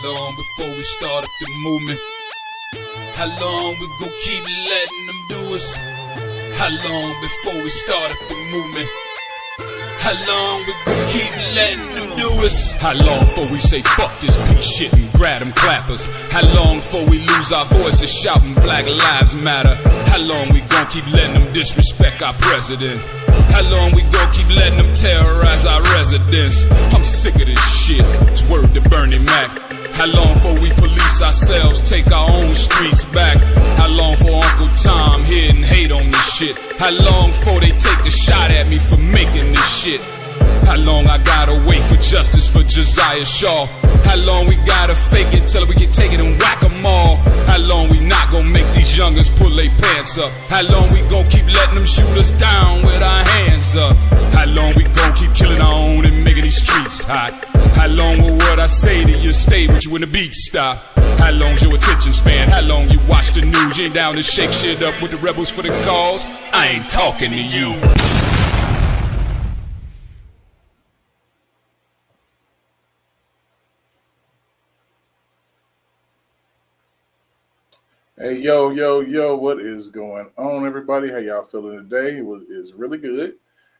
long before we start up the movement? How long we gon' keep letting them do us? How long before we start up the movement? How long we gon' keep letting them do us? How long before we say fuck this bitch shit and grab them clappers? How long before we lose our voices shouting Black Lives Matter? How long we gon' keep letting them disrespect our president? How long we gon' keep letting them terrorize our residents? I'm sick of this shit, it's word to Bernie Mac. How long before we police ourselves, take our own streets back? How long for Uncle Tom here and hate on this shit? How long before they take a shot at me for making this shit? How long I gotta wait for justice for Josiah Shaw? How long we gotta fake it till we can take it and whack 'em all? How long we not gonna make these youngers pull their pants up? How long we gonna keep letting them shoot us down with our hands up? How long we gonna keep killing our own and making these streets hot? How long will what I say to you stay with you when the beat stop? How long's your attention span? How long you watch the news? You ain't down to shake shit up with the rebels for the cause? I ain't talking to you. Hey, yo, what is going on, everybody? How y'all feeling today? It is really good.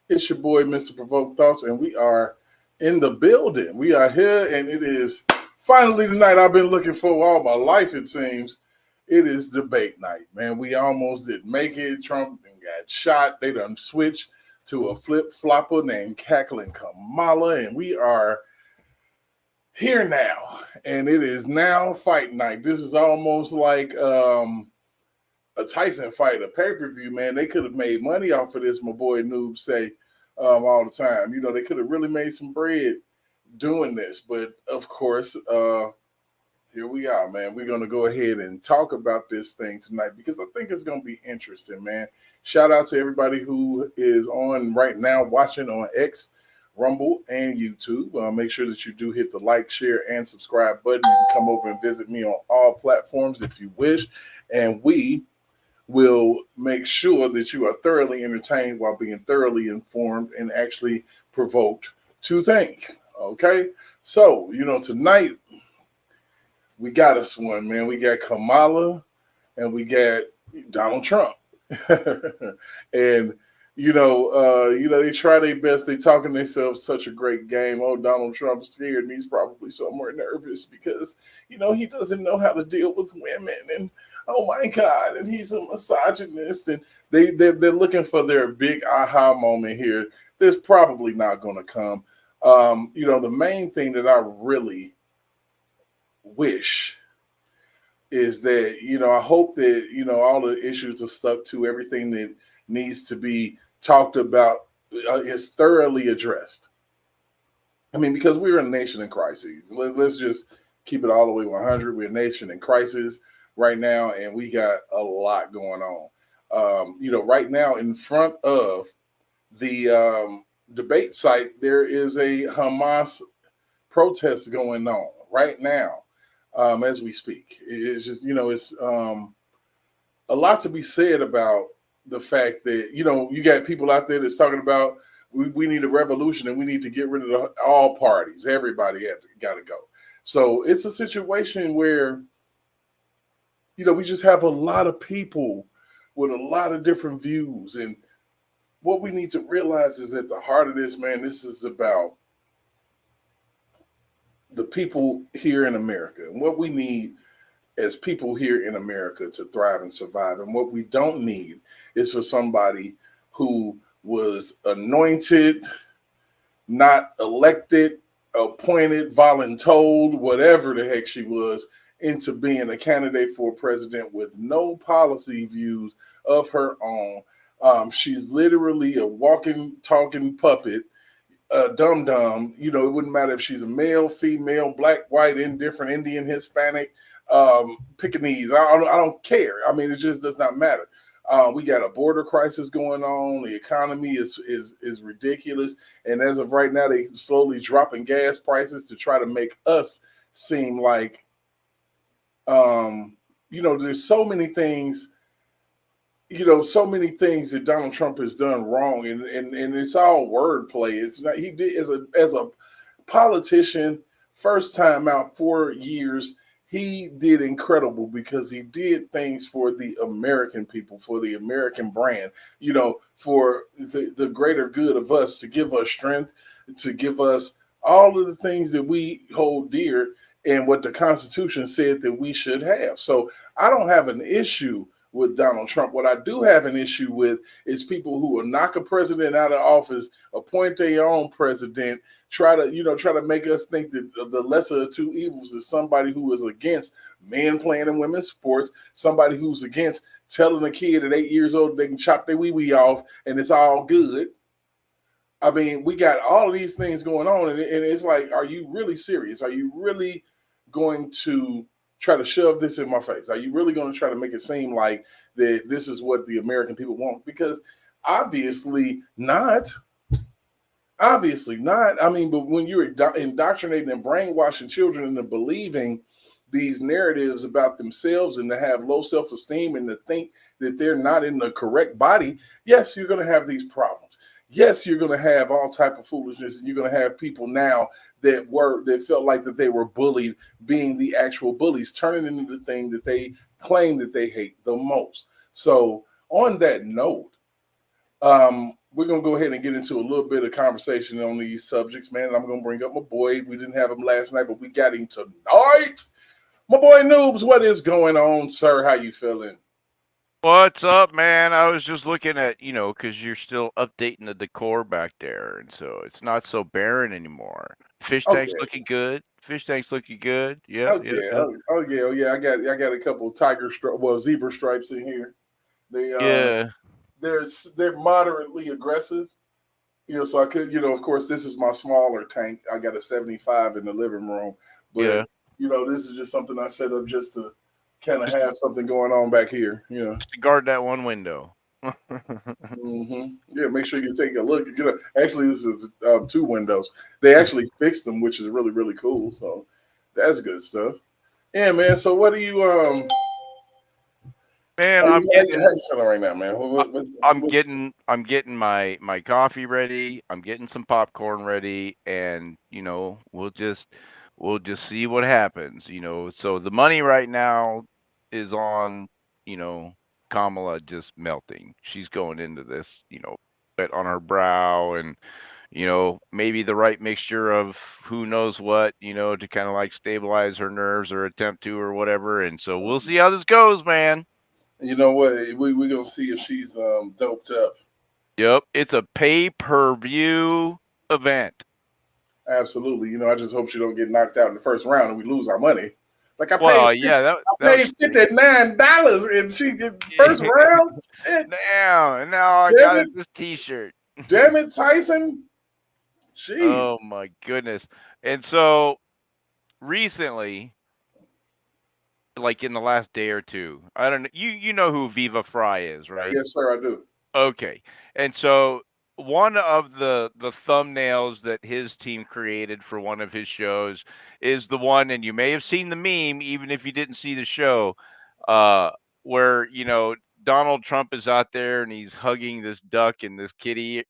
It's your boy, Mr. Provoked Thoughts, and we are in the building. We are here, and it is finally the night I've been looking for all my life, it seems. It is debate night, man. We almost didn't make it. Trump got shot. They done switched to a flip-flopper named Cackling Kamala, and we are here now, and it is now fight night. This is almost like a Tyson fight, a pay-per-view, man. They could have made money off of this, my boy Noob say all the time. You know, they could have really made some bread doing this, but of course, here we are, man. We're going to go ahead and talk about this thing tonight because I think it's going to be interesting, man. Shout out to everybody who is on right now watching on X, Rumble, and YouTube. Make sure that you do hit the like, share, and subscribe button. You can come over and visit me on all platforms if you wish, and we will make sure that you are thoroughly entertained while being thoroughly informed and actually provoked to think. Okay? So, you know, tonight we got us one, man. We got Kamala and we got Donald Trump. And they try their best. They talking themselves such a great game. Oh, Donald Trump's scared and he's probably somewhere nervous because, he doesn't know how to deal with women. And, oh, my God, and he's a misogynist. And they're looking for their big aha moment here. There's probably not going to come. The main thing that I really wish is that, I hope that, all the issues are stuck to everything that needs to be talked about is thoroughly addressed. I mean, because we're a nation in crisis. Let's just keep it all the way 100. We're a nation in crisis right now, and we got a lot going on. Right now in front of the debate site, there is a Hamas protest going on right now as we speak. It's just, it's a lot to be said about the fact that, you got people out there that's talking about we need a revolution and we need to get rid of all parties. Everybody got to go. So it's a situation where, we just have a lot of people with a lot of different views. And what we need to realize is at the heart of this, man, this is about the people here in America and what we need as people here in America to thrive and survive. And what we don't need is for somebody who was anointed, not elected, appointed, voluntold, whatever the heck she was, into being a candidate for president with no policy views of her own. She's literally a walking, talking puppet, dum-dum. It wouldn't matter if she's a male, female, black, white, indifferent, Indian, Hispanic, Pekingese. I don't care. I mean, it just does not matter. We got a border crisis going on. The economy is ridiculous. And as of right now, they slowly dropping gas prices to try to make us seem like, there's so many things, so many things that Donald Trump has done wrong. And it's all wordplay. It's not, he did as a politician, First time out 4 years, he did incredible because he did things for the American people, for the American brand, for the greater good of us, to give us strength, to give us all of the things that we hold dear and what the Constitution said that we should have. So I don't have an issue with Donald Trump. What I do have an issue with is people who will knock a president out of office, appoint their own president, try to make us think that the lesser of two evils is somebody who is against men playing in women's sports, somebody who's against telling a kid at 8 years old they can chop their wee wee off and it's all good. I mean, we got all of these things going on, and it's like, are you really serious? Are you really going to try to shove this in my face? Are you really going to try to make it seem like that this is what the American people want? Because obviously not. Obviously not. I mean, but when you're indoctrinating and brainwashing children into believing these narratives about themselves and to have low self-esteem and to think that they're not in the correct body, yes, you're going to have these problems. Yes, you're going to have all type of foolishness, and you're going to have people now that felt like that they were bullied, being the actual bullies, turning into the thing that they claim that they hate the most. So, on that note, we're gonna go ahead and get into a little bit of conversation on these subjects, man. And I'm gonna bring up my boy. We didn't have him last night, but we got him tonight. My boy Noobs, what is going on, sir? How you feeling? What's up, man? I was just looking at, because you're still updating the decor back there, and so it's not so barren anymore. Fish tank's Okay, looking good. Fish tank's looking good. Yeah, yeah, okay. yeah. Oh yeah. I got a couple of zebra stripes in here. They Yeah, they're moderately aggressive. So I could, of course, this is my smaller tank. I got a 75 in the living room, but yeah. this is just something I set up just to kind of Just, have something going on back here. just to guard that one window. Yeah, make sure you take a look. Actually, this is two windows. They actually fixed them, which is really really cool. So that's good stuff. Yeah, man. So what do you Man, how you feeling right now, man? I- I'm What, getting my coffee ready. I'm getting some popcorn ready, and we'll just see what happens. So the money right now is on you know Kamala just melting. She's going into this sweat on her brow, and maybe the right mixture of who knows what to kind of like stabilize her nerves or attempt to or whatever. And so we'll see how this goes, man. you know what? We're gonna see if she's doped up. Yep, it's a pay-per-view event. Absolutely. I just hope she don't get knocked out in the first round and we lose our money. Like Well, yeah, that I would paid stink. $59 and she get first round. Eh, Now I damn got it, this T-shirt. damn it, Tyson. Jeez. Oh my goodness! And so recently, like in the last day or two, I don't know. You know who Viva Fry is, right? Yes, sir, I do. Okay. And so one of the thumbnails that his team created for one of his shows is the one, and you may have seen the meme, even if you didn't see the show, uh, where, Donald Trump is out there and he's hugging this duck and this kitty,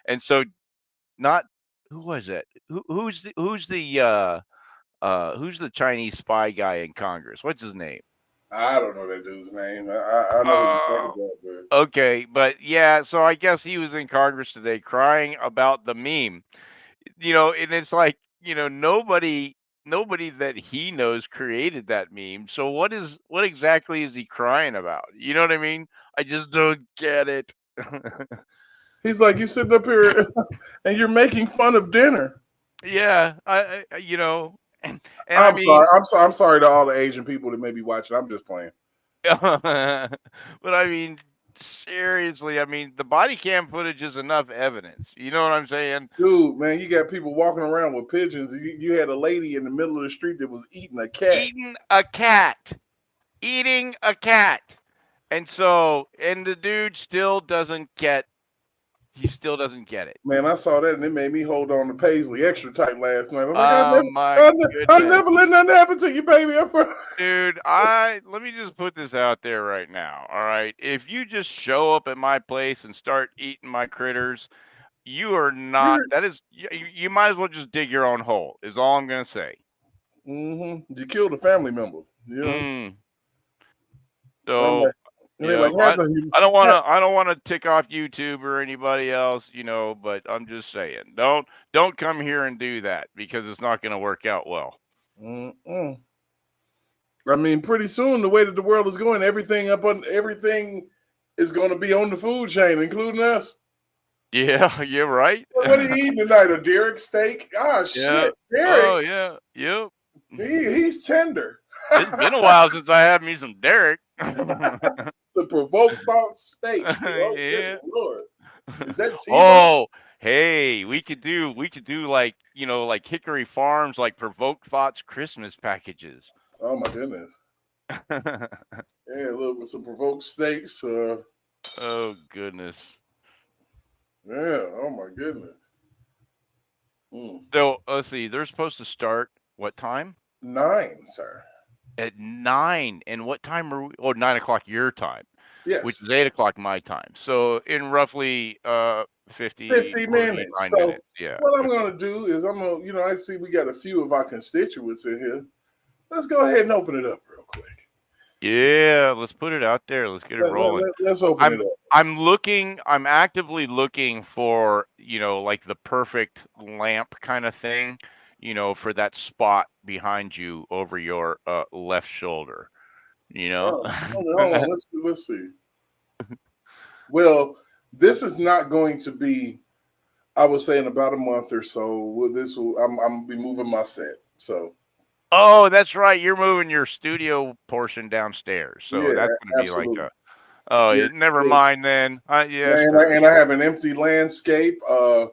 and so not who was it? Who's the Chinese spy guy in Congress? What's his name? I don't know that dude's name. I know who you're talking Uh about, but Okay, but yeah, so I guess he was in Congress today crying about the meme. And it's like, nobody that he knows created that meme. So what exactly is he crying about? You know what I mean? I just don't get it. he's like, you sitting up here and you're making fun of dinner. Yeah, and I I'm sorry. mean, I'm sorry to all the Asian people that may be watching. I'm just playing. but I mean, seriously, I mean, the body cam footage is enough evidence. You know what I'm saying? Dude, man, you got people walking around with pigeons. You had a lady in the middle of the street that was eating a cat. Eating a cat. Eating a cat. And the dude still doesn't get he still doesn't get it. Man, I saw that and it made me hold on to Paisley extra tight last night. I'm like, Oh my I goodness. never let nothing happen to you, baby. Dude, let me just put this out there right now. All right. If you just show up at my place and start eating my critters, You are not. That is. You might as well just dig your own hole. Is all I'm gonna say. You killed a family member. You know. Mm. And I'm So like, and they like half of you. I don't want to. I don't want to tick off YouTube or anybody else, But I'm just saying, don't come here and do that because it's not gonna work out well. Mm-mm. I mean, pretty soon, the way that the world is going, everything is going to be on the food chain, including us. Yeah, you're right. What are you eating tonight? A Derek steak? Ah, Yeah. shit, Derek. Oh yeah. Yep. He's tender. It's been a while since I had me some Derek. The provoke thought steak. Oh, good Yeah. lord! Is that T-bone? Oh, hey, we could do like Hickory Farms like Provoked Thoughts Christmas packages. Oh my goodness! Yeah, look with some provoked steaks. Oh goodness. Yeah. Oh my goodness. Mm. So let's see. They're supposed to start what time? 9, sir. At 9. And what time are we? Oh, 9 o'clock your time, which Yes. is 8 o'clock my time. So in roughly 50, 50 minutes. 49 So minutes. Yeah. what I'm 50. going to do is I see we got a few of our constituents in here. Let's go ahead and open it up real quick. Yeah, let's put it out there. Let's get it rolling. Let's open it up. I'm actively looking for, like the perfect lamp kind of thing, for that spot behind you over your left shoulder, you know? Oh, hold on. Let's see. Well, this is not going to be. I would say in about a month or so. I'm gonna be moving my set. So Oh, that's right. You're moving your studio portion downstairs. So yeah, that's going to be like absolutely. Yeah, never yes. mind then. Yeah, And I have an empty landscape of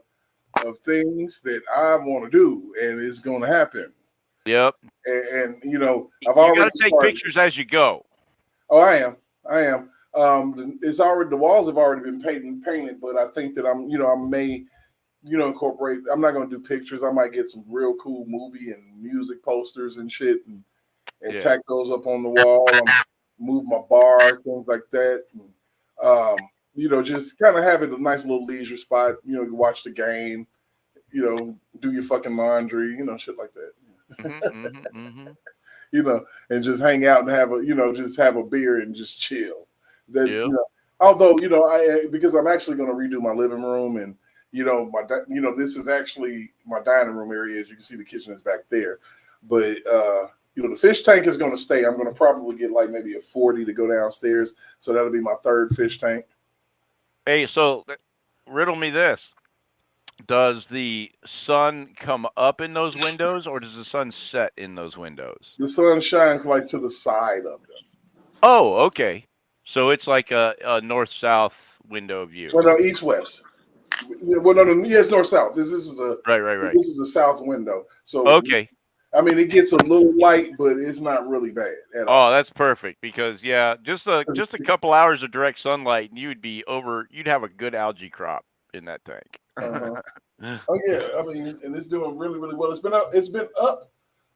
things that I want to do, and it's going to happen. Yep. And I've You got already to take started. pictures as you go. Oh, I am. It's already, the walls have already been painted, but I think that I may, incorporate. I'm not going to do pictures. I might get some real cool movie and music posters and shit, and tack those up on the wall. Move my bar, things like that. And, just kind of have it a nice little leisure spot. You watch the game. Do your fucking laundry. Shit like that. And just hang out and just have a beer and just chill. Yep. Although because I'm actually going to redo my living room, and this is actually my dining room area. As you can see, the kitchen is back there, but the fish tank is going to stay. I'm going to probably get like maybe a 40 to go downstairs, so that'll be my third fish tank. Hey, so riddle me this. Does the sun come up in those windows or does the sun set in those windows? The sun shines like to the side of them. Oh, okay. So it's like a north-south window view. Well, no, east-west. Well, no, yes, north-south. This is a right. This is a south window. So okay. I mean, it gets a little light, but it's not really bad at all. Oh, that's perfect because just a couple hours of direct sunlight and you'd have a good algae crop in that tank. Oh yeah, I mean, and it's doing really, really well. It's been up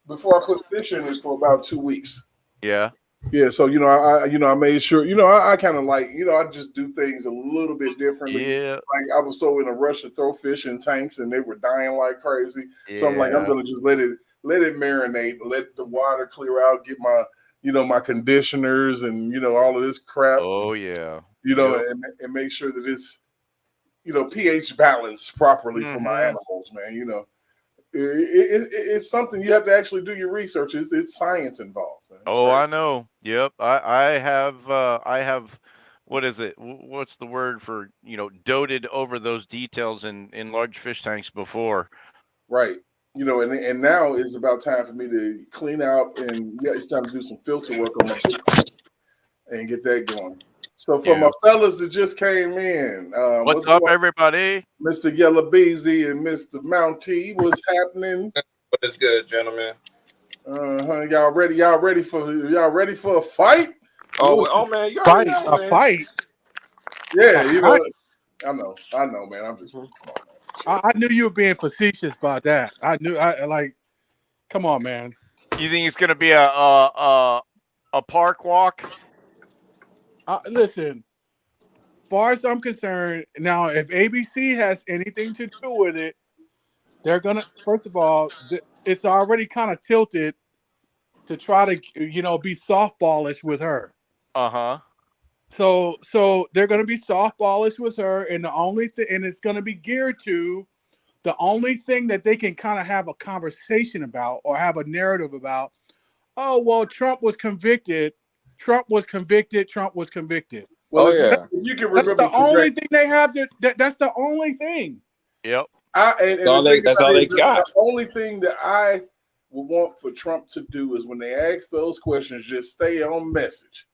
before I put fish in it for about 2 weeks. Yeah. Yeah, so I made sure, I kind of like, I just do things a little bit differently. Yeah. Like I was so in a rush to throw fish in tanks and they were dying like crazy. Yeah. So I'm like, I'm gonna just let it marinate, let the water clear out, get my my conditioners and all of this crap. Oh yeah. And make sure that it's pH balanced properly for my animals, man. It's something you have to actually do your research. It's science involved. Man. I know. Yep. I have what is it? What's the word for, doted over those details in large fish tanks before. Right. And now it's about time for me to clean out, and it's time to do some filter work on my fish and get that going. So for my fellas that just came in, what's up, everybody? Mr. Yellow Beezy and Mr. Mountie, what's happening? What is good, gentlemen? Y'all ready for a fight? Oh man, you fight know, a man. fight. Yeah, I know, man. I'm just come on, man. I knew you were being facetious about that. I knew. Come on, man. You think it's gonna be a park walk? Listen, far as I'm concerned, now if ABC has anything to do with it, they're gonna. First of all, it's already kind of tilted to try to be softballish with her. Uh-huh. So they're gonna be softballish with her, and the only thing, and it's gonna be geared to the only thing that they can kind of have a conversation about or have a narrative about. Oh well, Trump was convicted. Trump was convicted. Trump was convicted. Well, Oh if yeah. you can That's remember the only correct, thing they have. That's the only thing. Yep. and the thing That's about all it they is the got. only thing that I would want for Trump to do is when they ask those questions, just stay on message.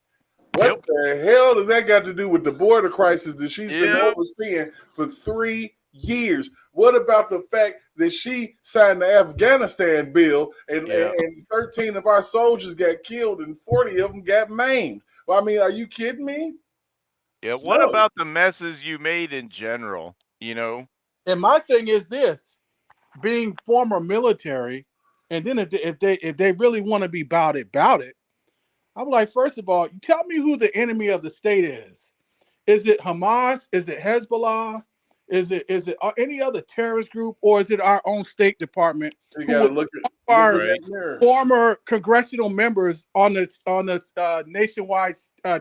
What the hell does that got to do with the border crisis that she's been Yep. overseeing for 3 years? What about the fact that she signed the Afghanistan bill and 13 of our soldiers got killed and 40 of them got maimed? Well, I mean, are you kidding me? Yeah. What No. about the messes you made in general? You know? And my thing is this: being former military, and then if they really want to be about it, I'm like, first of all, tell me who the enemy of the state is. Is it Hamas? Is it Hezbollah? Is it any other terrorist group, or is it our own State Department? You Who got to would look at Right. that mirror. former congressional members on the nationwide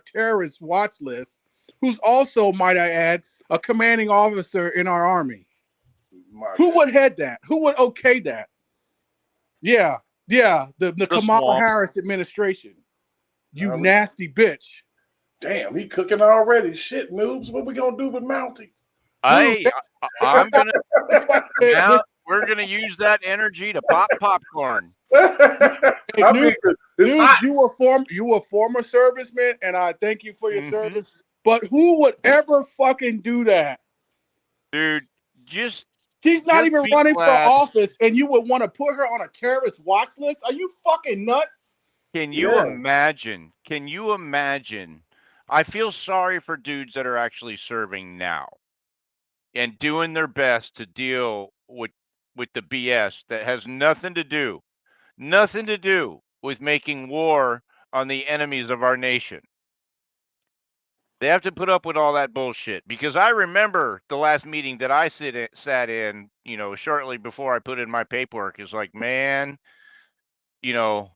terrorist watch list, who's also, might I add, a commanding officer in our army. My Who God. would head that? Who would okay that? Yeah, the Kamala swamp. Harris administration. You we- nasty bitch. Damn, he cooking already. Shit, noobs. What we gonna do with Mountie? Dude, I'm gonna now Listen, we're gonna use that energy to pop popcorn. I mean, it's dude, hot. you were former serviceman, and I thank you for your service. But who would ever fucking do that? Dude, just She's not even be running for glad. office, and you would want to put her on a terrorist watch list? Are you fucking nuts? Can you Yeah. imagine? Can you imagine? I feel sorry for dudes that are actually serving now and doing their best to deal with the BS that has nothing to do with making war on the enemies of our nation. They have to put up with all that bullshit because I remember the last meeting that I sat in, shortly before I put in my paperwork is like, man, the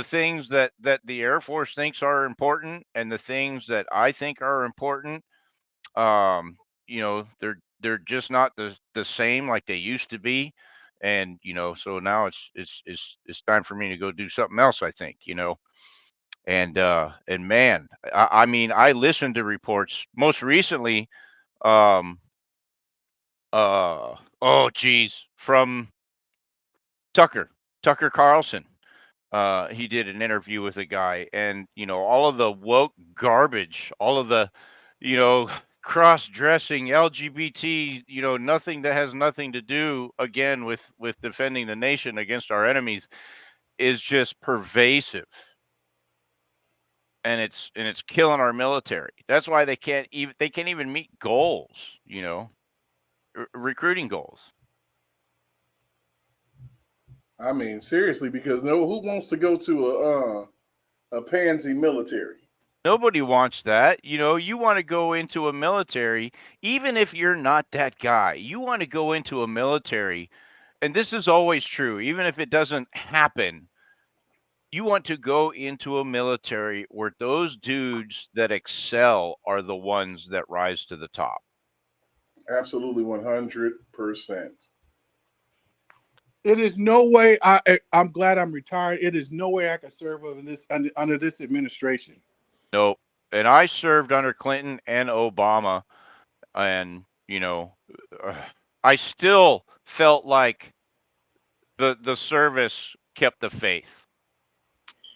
things that the Air Force thinks are important and the things that I think are important, they're just not the same like they used to be. And so now it's time for me to go do something else, I think. And man, I mean, I listened to reports most recently. Um, oh geez, from Tucker Carlson. He did an interview with a guy, and all of the woke garbage, all of the, you know, cross-dressing LGBT, nothing that has nothing to do again with defending the nation against our enemies is just pervasive. And it's killing our military. That's why they can't even meet goals, recruiting goals. I mean, seriously, because no, who wants to go to a pansy military? Nobody wants that. You want to go into a military, even if you're not that guy. You want to go into a military, and this is always true, even if it doesn't happen. You want to go into a military where those dudes that excel are the ones that rise to the top. Absolutely, 100%. It is no way. I'm glad I'm retired. It is no way I could serve under this administration. Nope. And I served under Clinton and Obama, and I still felt like the service kept the faith.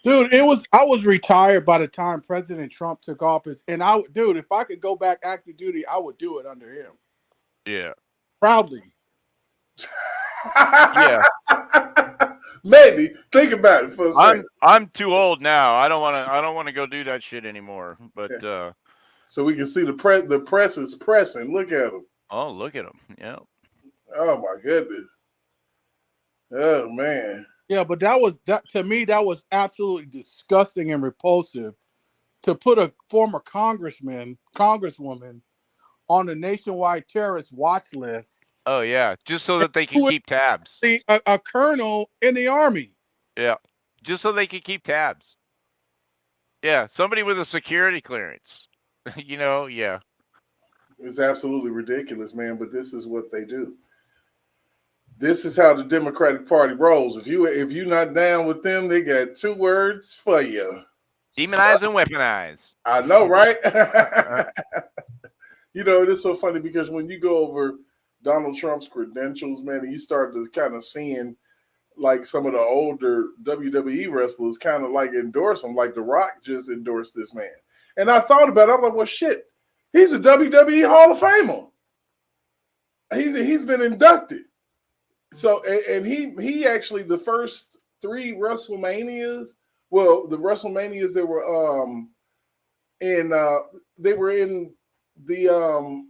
Dude, I was retired by the time President Trump took office, and if I could go back active duty, I would do it under him. Yeah. Proudly. Yeah. Maybe think about it for a second. I'm too old now. I don't want to go do that shit anymore. But so we can see the press is pressing. Look at them. Oh, look at them. Yeah. Oh my goodness. Oh man. Yeah, but that to me that was absolutely disgusting and repulsive to put a former congresswoman on the nationwide terrorist watch list. Oh yeah, just so that they can Who is keep tabs. a colonel in the army. Yeah, just so they can keep tabs. Yeah, somebody with a security clearance. Yeah. It's absolutely ridiculous, man. But this is what they do. This is how the Democratic Party rolls. If you're not down with them, they got 2 words for you: Demonize and weaponize. I know, right? It is so funny because when you go over Donald Trump's credentials, man, and you start to kind of seeing like some of the older WWE wrestlers kind of like endorse him, like The Rock just endorsed this man. And I thought about it. I'm like, well, shit, he's a WWE Hall of Famer. He's been inducted. So, and he actually, the first 3 WrestleManias, well, the WrestleManias that were they were in the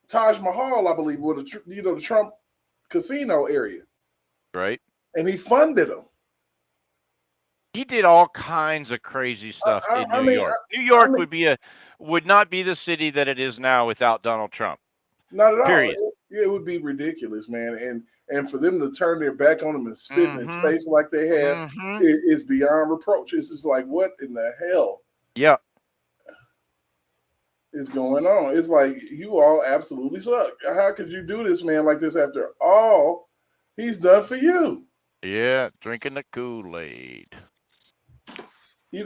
Taj Mahal, I believe, with the Trump casino area, right? And he funded them. He did all kinds of crazy stuff in New York. New York would not be the city that it is now without Donald Trump. Not at Period. all. It would be ridiculous, man. And for them to turn their back on him and spit in his face like they have, it's beyond reproach. It's just like, what in the hell? Yeah. Is going on? It's like, you all absolutely suck. How could you do this, man, like this after all he's done for you? Yeah, drinking the Kool-Aid. He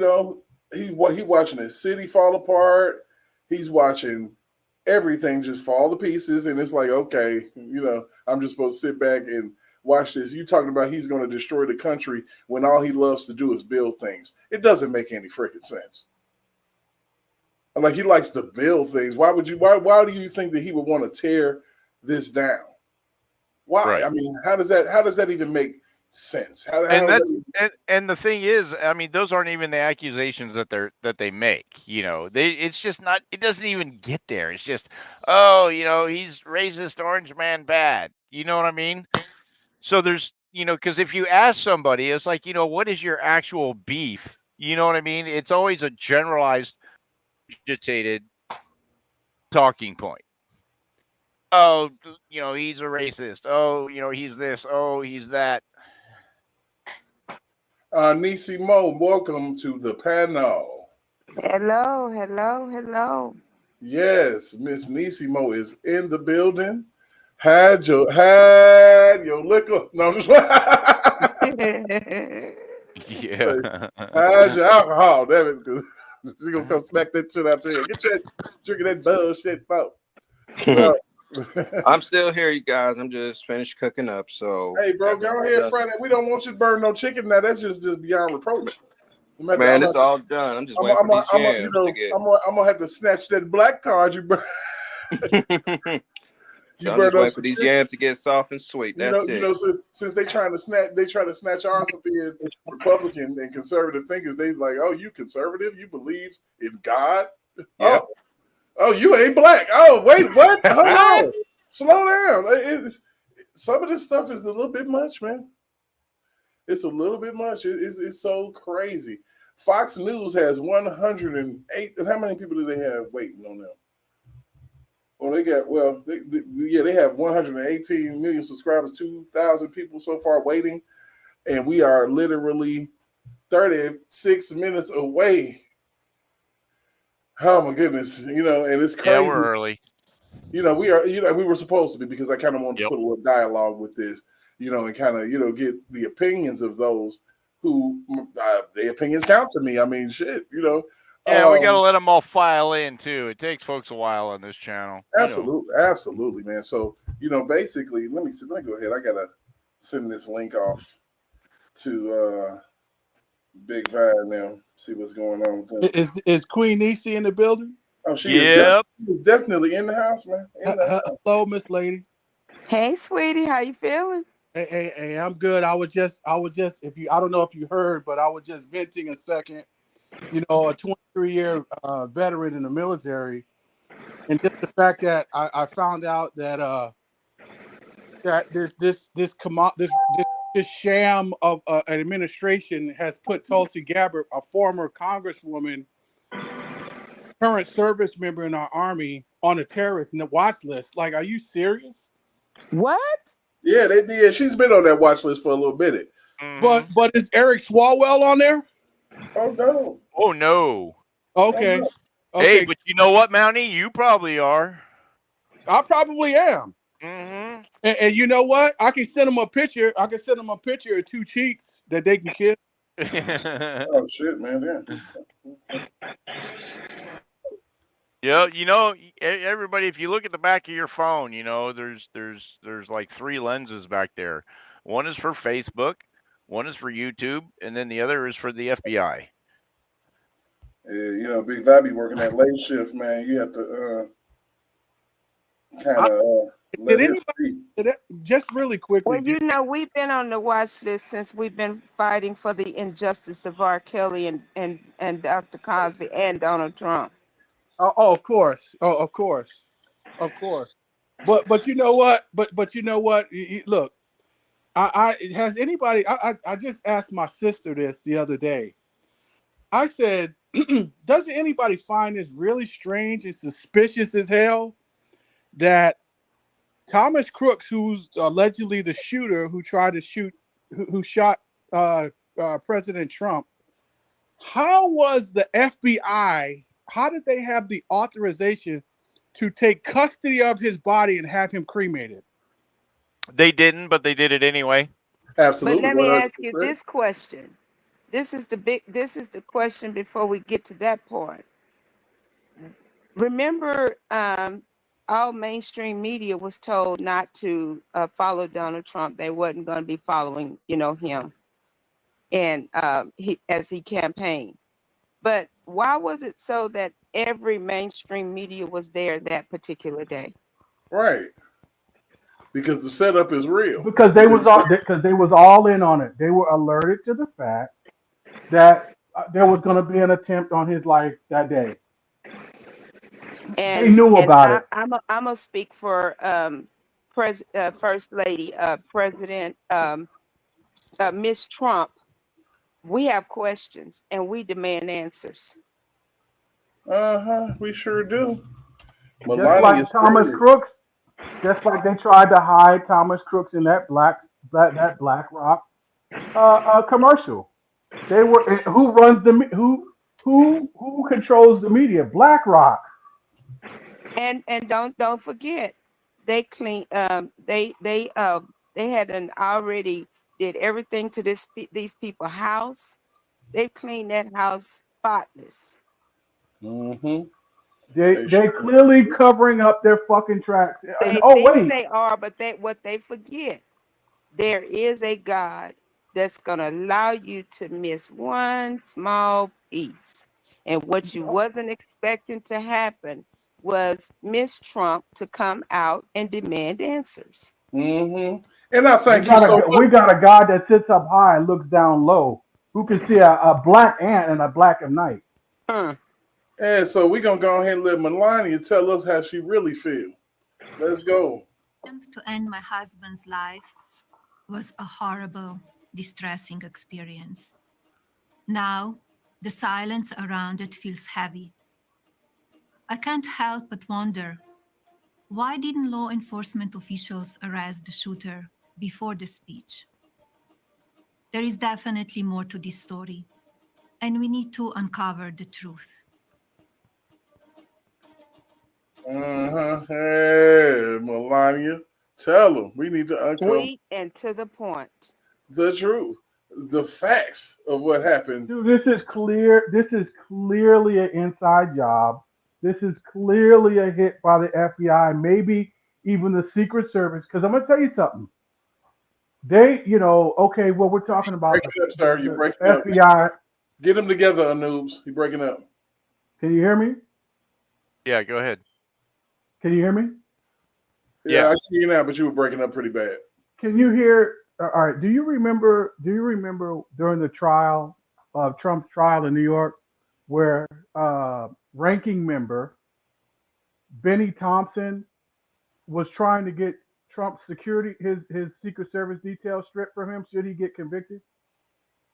watching his city fall apart. He's watching everything just fall to pieces, and it's like, okay, I'm just supposed to sit back and watch this. You talking about he's going to destroy the country when all he loves to do is build things. It doesn't make any freaking sense. Like, he likes to build things. Why do you think that he would want to tear this down? Why? Right. I mean, how does that even make sense? And the thing is, I mean, those aren't even the accusations that they make. It's just not. It doesn't even get there. It's just, he's racist, orange man, bad. You know what I mean? So there's, because if you ask somebody, it's like, what is your actual beef? You know what I mean? It's always a generalized, agitated talking point. Oh, he's a racist. Oh, he's this. Oh, he's that. Nisi Mo, welcome to the panel. Hello. Yes, Miss Nisi Mo is in the building. Had your liquor. No, just Yeah. Had your alcohol, damn it, because she's gonna come smack that shit out there. Get that drinking that bullshit, folks. I'm still here, you guys. I'm just finished cooking up. So hey, bro, go ahead, Friday. We don't want you to burn no chicken now. That's just beyond reproach. Man, it's all done. I'm just waiting for these jams to get. I'm gonna have to snatch that black card you burn. So I'm just waiting for these yams to get soft and sweet. That's it. Since they try to snatch ours from being Republican and conservative thinkers, they like, oh, you conservative? You believe in God? Yep. Oh, you ain't black. Oh, wait, what? Hold on. Slow down. Some of this stuff is a little bit much, man. It's a little bit much. It's so crazy. Fox News has 108. How many people do they have waiting on them? Well, they have 118 million subscribers, 2,000 people so far waiting, and we are literally 36 minutes away. Oh my goodness, and it's crazy. Yeah, we're early. We were supposed to be, because I kind of wanted to put a little dialogue with this, and kind of, get the opinions of those who their opinions count to me. I mean, shit, Yeah, we got to let them all file in, too. It takes folks a while on this channel. Absolutely, man. So, basically, let me go ahead. I got to send this link off to Big Vine now, see what's going on. Is Queen Niecy in the building? Oh, she is definitely in the house, man. Hello, Miss Lady. Hey, sweetie, how you feeling? Hey, I'm good. I was just I don't know if you heard, but I was just venting a second. A 23-year veteran in the military, and just the fact that I found out that that this sham of an administration has put Tulsi Gabbard, a former congresswoman, current service member in our army on a terrorist in the watch list. Like, are you serious? What? Yeah, they did. She's been on that watch list for a little minute. Mhm. But is Eric Swalwell on there? Oh no. Oh no. Oh Okay. no. Hey, Okay. but you know what, Mountie? You probably are. I probably am. Mm-hmm. And you know what? I can send them a picture. I can send them a picture of two cheeks that they can kiss. Oh shit, man. Yeah. Yeah, you know, everybody, if you look at the back of your phone, you know, there's like three lenses back there. One is for Facebook, one is for YouTube, and then the other is for the FBI. Yeah, Big Bobby working that late shift, man. You have to kind I, of did let his anybody feet. just really quickly? Well, we've been on the watch list since we've been fighting for the injustice of R. Kelly and Dr. Cosby and Donald Trump. Of course. Oh, of course. Of course. But you know what? But you know what? Look, I has anybody? I just asked my sister this the other day. I said, doesn't anybody find this really strange and suspicious as hell that Thomas Crooks, who's allegedly the shooter who tried to shoot, who shot President Trump, how was the FBI? How did they have the authorization to take custody of his body and have him cremated? They didn't, but they did it anyway. But Absolutely, let one me hundred ask you percent. this question. This is the question before we get to that part. Remember, all mainstream media was told not to follow Donald Trump. They wasn't going to be following, him and as he campaigned. But why was it so that every mainstream media was there that particular day? Right, because the setup is real. Because We've been saying. they was all in on it. They were alerted to the fact that there was going to be an attempt on his life that day. They And knew and about I, it. I'm gonna speak for First Lady, President Miss Trump. We have questions and we demand answers. We sure do. Just Melania like is Thomas serious. Crooks, just like they tried to hide Thomas Crooks in that Black Rock commercial. They were who runs who controls the media? BlackRock. And don't forget, they clean they had an already did everything to these people house. They've cleaned that house spotless. Mm-hmm. They They sure. clearly covering up their fucking tracks. And They oh think wait, they are, but what they forget, there is a God that's gonna allow you to miss one small piece. And what you wasn't expecting to happen was Miss Trump to come out and demand answers. Mm-hmm. And I thank you so much. we got a God that sits up high and looks down low, who can see a black ant and a black of night. Hmm. And so we're gonna go ahead and let Melania tell us how she really feel. Let's go. To end my husband's life was a horrible, distressing experience. Now, the silence around it feels heavy. I can't help but wonder, why didn't law enforcement officials arrest the shooter before the speech? There is definitely more to this story, and we need to uncover the truth. Hey, Melania, tell them we need to uncover Sweet and to the point. the truth, the facts of what happened. Dude, this is clear. This is clearly an inside job. This is clearly a hit by the FBI, maybe even the Secret Service. Because I'm gonna tell you something. They, okay, well, we're talking about Breaking up, sir. You the breaking up. FBI. Get them together, Anoobs. You breaking up. Can you hear me? Yeah, go ahead. Can you hear me? Yeah, I Yes. see you now, but you were breaking up pretty bad. Can you hear? All right. Do you remember? Do you remember during the trial of Trump's trial in New York, where ranking member Benny Thompson was trying to get Trump's security, his Secret Service details stripped from him should he get convicted?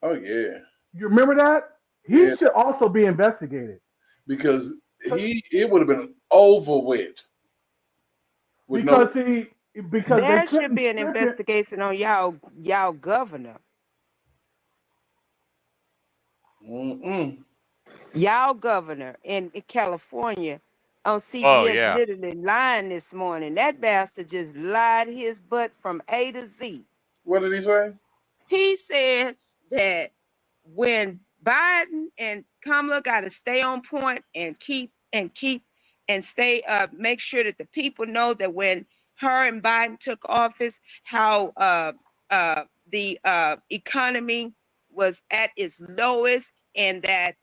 Oh yeah, You remember that? He yeah. should also be investigated. Because it would have been over with. Because because they There should couldn't be an strip it. investigation on y'all governor. Y'all governor in California on Oh, CBS yeah. literally lying this morning. That bastard just lied his butt from A to Z. What did he say? He said that when Biden and Kamala got to stay on point and keep and stay make sure that the people know that when her and Biden took office, how the economy was at its lowest, and that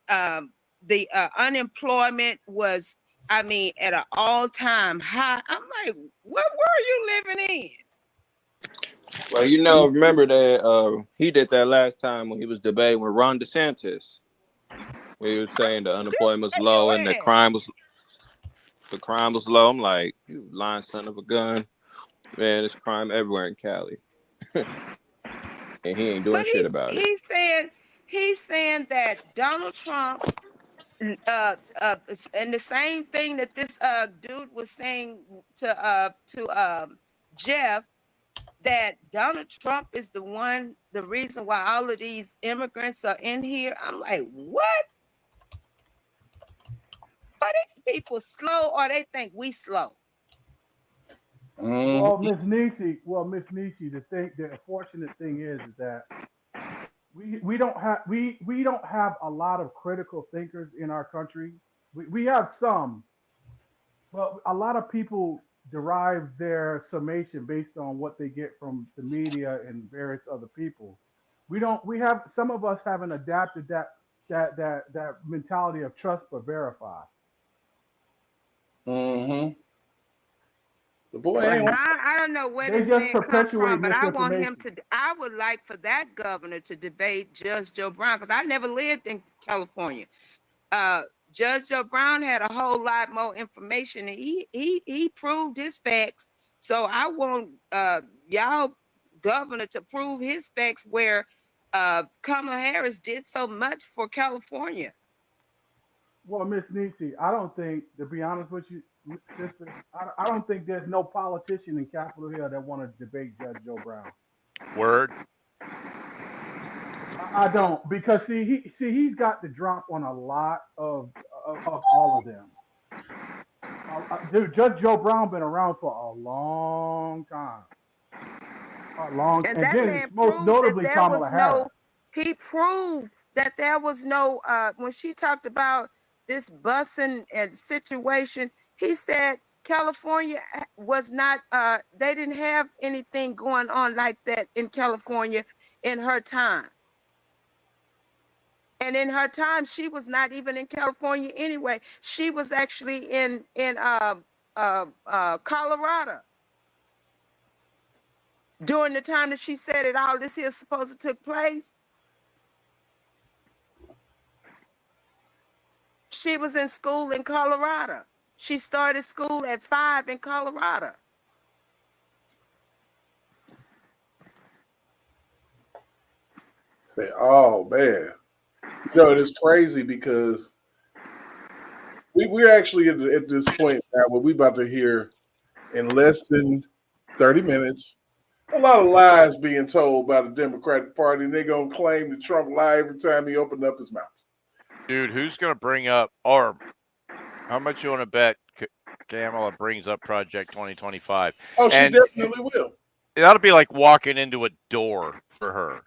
the unemployment was, I mean, at an all-time high. I'm like, what world are you living in? Well, remember that he did that last time when he was debating with Ron DeSantis. He was saying the unemployment was low and the crime was low. I'm like, you lying son of a gun. Man, there's crime everywhere in Cali. And he ain't doing shit about it. He's saying that Donald Trump and the same thing that this dude was saying to Jeff, that Donald Trump is the reason why all of these immigrants are in here. I'm like, what? Are these people slow, or they think we slow? Well, Miss Niecy, the unfortunate thing is that we don't have a lot of critical thinkers in our country. We have some, but a lot of people derive their summation based on what they get from the media and various other people. We have some of us haven't adapted that mentality of trust but verify. The boy Like, ain't. I don't know where they this just man comes perpetuate from, but I want him misinformation. to. I would like for that governor to debate Judge Joe Brown, because I never lived in California. Judge Joe Brown had a whole lot more information, and he proved his facts. So I want y'all governor to prove his facts, where Kamala Harris did so much for California. Well, Miss Niecy, I don't think, to be honest with you, sister, I don't think there's no politician in Capitol Hill that want to debate Judge Joe Brown. Word. I don't, because he's got the drop on a lot of all of them. Dude, Judge Joe Brown been around for a long time. And that Again, man most proved that notably there was Kamala Harris. he proved that there was no, when she talked about this busing and situation, he said California was not, they didn't have anything going on like that in California in her time. And in her time, she was not even in California anyway. She was actually in Colorado during the time that she said it all this here supposed to took place. She was in school in Colorado. She started school at 5 in Colorado. Say, oh man, it's crazy because we're actually at this point now where we about to hear in less than 30 minutes a lot of lies being told by the Democratic Party, and they're gonna claim that Trump lied every time he opened up his mouth. Dude, who's gonna bring up, or how much you want to bet Scamala brings up Project 2025? Oh, she definitely will. That'll be like walking into a door for her.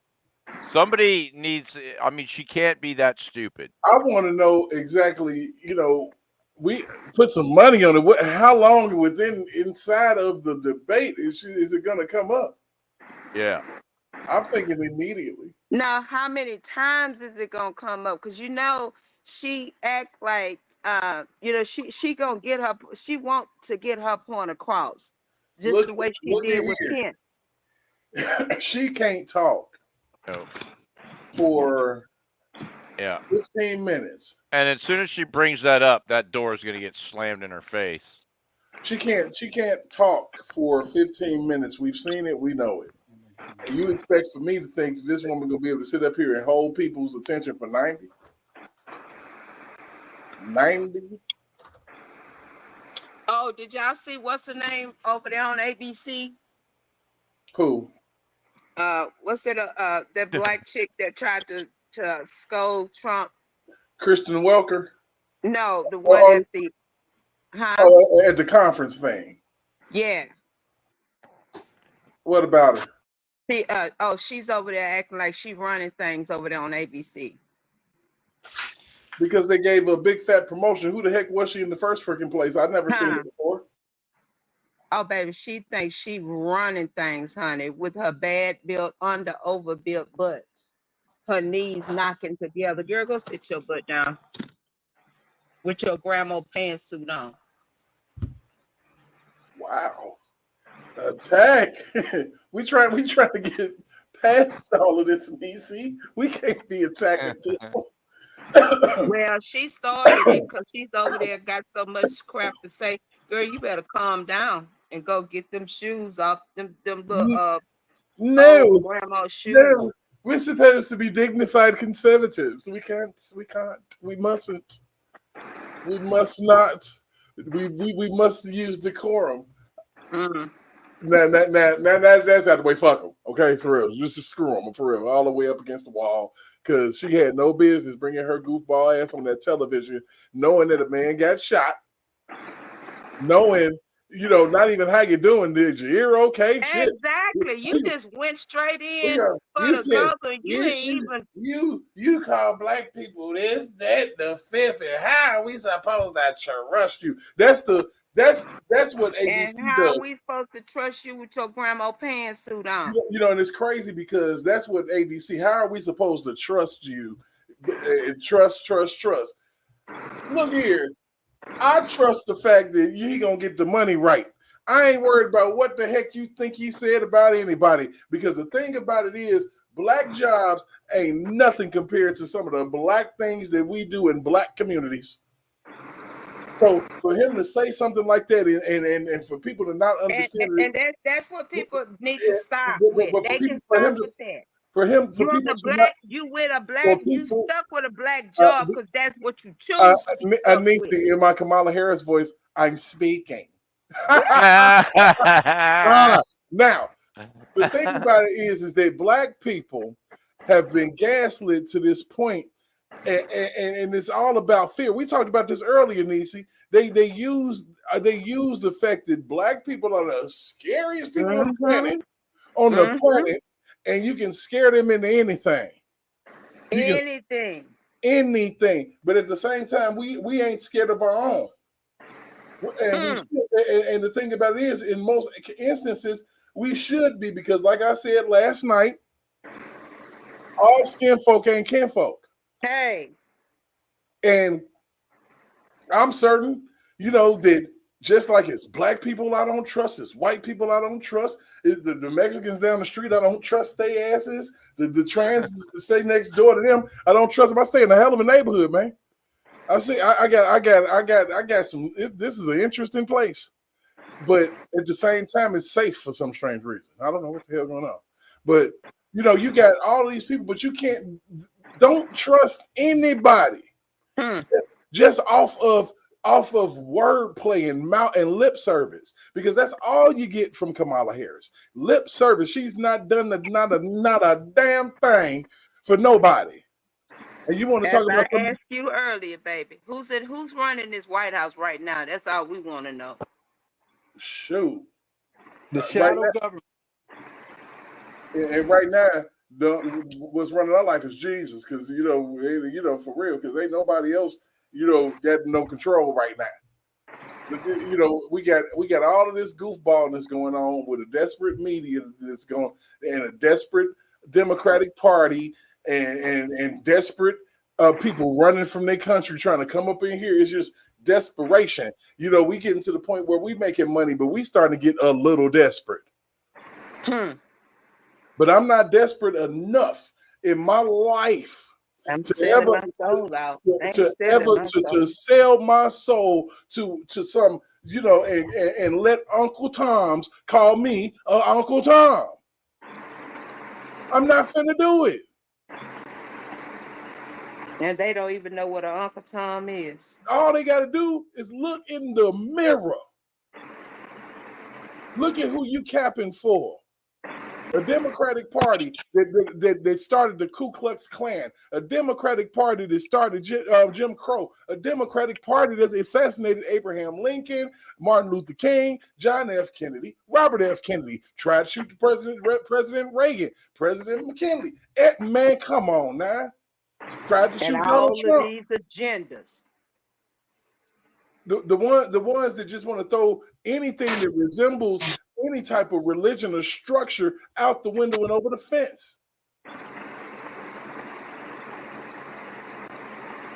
Somebody needs. I mean, she can't be that stupid. I want to know exactly. We put some money on it. How long inside of the debate is it going to come up? Yeah, I'm thinking immediately. Now, how many times is it gonna come up? Because she act like she gonna get her. She want to get her point across, just the way she did with Pence. She can't talk for 15 minutes. And as soon as she brings that up, that door is going to get slammed in her face. She can't talk for 15 minutes. We've seen it. We know it. And you expect for me to think that this woman going to be able to sit up here and hold people's attention for 90? 90? Oh, did y'all see what's the name over there on ABC? Who? What's it? That black chick that tried to scold Trump. Kristen Welker. No, the one Oh, at the huh? at the conference thing. Yeah. What about her? She's over there acting like she running things over there on ABC. Because they gave her a big fat promotion. Who the heck was she in the first freaking place? I've never seen her before. Oh, baby, she thinks she running things, honey, with her bad built, overbuilt butt. Her knees knocking together. Girl, go sit your butt down with your grandma pantsuit on. Wow. Attack. we trying to get past all of this, Niecy. We can't be attacking people. Well, she started it because she's over there got so much crap to say. Girl, you better calm down and go get them shoes off them little old grandma shoes. No. We're supposed to be dignified conservatives. We mustn't. We must not. We must use decorum. Mm-hmm. Now, that's out the way. Fuck them, okay? For real, just screw them, for real, all the way up against the wall. Because she had no business bringing her goofball ass on that television, knowing that a man got shot, knowing, not even how you doing. Did you hear? Okay, shit. Exactly. You just went straight in for You the said guzzle. You ain't even. You call black people this, that, the fifth, and how are we supposed to trust you? That's what ABC And how does. are we supposed to trust you with your grandma pantsuit on? And it's crazy because that's what ABC. How are we supposed to trust you? Trust. Look here, I trust the fact that he gonna get the money right. I ain't worried about what the heck you think he said about anybody, because the thing about it is, black jobs ain't nothing compared to some of the black things that we do in black communities. So for him to say something like that, and for people to not understand and that's what people need to stop with. They can stop with that. For people you with a black, you stuck with a black job because that's what you choose. Anisi, in my Kamala Harris voice, I'm speaking. Now, the thing about it is that black people have been gaslit to this point, and it's all about fear. We talked about this earlier, Nisi. They use the fact that black people are the scariest people on the planet, and you can scare them into anything. Anything. But at the same time, we ain't scared of our own. And the thing about it is, in most instances, we should be, because like I said last night, all skin folk ain't kinfolk. Hey. And I'm certain, that just like it's black people I don't trust, it's white people I don't trust, the Mexicans down the street I don't trust their asses, the trans that stay next door to them I don't trust them. I stay in a hell of a neighborhood, man. I see. I got some. This is an interesting place, but at the same time, it's safe for some strange reason. I don't know what the hell going on, but you got all of these people, but you don't trust anybody just off of wordplay and mouth and lip service, because that's all you get from Kamala Harris. Lip service. She's not done not a damn thing for nobody. And you want to talk about something? I asked you earlier, baby. Who's running this White House right now? That's all we want to know. Shoot. The shadow government. And right now, what's running our life is Jesus, because for real, because ain't nobody else got no control right now. We got all of this goofballness going on with a desperate media that's going, and a desperate Democratic Party, and desperate people running from their country trying to come up in here. It's just desperation. We getting to the point where we making money, but we starting to get a little desperate. But I'm not desperate enough in my life to sell my soul to some, and let Uncle Tom's call me Uncle Tom. I'm not finna do it. And they don't even know what an Uncle Tom is. All they got to do is look in the mirror Look at who you capping for. A Democratic Party that started the Ku Klux Klan, a Democratic Party that started Jim Crow, a Democratic Party that assassinated Abraham Lincoln, Martin Luther King, John F. Kennedy, Robert F. Kennedy, tried to shoot the President Reagan, President McKinley. Man, come on now. Tried to shoot And Donald all Trump. of these agendas. The ones that just want to throw anything that resembles any type of religion or structure out the window and over the fence.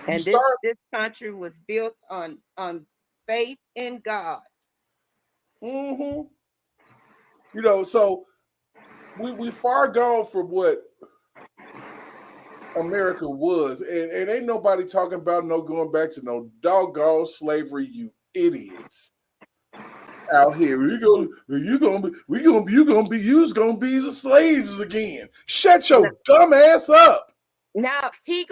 And this country was built on faith in God. Mm-hmm. You know, so we far gone from what America was, and ain't nobody talking about no going back to no doggone slavery, you idiots. Out here, you gonna be the slaves again. Shut your dumb ass up. Now he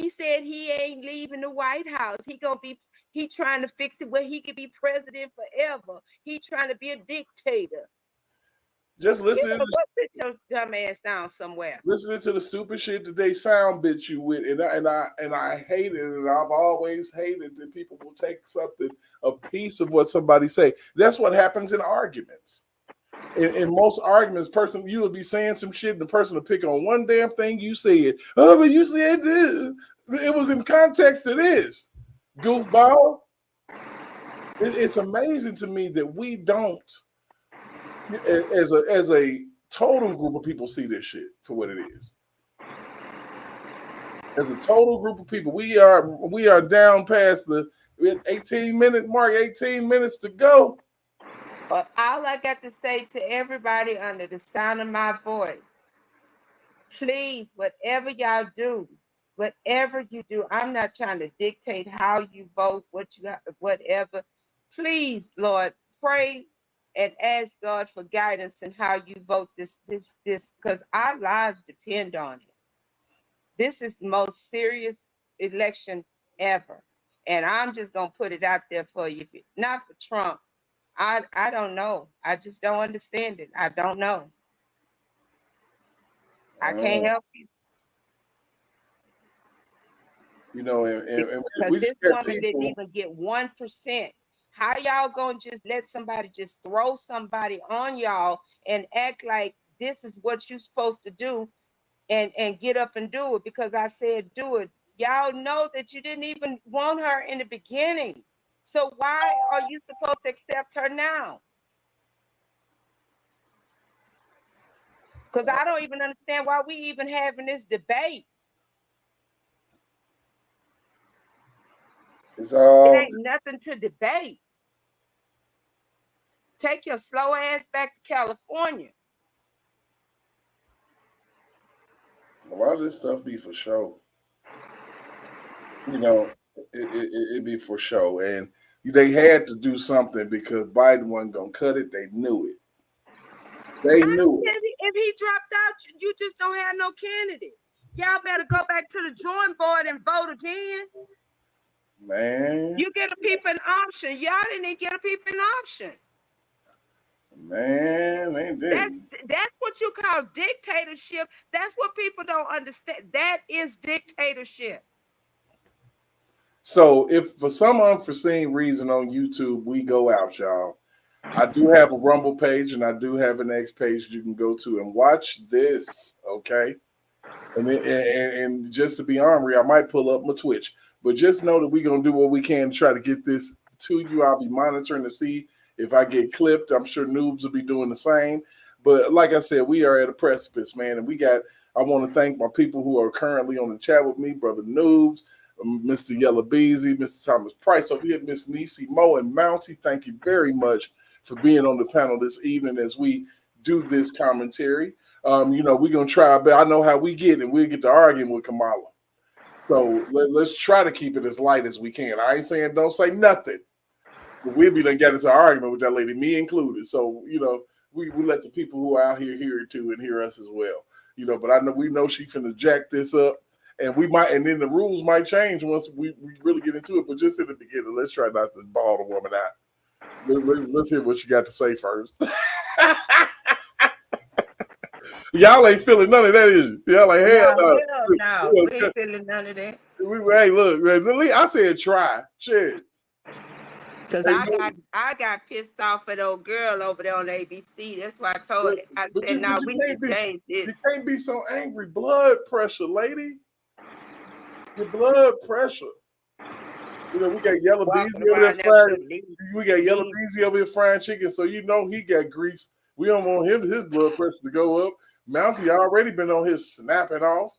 said he ain't leaving the White House. He trying to fix it where he could be president forever. He trying to be a dictator. Just listen. Go sit your dumb ass down somewhere. Listening to the stupid shit that they sound bit you with, and I hate it, and I've always hated that people will take a piece of what somebody say. That's what happens in arguments. In most arguments, you will be saying some shit, and the person will pick on one damn thing you said. Oh, but you said this. It was in context to this. Goofball. It's amazing to me that we don't, as a total group of people, see this shit for what it is. As a total group of people, we are down past the 18-minute mark. 18 minutes to go. But all I got to say to everybody under the sound of my voice, please, whatever y'all do, whatever you do, I'm not trying to dictate how you vote, whatever. Please, Lord, pray and ask God for guidance in how you vote this, because our lives depend on it. This is the most serious election ever. And I'm just going to put it out there for you. Not for Trump. I don't know. I just don't understand it. I don't know. I can't help you. You know, and because this woman didn't even get 1%. How y'all gonna just let somebody just throw somebody on y'all and act like this is what you're supposed to do and get up and do it because I said do it? Y'all know that you didn't even want her in the beginning. So why are you supposed to accept her now? Because I don't even understand why we even having this debate. It ain't nothing to debate. Take your slow ass back to California. A lot of this stuff be for show. You know, it be for show. And they had to do something because Biden wasn't going to cut it. They knew it. They knew it. If he dropped out, you just don't have no candidate. Y'all better go back to the drawing board and vote again. Man. You get a people an option. Y'all didn't get a people an option. Man, they didn't. That's what you call dictatorship. That's what people don't understand. That is dictatorship. So if for some unforeseen reason on YouTube we go out, y'all, I do have a Rumble page and I do have an X page you can go to and watch this, okay? And just to be ornery, I might pull up my Twitch. But just know that we're going to do what we can to try to get this to you. I'll be monitoring to see if I get clipped. I'm sure noobs will be doing the same. But like I said, we are at a precipice, man. And I want to thank my people who are currently on the chat with me, Brother Noobs, Mr. Yellow Beezy, Mr. Thomas Price over here, Miss Nisi Mo and Mountie. Thank you very much for being on the panel this evening as we do this commentary. We're going to try, but I know how we get, and we'll get to arguing with Kamala. So let's try to keep it as light as we can. I ain't saying don't say nothing. But we'll be done get into an argument with that lady, me included. So, we let the people who are out here hear it too and hear us as well. But we know she finna jack this up. And then the rules might change once we really get into it. But just in the beginning, let's try not to ball the woman out. Let's hear what you got to say first. Y'all ain't feeling none of that, is you? Y'all like, hell no. No. We ain't feeling none of that. Hey, look, man, I said try. Shit. Because I got pissed off at old girl over there on ABC. That's why I said, no, we need to change this. You can't be so angry. Blood pressure, lady. Your blood pressure. You know, we got Yellow Beezy over there frying. We got Yellow Beezy over here frying chicken, so you know he got grease. We don't want his blood pressure to go up. Mountie already been on his snapping off.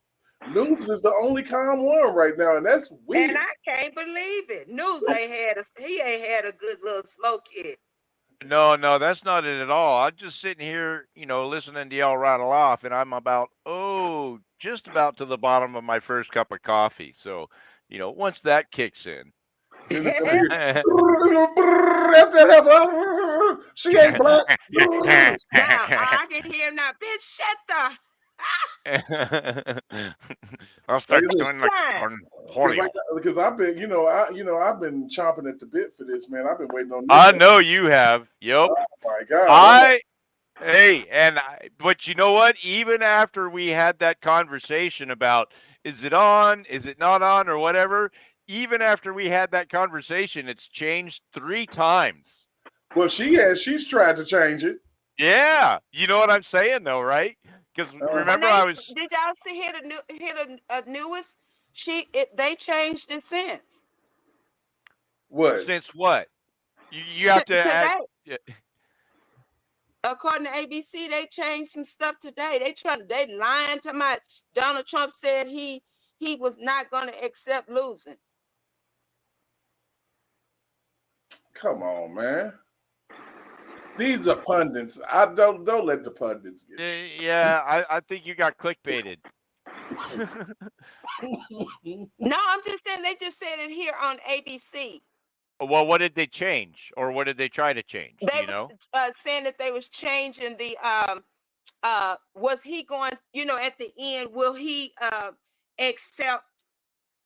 Noobs is the only calm one right now, and that's weird. And I can't believe it. Noobs he ain't had a good little smoke yet. No, that's not it at all. I'm just sitting here, listening to y'all rattle off, and I'm just about to the bottom of my first cup of coffee. So, once that kicks in. She ain't black. Now I can hear him now. Bitch, shut the. I'll start doing like because I've been, I've been chomping at the bit for this, man. I've been waiting on this. I know you have. Yep. Oh my God. But you know what? Even after we had that conversation about is it on, is it not on, or whatever, even after we had that conversation, it's changed 3 times. Well, she's tried to change it. Yeah, you know what I'm saying, though, right? Because remember, Did y'all see the newest? They changed it since. What? Since what? You have to add. Yeah. According to ABC, they changed some stuff today. They lying to my Donald Trump said he was not going to accept losing. Come on, man. These are pundits. I don't let the pundits get you. Yeah, I think you got clickbaited. No, I'm just saying they just said it here on ABC. Well, what did they change, or what did they try to change? They was saying that they was changing the was he going? At the end, will he accept?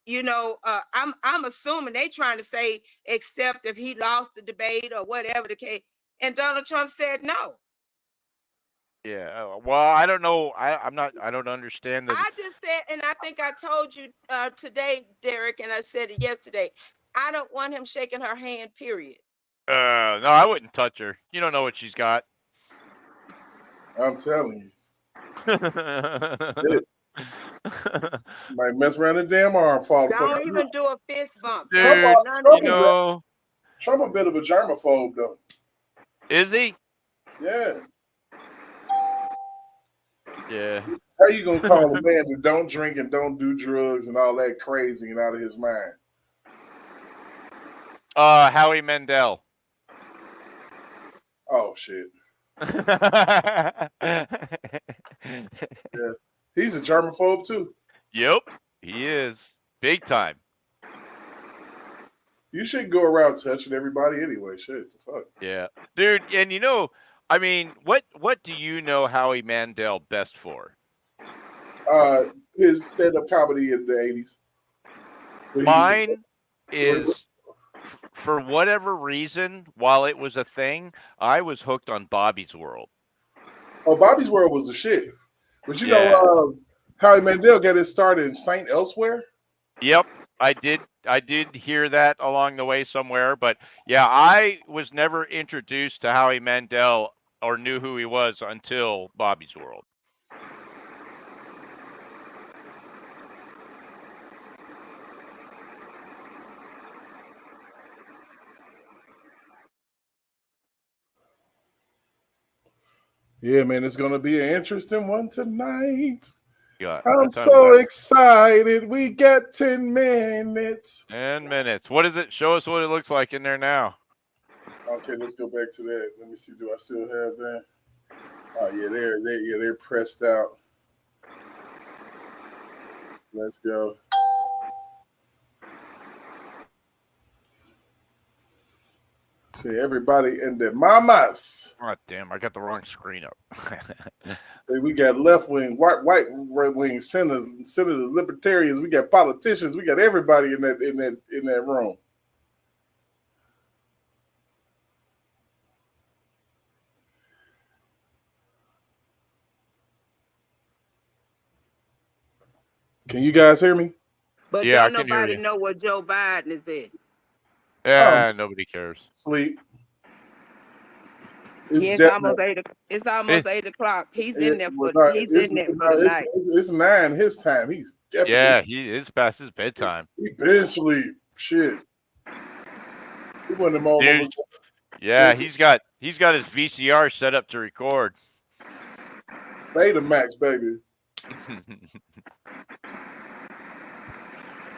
I'm assuming they trying to say except if he lost the debate or whatever the case. And Donald Trump said no. Yeah. Well, I don't know. I don't understand that. I just said, and I think I told you today, Derek, and I said it yesterday. I don't want him shaking her hand, period. No, I wouldn't touch her. You don't know what she's got. I'm telling you. Might mess around the damn arm, fall. Don't even do a fist bump. Dude, Trump a bit of a germaphobe, though. Is he? Yeah. Yeah. How you gonna call a man who don't drink and don't do drugs and all that crazy and out of his mind? Howie Mandel. Oh shit. Yeah. He's a germaphobe too. Yep, he is. Big time. You should go around touching everybody anyway. Shit, the fuck. Yeah. Dude, and I mean, what do you know Howie Mandel best for? His stand-up comedy in the 80s. Mine is, for whatever reason, while it was a thing, I was hooked on Bobby's World. Oh, Bobby's World was the shit. But you know, Howie Mandel got his start in Saint Elsewhere. Yep, I did hear that along the way somewhere. But yeah, I was never introduced to Howie Mandel or knew who he was until Bobby's World. Yeah, man, it's going to be an interesting one tonight. I'm so excited. We got 10 minutes. 10 minutes. What is it? Show us what it looks like in there now. Okay, let's go back to that. Let me see. Do I still have that? Oh, yeah, they're pressed out. Let's go. See everybody in the mamas. Oh, damn, I got the wrong screen up. We got left wing, white right wing, senators, libertarians. We got politicians. We got everybody in that room. Can you guys hear me? But Yeah, I don't can hear nobody you. know what Joe Biden is in. Yeah, nobody cares. Sleep. It's Yeah, definitely. It's It, almost 8 o'clock. He's It, in there well, for no, he's in there for the it's, night. it's 9 his time. He's definitely yeah, it's past his bedtime. he been sleep. Shit. He went them all over. Dude, yeah, he's got his VCR set up to record. Betamax, baby.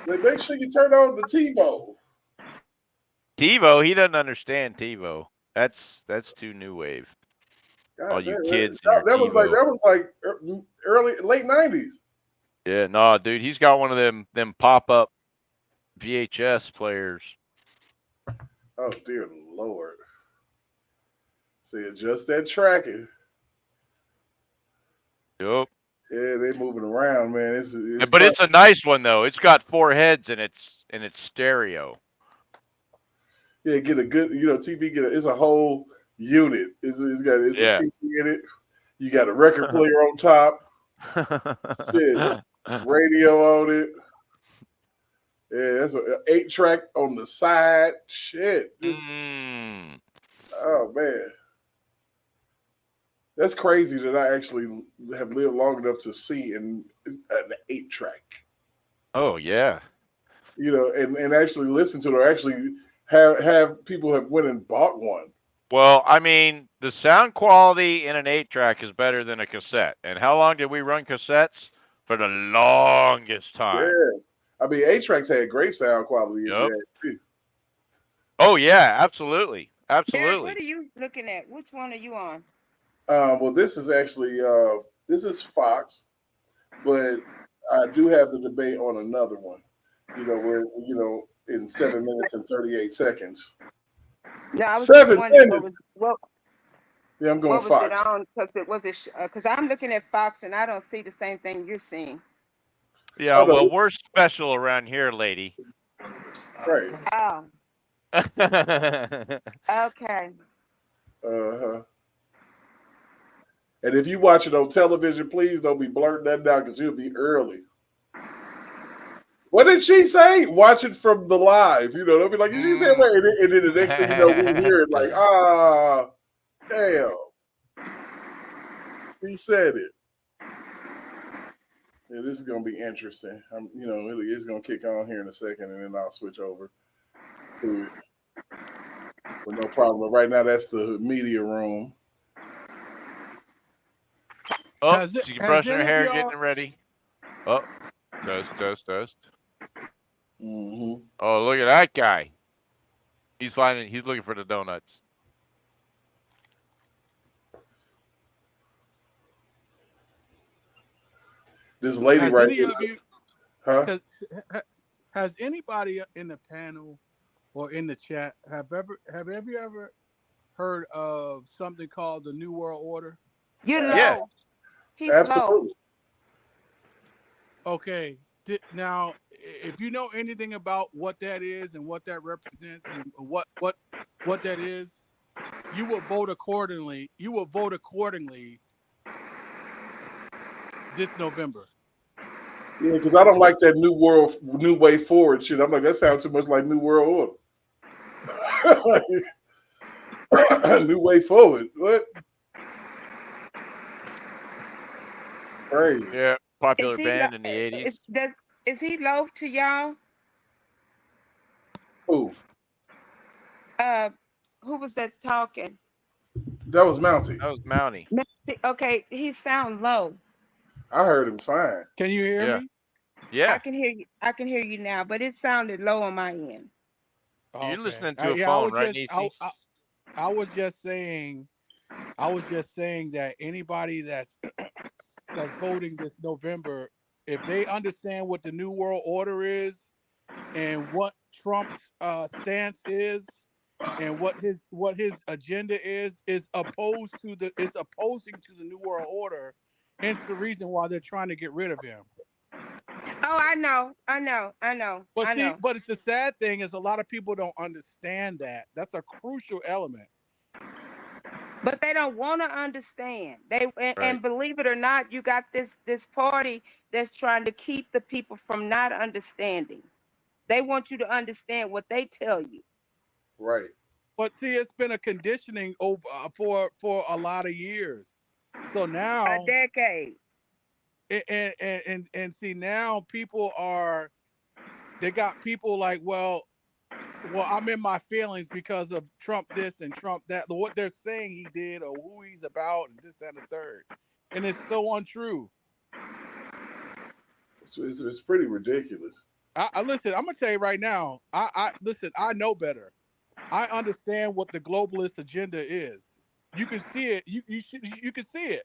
Like, make sure you turn on the TiVo. TiVo, he doesn't understand TiVo. That's too new wave. All God you damn, kids and your that was like TiVo. early late 90s. Yeah, no, dude, he's got one of them pop-up VHS players. Oh dear Lord. See, adjust that tracking. Yep. Yeah, they moving around, man. It's But fun. it's a nice one though. It's got 4 heads and it's stereo. Yeah, get a good, TV. It's a whole unit. It's a Yeah. TV in it. You got a record player on top. Shit, radio on it. Yeah, that's an 8-track on the side. Shit. Oh man, that's crazy that I actually have lived long enough to see an 8-track. Oh yeah. And actually listen to it, or actually have people have went and bought one. Well, I mean, the sound quality in an 8-track is better than a cassette. And how long did we run cassettes? For the longest time. Yeah. I mean, 8-tracks had great sound quality if Yep. you had. Oh yeah, absolutely. Derek, Absolutely. what are you looking at? Which one are you on? Well, this is actually this is Fox, but I do have the debate on another one. Where in 7 minutes and 38 seconds. No, I was 7 just wondering minutes. Yeah, I'm going what was Fox. it on? Because I'm looking at Fox and I don't see the same thing you're seeing. Yeah, well, we're special around here, lady. Right. Oh. Okay. Uh-huh. And if you watch it on television, please don't be blurting that down because you'll be early. What did she say? Watch it from the live. They'll be like, did she say wait? And then the next thing you know, we hear it like, damn. He said it. Yeah, this is gonna be interesting. It's gonna kick on here in a second, and then I'll switch over to it with no problem. But right now, that's the media room. Oh, she's brushing her hair, getting ready. Oh, dust. Mm-hmm. Oh, look at that guy. He's looking for the donuts. This lady Has right any here. of you, Huh? has anybody in the panel or in the chat have you ever heard of something called the New World Order? You're low. Yeah. He's Absolutely. low. Okay. Now, if you know anything about what that is and what that represents and what that is, you will vote accordingly. You will vote accordingly this November. Yeah, because I don't like that new way forward shit. I'm like, that sounds too much like New World Order. New way forward. What? Crazy. Yeah, popular band in the 80s. Is he low to y'all? Who? Who was that talking? That was Mountie. That was Mountie. Okay, he sound low. I heard him fine. Can you hear me? Yeah. I can hear you. I can hear you now, but it sounded low on my end. You're Okay. listening to a phone, right, Niecy? I was just saying that anybody that's voting this November, if they understand what the New World Order is and what Trump's stance is and what his agenda is opposing to the New World Order. Hence the reason why they're trying to get rid of him. Oh, I know. But it's the sad thing is a lot of people don't understand that. That's a crucial element. But they don't want to understand. Right. And believe it or not, you got this party that's trying to keep the people from not understanding. They want you to understand what they tell you. Right. But see, it's been a conditioning over for a lot of years. So A now, decade. and see now people are they got people like, well, I'm in my feelings because of Trump this and Trump that, what they're saying he did or who he's about, and this, that, and the third. And it's so untrue. It's pretty ridiculous. I listen, I'm gonna tell you right now, I listen, I know better. I understand what the globalist agenda is. You can see it, you can see it.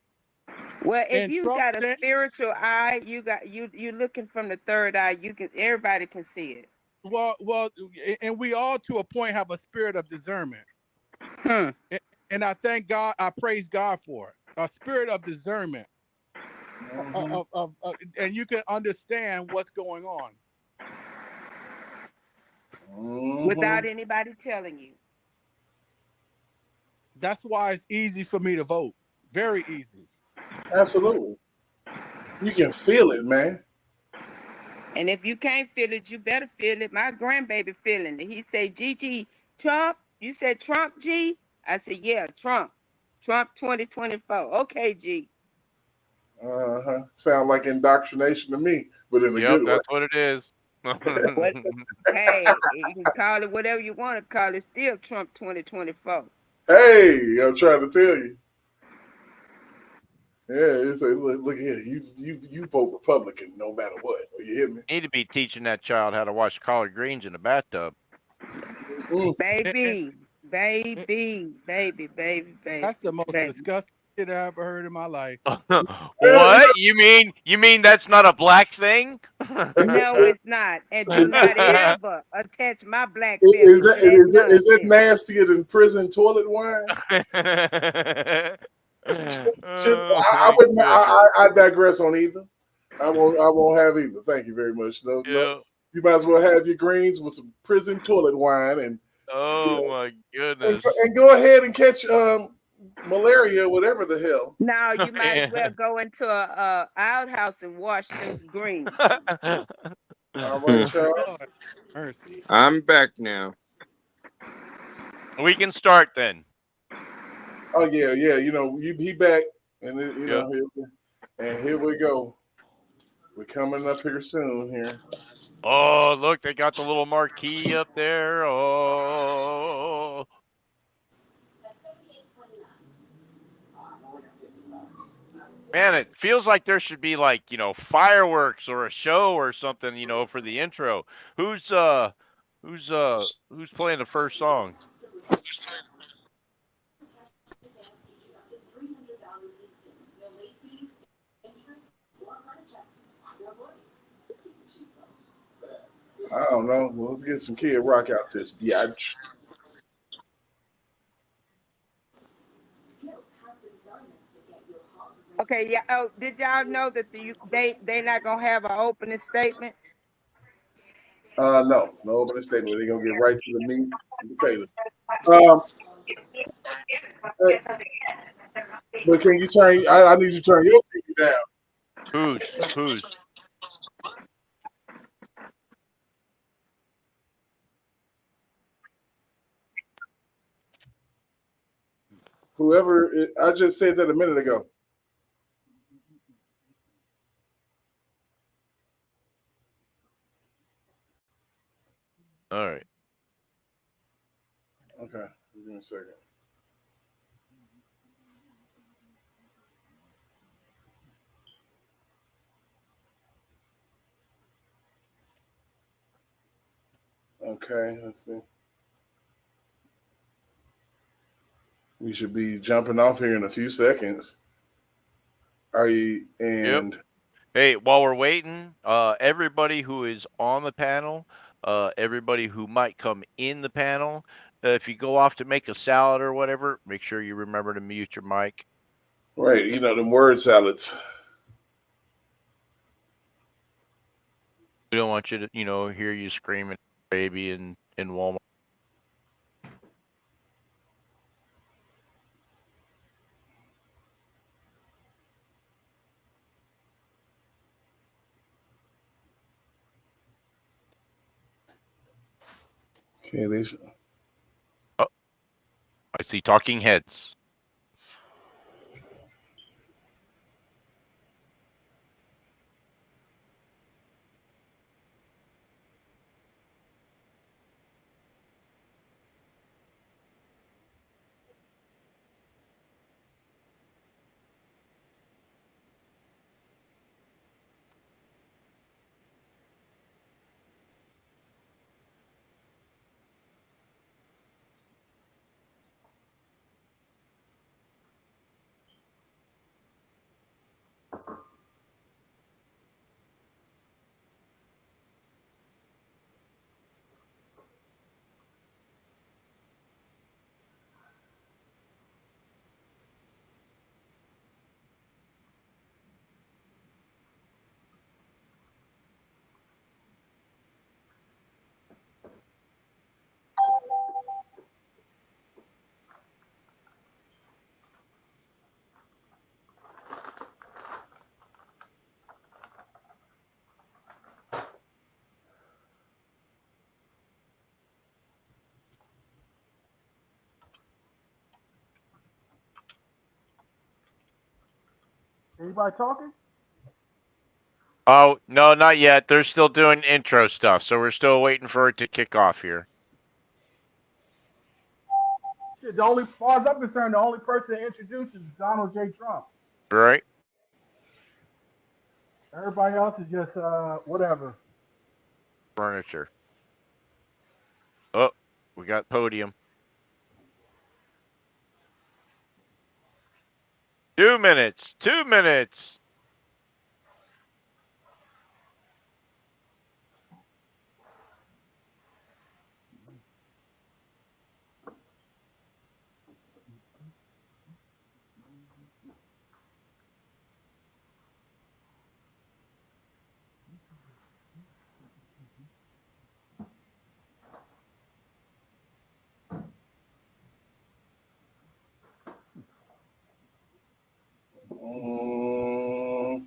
Well, if And you Trump got a said, spiritual eye, you looking from the third eye. You can everybody can see it. well, and we all to a point have a spirit of discernment. Hmm. And I thank God, I praise God for it. A spirit of discernment Mm-hmm. and you can understand what's going on. Mm-hmm. Without anybody telling you. That's why it's easy for me to vote. Very easy. Absolutely. You can feel it, man. And if you can't feel it, you better feel it. My grandbaby feeling it. He said, Gigi, Trump. You said Trump, G? I said, yeah, Trump. Trump 2024. Okay, G. Uh-huh. Sound like indoctrination to me, but in a Yep, good way. that's what it is. What? Hey, you can call it whatever you want to call it. Still Trump 2024. Hey, I'm trying to tell you. Yeah, it's like, look here, you vote Republican no matter what. You hear me? Need to be teaching that child how to wash collard greens in a bathtub. Mm. And, Baby, and baby, baby, baby, that's baby, the most baby. disgusting shit I ever heard in my life. Yeah, What? You mean that's not a black thing? No, it's not. And do Is, not ever attach my black is feelings that to that is it nonsense. nastier than prison toilet wine? Oh I my wouldn't. goodness. I digress on either. I won't have either. Thank you very much. No, no. Yeah. You might as well have your greens with some prison toilet wine, and you Oh know, my goodness. and go ahead and catch malaria, whatever the hell. Now you might as well Yeah. go into a outhouse and wash them greens. All right, Hmm. child. Lord mercy. I'm back now. We can start then. Oh yeah, yeah. He back, and Yep. here we go. We're coming up here soon. Here. Oh, look, they got the little marquee up there. Oh. Man, it feels like there should be like, fireworks or a show or something, for the intro. Who's playing the first song? I don't know. Well, let's get some Kid Rock out this biatch. Okay, yeah. Oh, did y'all know that they not gonna have an opening statement? No opening statement. They're gonna get right to the meat and potatoes. Um, hey, but can you turn? I need you to turn your TV down. Who's? Whoever I just said that a minute ago. All right. Okay, give me a second. Okay, let's see. We should be jumping off here in a few seconds. Are you? Yep. And Hey, while we're waiting, everybody who is on the panel, everybody who might come in the panel, if you go off to make a salad or whatever, make sure you remember to mute your mic. right, them word salads. We don't want you to, hear you screaming baby in Walmart. Okay, they should. I see talking heads. Anybody talking? Oh, no, not yet. They're still doing intro stuff, so we're still waiting for it to kick off here. Shit, as far as I'm concerned, the only person that introduces is Donald J. Trump. Right? Everybody else is just whatever. Furniture. Oh, we got podium. 2 minutes. 2 minutes. Mm,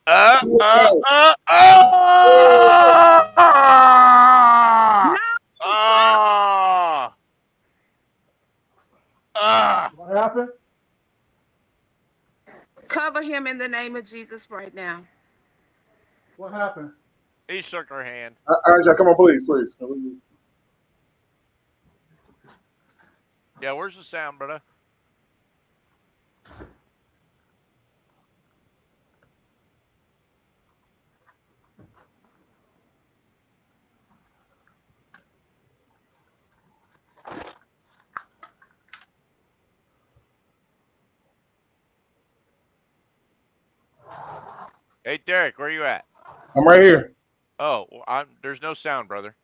Uh, uh, no. uh, No, ah! Trump. Ah! Ah! What happened? Cover him in the name of Jesus right now. What happened? He shook her hand. Aisha, come on, please. Yeah, where's the sound, brother? Hey, Derek, where you at? I'm right here. Oh, well, there's no sound, brother.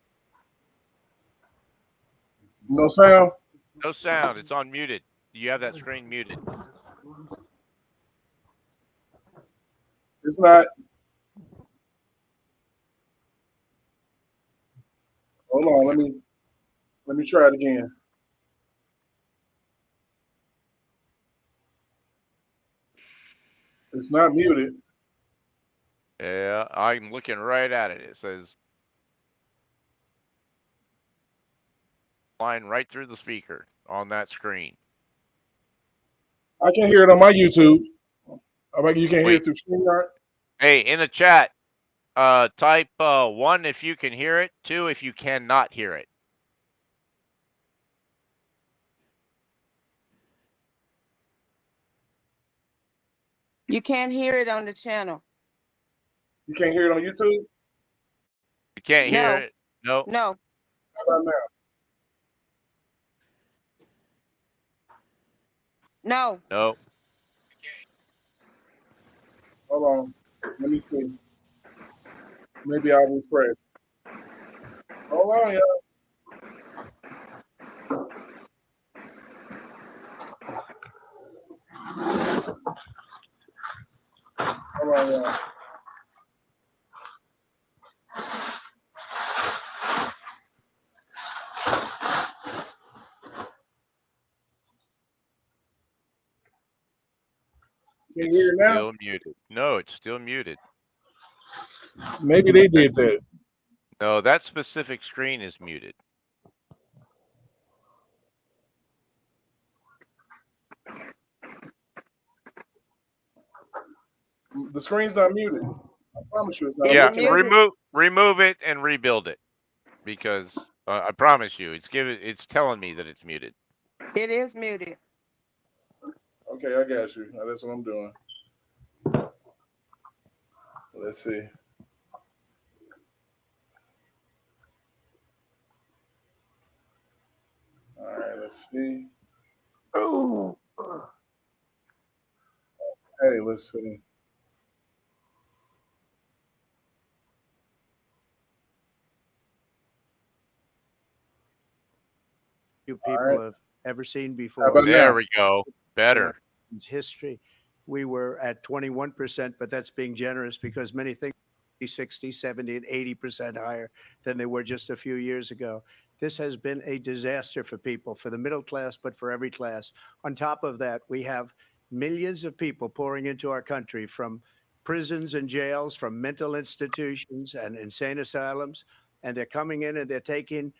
No sound. No sound. It's on muted. You have that screen muted. It's not. Hold on. Let me try it again. It's not muted. Yeah, I'm looking right at it. It says line right through the speaker on that screen. I can hear it on my YouTube. How about you can hear Wait. it through StreamYard? Hey, in the chat, type 1 if you can hear it, 2 if you cannot hear it. You can't hear it on the channel. You can't hear it on YouTube? You can't hear No. it. No. No. How about now? No. No. Hold on. Let me see. Maybe I'll refresh. Hold on, y'all. Hold on, y'all. Can you hear it now? Still muted. No, it's still muted. Maybe they did that. No, that specific screen is muted. The screen's not muted. I promise you, it's not. Is Yeah, it muted? remove it and rebuild it because I promise you, it's telling me that it's muted. It is muted. Okay, I got you. Now, that's what I'm doing. Let's see. All right, let's see. Oh. Hey, let's see. You people have ever seen How before. about There now? we go. Better. History, we were at 21%, but that's being generous because many things 60, 70, and 80% higher than they were just a few years ago. This has been a disaster for people, for the middle class, but for every class. On top of that, we have millions of people pouring into our country from prisons and jails, from mental institutions and insane asylums, and they're coming in and they're taking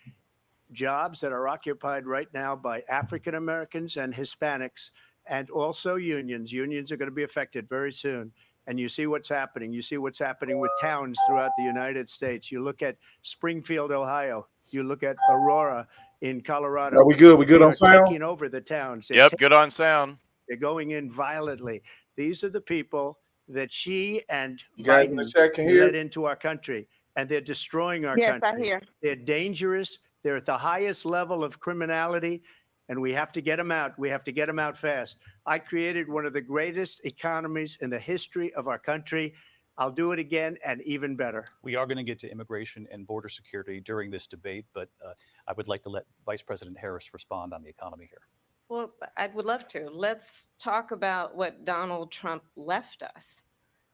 jobs that are occupied right now by African Americans and Hispanics, and also unions. Unions are going to be affected very soon. And you see what's happening. You see what's happening with towns throughout the United States. You look at Springfield, Ohio. You look at Aurora in Colorado. Are we good? We good They on are sound? taking over the towns. Yep, good on sound. They're going in violently. These are the people that she and You guys in the Biden chat can hear? led into our country, and they're destroying our Yes, I country. hear. They're dangerous. They're at the highest level of criminality, and we have to get them out. We have to get them out fast. I created one of the greatest economies in the history of our country. I'll do it again and even better. We are going to get to immigration and border security during this debate, but I would like to let Vice President Harris respond on the economy here. Well, I would love to. Let's talk about what Donald Trump left us.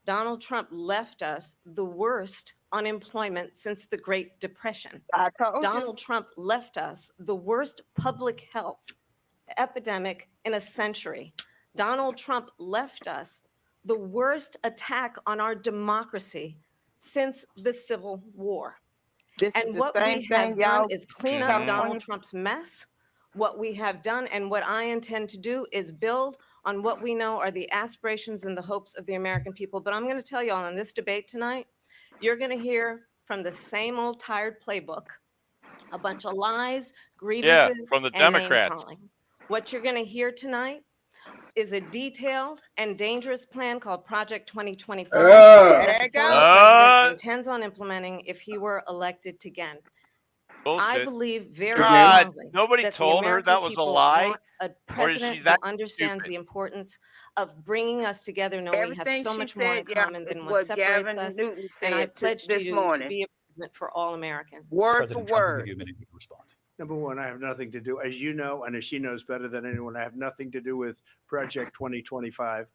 Donald Trump left us the worst unemployment since the Great Depression. I told Donald Trump left us the worst public health epidemic in a century. Donald Trump left us the worst attack on our democracy since the Civil War. This is And the what same we have thing done y'all is clean Mhm. up Donald Trump's mess. What we have done and what I intend to do is build on what we know are the aspirations and the hopes of the American people. But I'm going to tell you all in this debate tonight, you're going to hear from the same old tired playbook, a bunch of lies, grievances, from the and name Democrats. calling. What you're going to hear tonight is a detailed and dangerous plan called Project 2025 that There the it goes. former president intends on implementing if he were elected again. I Bullshit. believe very God, strongly nobody that the told her American that was a people lie? want a Or is president she who that understands stupid? the importance of bringing us together, knowing we have Everything so she much more in said, yeah, common is than what what separates Gavin us. Newton And I said pledge to this you to morning. be a president for all Americans. Word President for Trump, I'll give word. you a minute to respond. Number one, I have nothing to do, as you know, and as she knows better than anyone, I have nothing to do with Project 2025.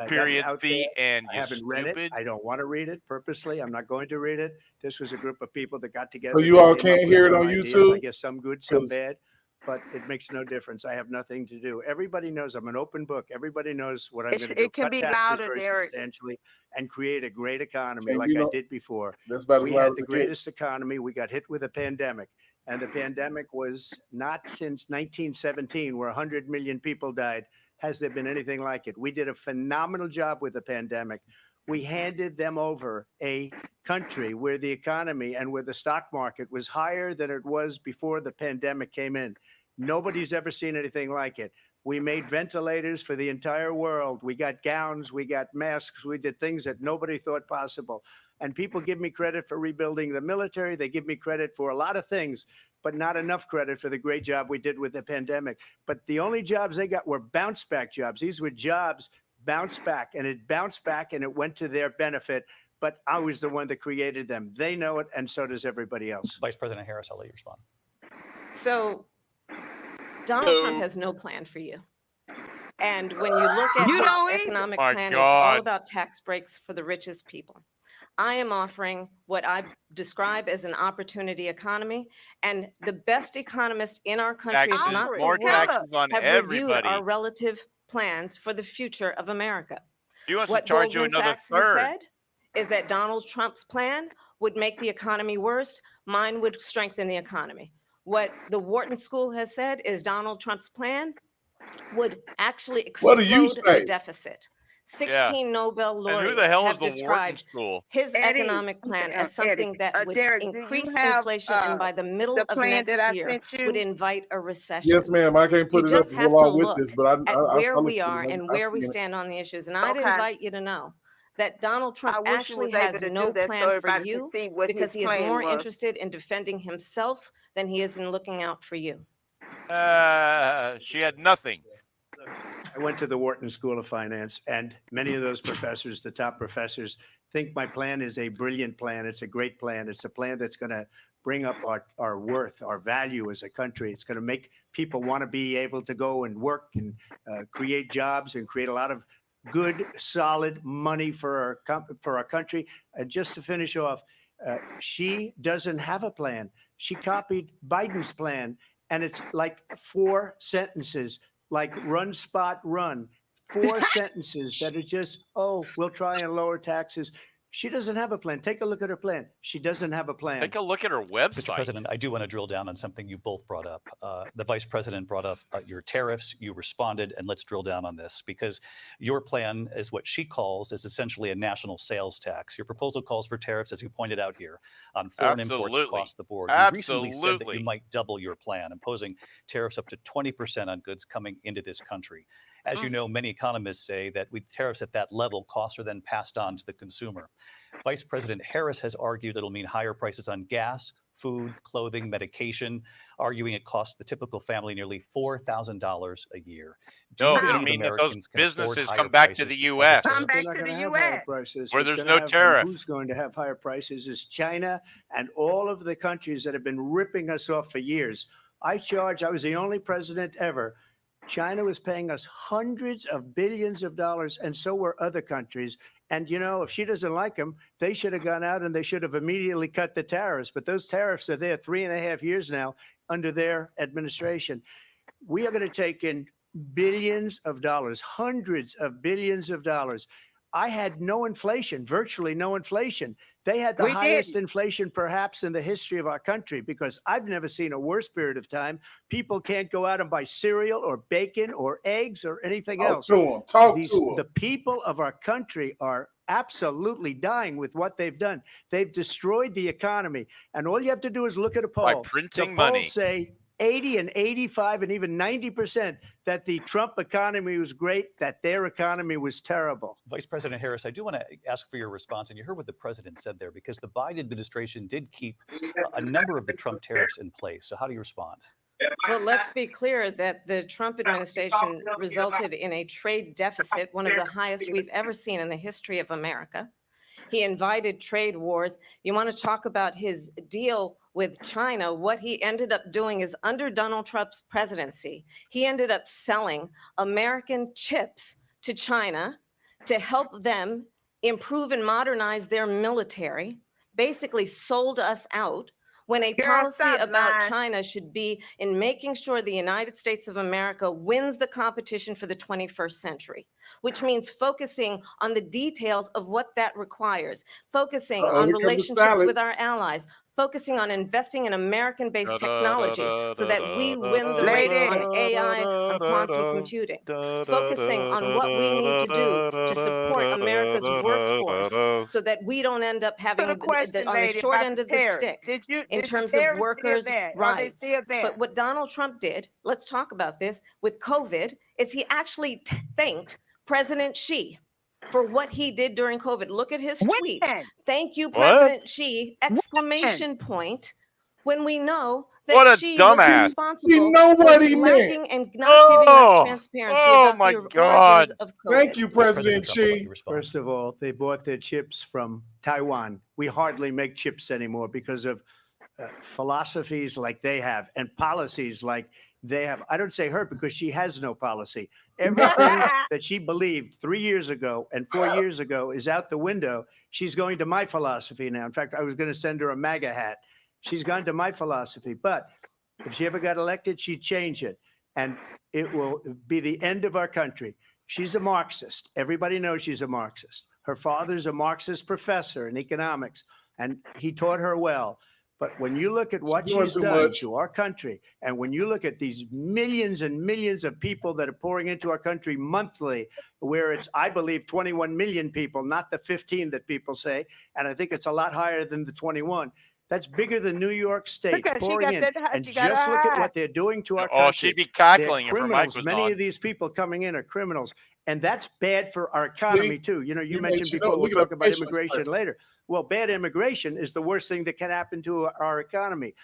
Period, That's out the there. end, I you haven't read it. stupid. I don't want to read it purposely. I'm not going to read it. This was a group of people that got together. So you They all came up can't with hear it some on ideas. YouTube? I guess some good, some 'Cause- bad, but it makes no difference. I have nothing to do. Everybody knows I'm an open book. Everybody knows what I'm going to do. It can Cut be taxes louder, very Derek. substantially and create a great economy And like you know- I did before. That's about as We loud had as the it gets. greatest economy. We got hit with a pandemic. And the pandemic was not since 1917, where 100 million people died. Has there been anything like it? We did a phenomenal job with the pandemic. We handed them over a country where the economy and where the stock market was higher than it was before the pandemic came in. Nobody's ever seen anything like it. We made ventilators for the entire world. We got gowns, we got masks, we did things that nobody thought possible. And people give me credit for rebuilding the military. They give me credit for a lot of things, but not enough credit for the great job we did with the pandemic. But the only jobs they got were bounce back jobs. These were jobs bounce back, and it bounced back and it went to their benefit. But I was the one that created them. They know it, and so does everybody else. Vice President Harris, I'll let you respond. So Donald Trump has no plan for you. And when you look at You his don't either. economic My plan, it's all God. about tax breaks for the richest people. I am offering what I describe as an opportunity economy, and the best economists in our country, if Taxes, not the more world, taxes on have reviewed everybody. our relative plans for the future of America. She wants What to charge you Goldman another Sachs has third. said is that Donald Trump's plan would make the economy worse. Mine would strengthen the economy. What the Wharton School has said is Donald Trump's plan would actually What do you explode the say? deficit. Yeah. 16 Nobel And laureates who the hell is have the Wharton described School? his Eddie, economic plan as something Eddie, that would Derek, do you increase have inflation and by the middle the of plan that next I year sent would you? invite a recession. Yes, ma'am. I can't You put it up just have to along with this, look but at where I we look are at it. and I where we see it. stand on the issues. And I'd Okay. invite you to know that Donald Trump I wish you actually was able has to no do that so plan for everybody can you see what because his he is plan more was. interested in defending himself than he is in looking out for you. She had nothing. I went to the Wharton School of Finance, and many of those professors, the top professors, think my plan is a brilliant plan. It's a great plan. It's a plan that's going to bring up our worth, our value as a country. It's going to make people want to be able to go and work and create jobs and create a lot of good, solid money for our country. And just to finish off, she doesn't have a plan. She copied Biden's plan, and it's like 4 sentences. Like run, spot, run. 4 sentences that are just, oh, we'll try and lower taxes. She doesn't have a plan. Take a look at her plan. She doesn't have a plan. Take a look at her website. Mr. President, I do want to drill down on something you both brought up. The Vice President brought up your tariffs. You responded, and let's drill down on this because your plan is what she calls is essentially a national sales tax. Your proposal calls for tariffs, as you pointed out here, on foreign imports across the board. You recently said that you might double your plan, imposing tariffs up to 20% on goods coming into this country. As you know, many economists say that with tariffs at that level, costs are then passed on to the consumer. Vice President Harris has argued it'll mean higher prices on gas, food, clothing, medication, arguing it costs the typical family nearly $4,000 a year. Do you believe mean that those businesses come back to the U.S.? Come back to the U.S. Where there's no tariff. Who's going to have higher prices is China and all of the countries that have been ripping us off for years. I was the only president ever. China was paying us hundreds of billions of dollars, and so were other countries. And, you know, if she doesn't like them, they should have gone out and they should have immediately cut the tariffs. But those tariffs are there 3.5 years now under their administration. We are going to take in billions of dollars, hundreds of billions of dollars. I had no inflation, virtually no inflation. They had the highest inflation perhaps in the history of our country because I've never seen a worse period of time. People can't go out and buy cereal or bacon or eggs or anything else. Talk to them. The people of our country are absolutely dying with what they've done. They've destroyed the economy. And all you have to do is look at a poll. By printing the money. Polls say 80 and 85 and even 90% that the Trump economy was great, that their economy was terrible. Vice President Harris, I do want to ask for your response, and you heard what the president said there, because the Biden administration did keep a number of the Trump tariffs in place. So how do you respond? Well, let's be clear that the Trump administration resulted in a trade deficit, one of the highest we've ever seen in the history of America. He invited trade wars. You want to talk about his deal with China? What he ended up doing is under Donald Trump's presidency, he ended up selling American chips to China to help them improve and modernize their military, basically sold us out. When a policy about China should be in making sure the United States of America wins the competition for the 21st century, which means focusing on the details of what that requires, focusing on relationships with our allies, focusing on investing in American-based technology so that we win the race on AI and quantum computing, focusing on what we need to do to support America's workforce so that we don't end up having on the short end of the stick in terms of workers' rights. But what Donald Trump did, let's talk about this, with COVID, is he actually thanked President Xi for what he did during COVID. Look at his tweet. Thank you, President Xi, exclamation point, when we know that Xi was responsible for lacking and not giving us transparency about the origins of COVID. Thank you, President Xi. First of all, they bought their chips from Taiwan. We hardly make chips anymore because of philosophies like they have and policies like they have. I don't say her because she has no policy. Everything that she believed 3 years ago and 4 years ago is out the window. She's going to my philosophy now. In fact, I was going to send her a MAGA hat. She's gone to my philosophy. But if she ever got elected, she'd change it. And it will be the end of our country. She's a Marxist. Everybody knows she's a Marxist. Her father's a Marxist professor in economics. and he taught her well. But when you look at what doing she's too done much. to our country, and when you look at these millions and millions of people that are pouring into our country monthly, where it's, I believe, 21 million people, not the 15 that people say, and I think it's a lot higher than the 21. That's bigger than New York State Because she pouring got in. that high, And she got just look at high. what they're doing to our Oh, country. she'd be They're cackling if her mic criminals. was Many on. of these people coming in are criminals. And that's bad for our economy, too. You know, you mentioned before, we'll talk about immigration later. Well, bad immigration is the worst thing that can happen to our economy.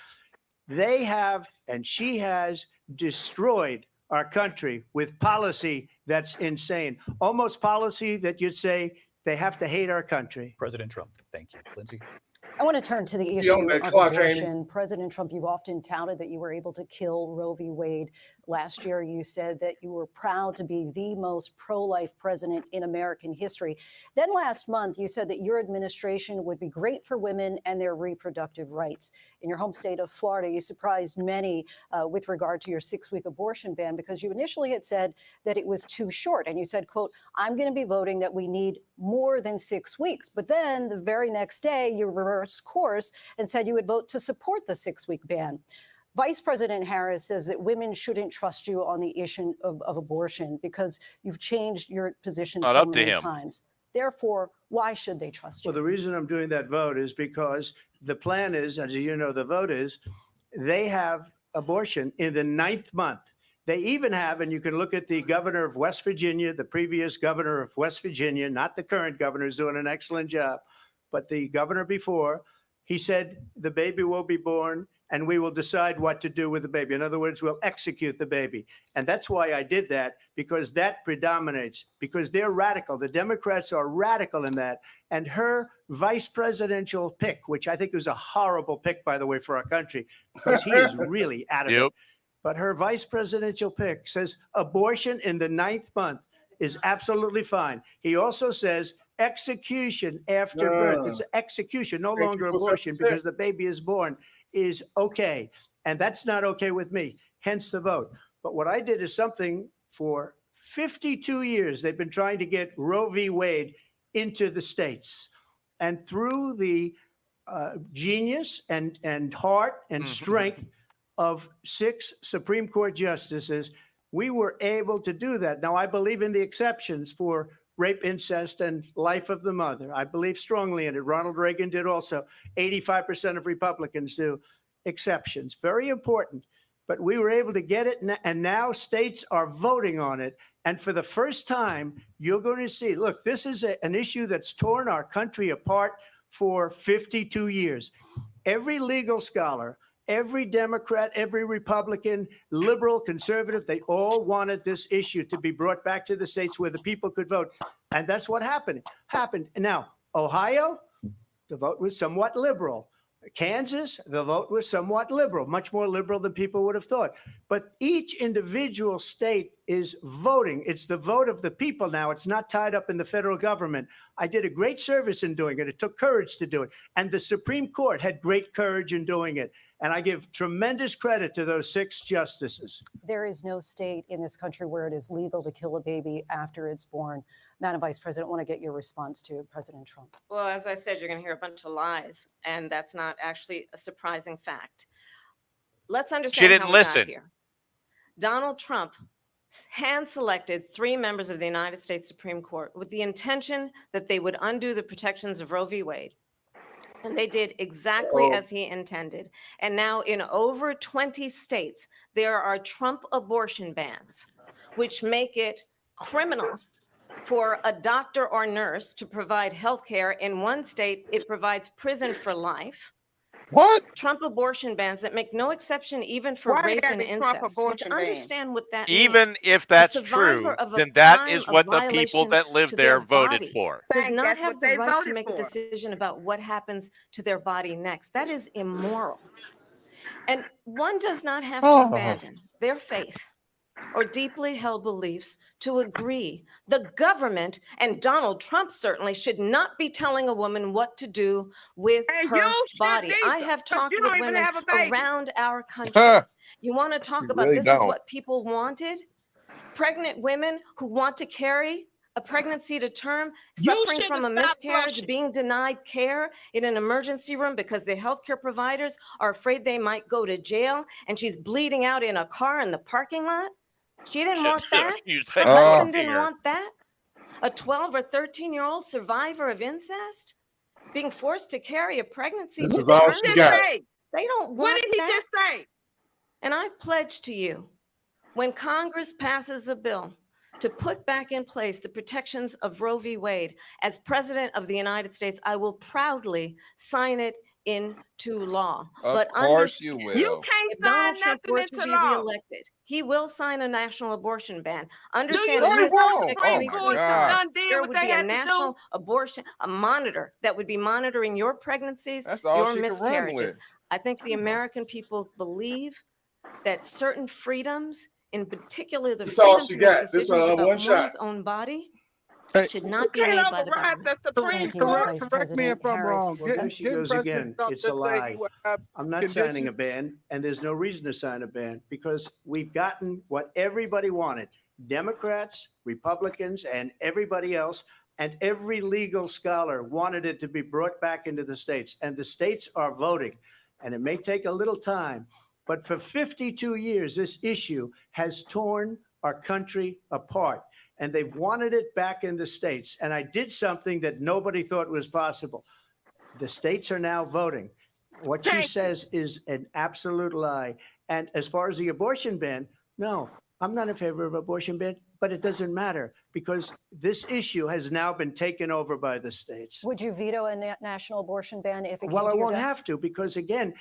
They have, and she has, destroyed our country with policy that's insane. Almost policy that you'd say they have to hate our country. President Trump, thank you. Lindsay? I want to turn to the He issue on that of clock, ain't he? abortion. President Trump, you've often touted that you were able to kill Roe v. Wade. Last year, you said that you were proud to be the most pro-life president in American history. Then last month, you said that your administration would be great for women and their reproductive rights. In your home state of Florida, you surprised many with regard to your 6-week abortion ban, because you initially had said that it was too short. And you said, quote, I'm going to be voting that we need more than 6 weeks. But then the very next day, you reversed course and said you would vote to support the 6-week ban. Vice President Harris says that women shouldn't trust you on the issue of abortion because you've changed your position Not so up to many him. times. Therefore, why should they trust you? Well, the reason I'm doing that vote is because the plan is, as you know, the vote is, they have abortion in the 9th month. They even have, and you can look at the governor of West Virginia, the previous governor of West Virginia, not the current governor, is doing an excellent job, but the governor before, he said the baby will be born and we will decide what to do with the baby. In other words, we'll execute the baby. And that's why I did that, because that predominates, because they're radical. The Democrats are radical in that. And her vice presidential pick, which I think was a horrible pick, by the way, for our country, because he is really out of it. But her vice presidential pick says abortion in the 9th month is absolutely fine. He also says execution after birth. It's execution, no longer abortion, because the baby is born, is okay. And that's not okay with me, hence the vote. But what I did is something for 52 years. They've been trying to get Roe v. Wade into the states. And through the genius and heart and strength of 6 Supreme Court justices, we were able to do that. Now, I believe in the exceptions for rape, incest, and life of the mother. I believe strongly in it. Ronald Reagan did also. 85% of Republicans do. Exceptions. Very important. But we were able to get it, and now states are voting on it. And for the first time, you're going to see, look, this is an issue that's torn our country apart for 52 years. Every legal scholar, every Democrat, every Republican, liberal, conservative, they all wanted this issue to be brought back to the states where the people could vote. And that's what happened. Now, Ohio, the vote was somewhat liberal. Kansas, the vote was somewhat liberal, much more liberal than people would have thought. But each individual state is voting. It's the vote of the people now. It's not tied up in the federal government. I did a great service in doing it. It took courage to do it. And the Supreme Court had great courage in doing it. And I give tremendous credit to those 6 justices. There is no state in this country where it is legal to kill a baby after it's born. Madam Vice President, I want to get your response to President Trump. Well, as I said, you're going to hear a bunch of lies, and that's not actually a surprising fact. Let's understand how we got here. Donald Trump hand-selected 3 members of the United States Supreme Court with the intention that they would undo the protections of Roe v. Wade. And they did exactly as he intended. And now in over 20 states, there are Trump abortion bans, which make it criminal for a doctor or nurse to provide health care. In one state, it provides prison for life. What? Trump abortion bans that make no exception even for rape and incest. Which understand what that means. Even if that's true, then that is what the people that live there voted for. Does not have the right to make a decision about what happens to their body next. That is immoral. And one does not have to abandon their faith or deeply held beliefs to agree. The government, and Donald Trump certainly, should not be telling a woman what to do with her body. I have talked with women around our country. You want to talk about this is what people wanted? Pregnant women who want to carry a pregnancy to term, You suffering should from a have stopped miscarriage, rushing. being denied care in an emergency room because the healthcare providers are afraid they might go to jail, and she's bleeding out in a car in the parking lot. She didn't want that. You Her said husband parking didn't her. want that. A 12 or 13-year-old survivor of incest being forced to carry a pregnancy This to is all term. she got. They don't What want did he that. just say? And I pledge to you, when Congress passes a bill to put back in place the protections of Roe v. Wade, as President of the United States, I will proudly sign it into law. Of But course you understand, You will. can't if sign Donald Trump nothing were to into be law. reelected, he will sign a national abortion ban. Do Understand you that No, he think as the won't. Supreme Oh my 2025, God. Court did there what would they be a had to do? national abortion, a monitor that would be monitoring your pregnancies, That's all your she can run miscarriages. with. I think the American people believe that certain freedoms, in particular the That's all freedom she to make got. This decisions about one shot. one's own body, Hey, should You not be can't made by the override government. the Supreme Thank you, Court. Vice Correct me if President I'm Harris. wrong. Well, there she Didn't goes President again. Trump It's a just say lie. he would have I'm not signing a conditions? ban, and there's no reason to sign a ban because we've gotten what everybody wanted. Democrats, Republicans, and everybody else, and every legal scholar wanted it to be brought back into the states, and the states are voting. And it may take a little time, but for 52 years, this issue has torn our country apart, and they've wanted it back in the states. And I did something that nobody thought was possible. The states are now voting. What she Thank you. says is an absolute lie. And as far as the abortion ban, no, I'm not in favor of abortion ban, but it doesn't matter because this issue has now been taken over by the states. Would you veto a national abortion ban if it Well, came I to your won't desk? have to because, again,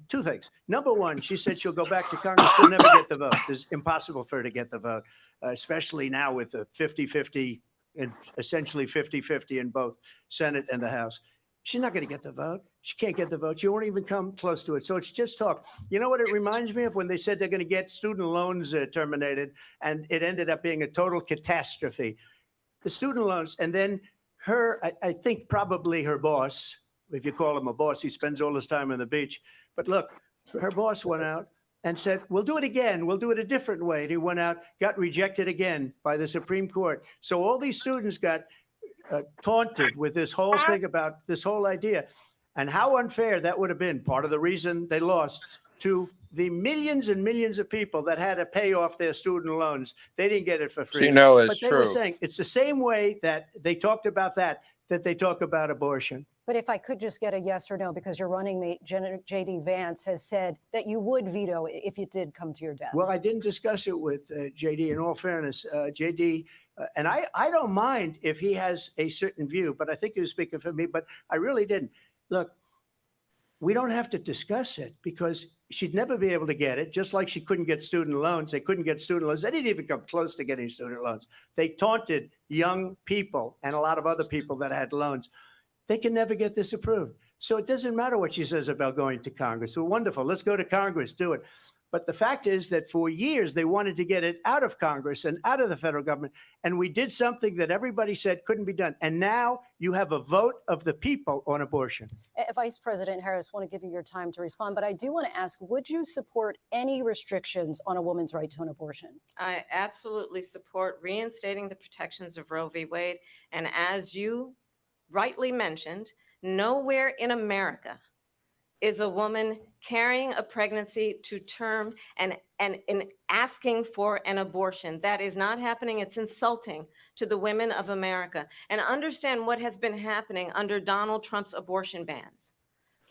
two things. Number one, she said she'll go back to Congress. She'll never get the vote. It's impossible for her to get the vote, especially now with the 50-50 and essentially 50-50 in both Senate and the House. She's not going to get the vote. She can't get the vote. She won't even come close to it. So it's just talk. You know what it reminds me of when they said they're going to get student loans terminated, and it ended up being a total catastrophe. The student loans, and then her, I think probably her boss, if you call him a boss, he spends all his time on the beach. But look, her boss went out and said, we'll do it again. We'll do it a different way. And he went out, got rejected again by the Supreme Court. So all these students got taunted with this whole thing about this whole idea. And how unfair that would have been. Part of the reason they lost to the millions and millions of people that had to pay off their student loans. They didn't get it for free. She knows it's but they were true. saying it's the same way that they talked about that they talk about abortion. But if I could just get a yes or no, because your running mate, J.D. Vance, has said that you would veto it if it did come to your desk. Well, I didn't discuss it with J.D. In all fairness, J.D. And I don't mind if he has a certain view, but I think he was speaking for me, but I really didn't. Look, we don't have to discuss it because she'd never be able to get it, just like she couldn't get student loans. They couldn't get student loans. They didn't even come close to getting student loans. They taunted young people and a lot of other people that had loans. They can never get this approved. So it doesn't matter what she says about going to Congress. Well, wonderful. Let's go to Congress, do it. But the fact is that for years, they wanted to get it out of Congress and out of the federal government. And we did something that everybody said couldn't be done. And now you have a vote of the people on abortion. Vice President Harris, I want to give you your time to respond, but I do want to ask, would you support any restrictions on a woman's right to an abortion? I absolutely support reinstating the protections of Roe v. Wade. And as you rightly mentioned, nowhere in America is a woman carrying a pregnancy to term and asking for an abortion. That is not happening. It's insulting to the women of America. And understand what has been happening under Donald Trump's abortion bans.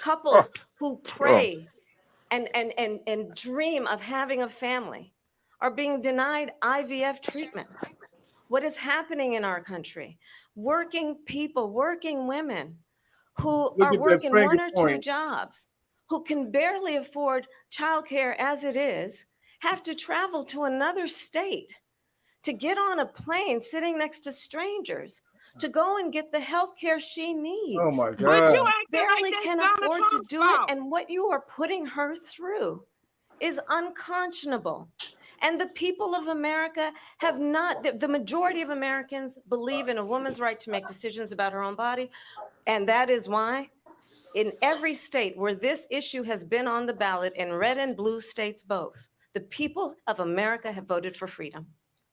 Couples who pray and dream of having a family are being denied IVF treatments. What is happening in our country? Working people, working women who are working one or two jobs, who can barely afford childcare as it is, have to travel to another state to get on a plane sitting next to strangers to go and get the health care she needs. Oh my God. But you barely like can Donald afford Trump's to do fault. it. And what you are putting her through is unconscionable. And the people of America have not, the majority of Americans believe in a woman's right to make decisions about her own body. And that is why in every state where this issue has been on the ballot, in red and blue states both, the people of America have voted for freedom.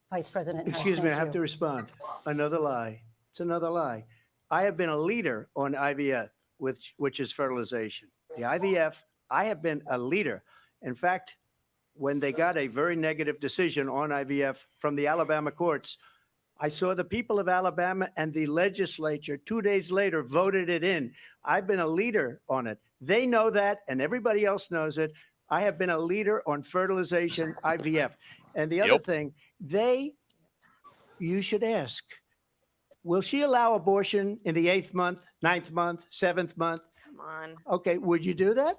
Vice President Harris, Excuse me, I thank have you. to respond. Another lie. It's another lie. I have been a leader on IVF, which is fertilization. The IVF, I have been a leader. In fact, when they got a very negative decision on IVF from the Alabama courts, I saw the people of Alabama and the legislature 2 days later voted it in. I've been a leader on it. They know that, and everybody else knows it. I have been a leader on fertilization, IVF. And the other thing, you should ask, will she allow abortion in the 8th month, 9th month, 7th month? Come on. Okay, would you do that?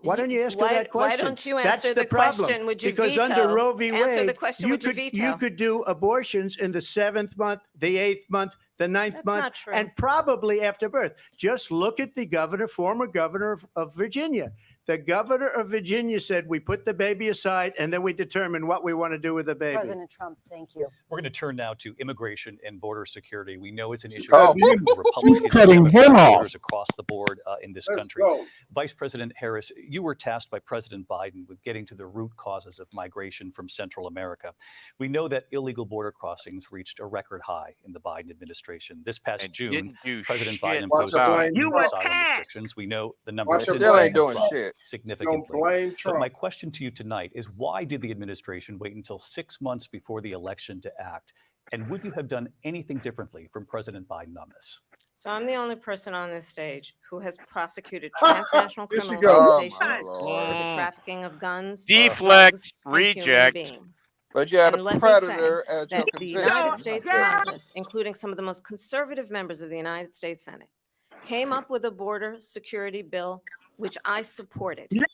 Why don't you ask her Why- that question? why don't you That's answer the the problem. question? Would you Because under veto? Roe v. Answer the Wade, question, you would you could veto? do abortions in the 7th month, the 8th month, the 9th That's month, not true. and probably after birth. Just look at the former governor of Virginia. The governor of Virginia said, we put the baby aside and then we determine what we want to do with the baby. President Trump, thank you. We're going to turn now to immigration and border security. We know it's an issue Oh, for Republicans and cutting him Democrats off. across the board in this Let's country. go. Vice President Harris, you were tasked by President Biden with getting to the root causes of migration from Central America. We know that illegal border crossings reached a record high in the Biden administration. This past June, President Biden imposed You new asylum restrictions. We know the number Watch since your then blame. have dropped significantly. Don't blame But Trump. my question to you tonight is, why did the administration wait until 6 months before the election to act? And would you have done anything differently from President Biden on this? So I'm the only person on this stage who has prosecuted transnational Here she criminal goes. organizations for the trafficking of guns, Deflect, drugs, and human reject. beings. But you had And a let me predator say as your that the conviction. United States Congress, including some of the most conservative members of the United States Senate, came up with a border security bill, which I supported. And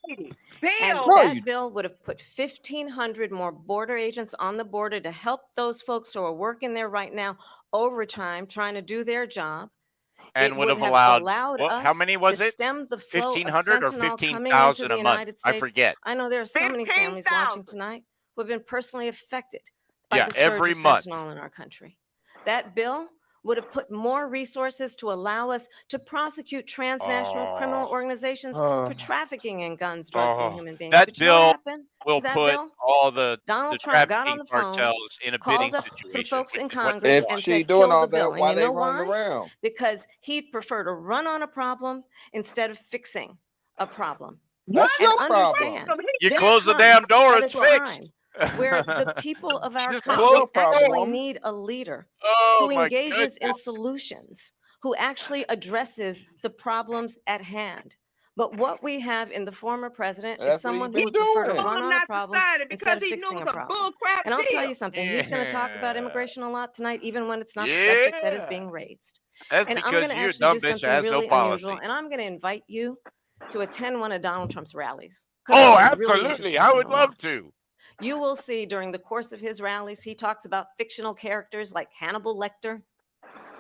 that bill would have put 1,500 more border agents on the border to help those folks who are working there right now overtime, trying to do their job. And It would have have allowed, what, us how many was to it? stem the flow of 1,500 or fentanyl coming into 15,000 the a month? United I States. forget. I know there are so many families watching tonight who have been personally affected by Yeah, the surge every of month. fentanyl in our country. That bill would have put more resources to allow us to prosecute transnational criminal organizations for trafficking in guns, drugs, and human beings. That But you know what bill happened will to that put bill? all the Donald Trump got on trafficking the phone, cartels in a called bidding up some situation, folks in which is what Congress they If and want. she said, doing kill all the bill. that, why And you they know running why? around? Because he'd prefer to run on a problem instead of fixing a problem. That's And your understand, problem. You this close the comes damn door, at it's a fixed. time where the people of our Just country close the actually door. need a leader Oh who my engages in goodness. solutions, who actually addresses the problems at hand. But what we have in the former president is That's what he someone who been would prefer to doing. run on a problem instead of fixing a problem. And I'll tell you something, he's going to talk about Yeah. immigration a lot tonight, even when it's not the subject that is Yeah. being raised. That's And I'm because going to you're a actually dumb do bitch something that has no really unusual, policy. and I'm going to invite you to attend one of Donald Trump's rallies. 'Cause Oh, it's really absolutely. interesting I to would love watch. to. You will see during the course of his rallies, he talks about fictional characters like Hannibal Lecter.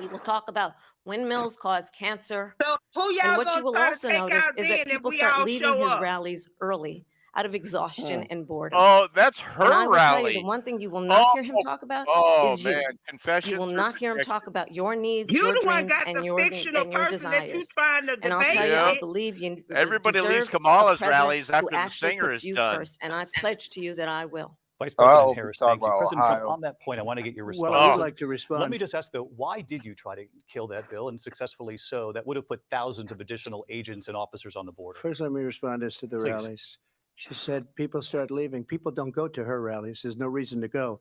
He will talk about windmills cause cancer. So who And y'all what you gonna will try to also take notice out is then that if people we start all leaving show his up? rallies early out of exhaustion and boredom. Oh, that's And I her will tell you, the rally. one thing you will not hear him talk about Oh is you. man, You confessions will or not hear him protection? talk about your needs, You your the one dreams, got and the your fictional person that you desires. trying to And I'll debate tell you, I with. believe you Everybody leaves deserve a Kamala's president rallies who after the actually singer puts is you done. first. And I pledge to you that I will. Vice I President hope we Harris, talk thank you. about President Trump, Ohio. on that point, I want to get your Well, response. I would Oh. like to respond. Let me just ask, though, why did you try to kill that bill, and successfully so? That would have put thousands of additional agents and officers on the border. First, let me respond as to the Please. rallies. She said people start leaving. People don't go to her rallies. There's no reason to go.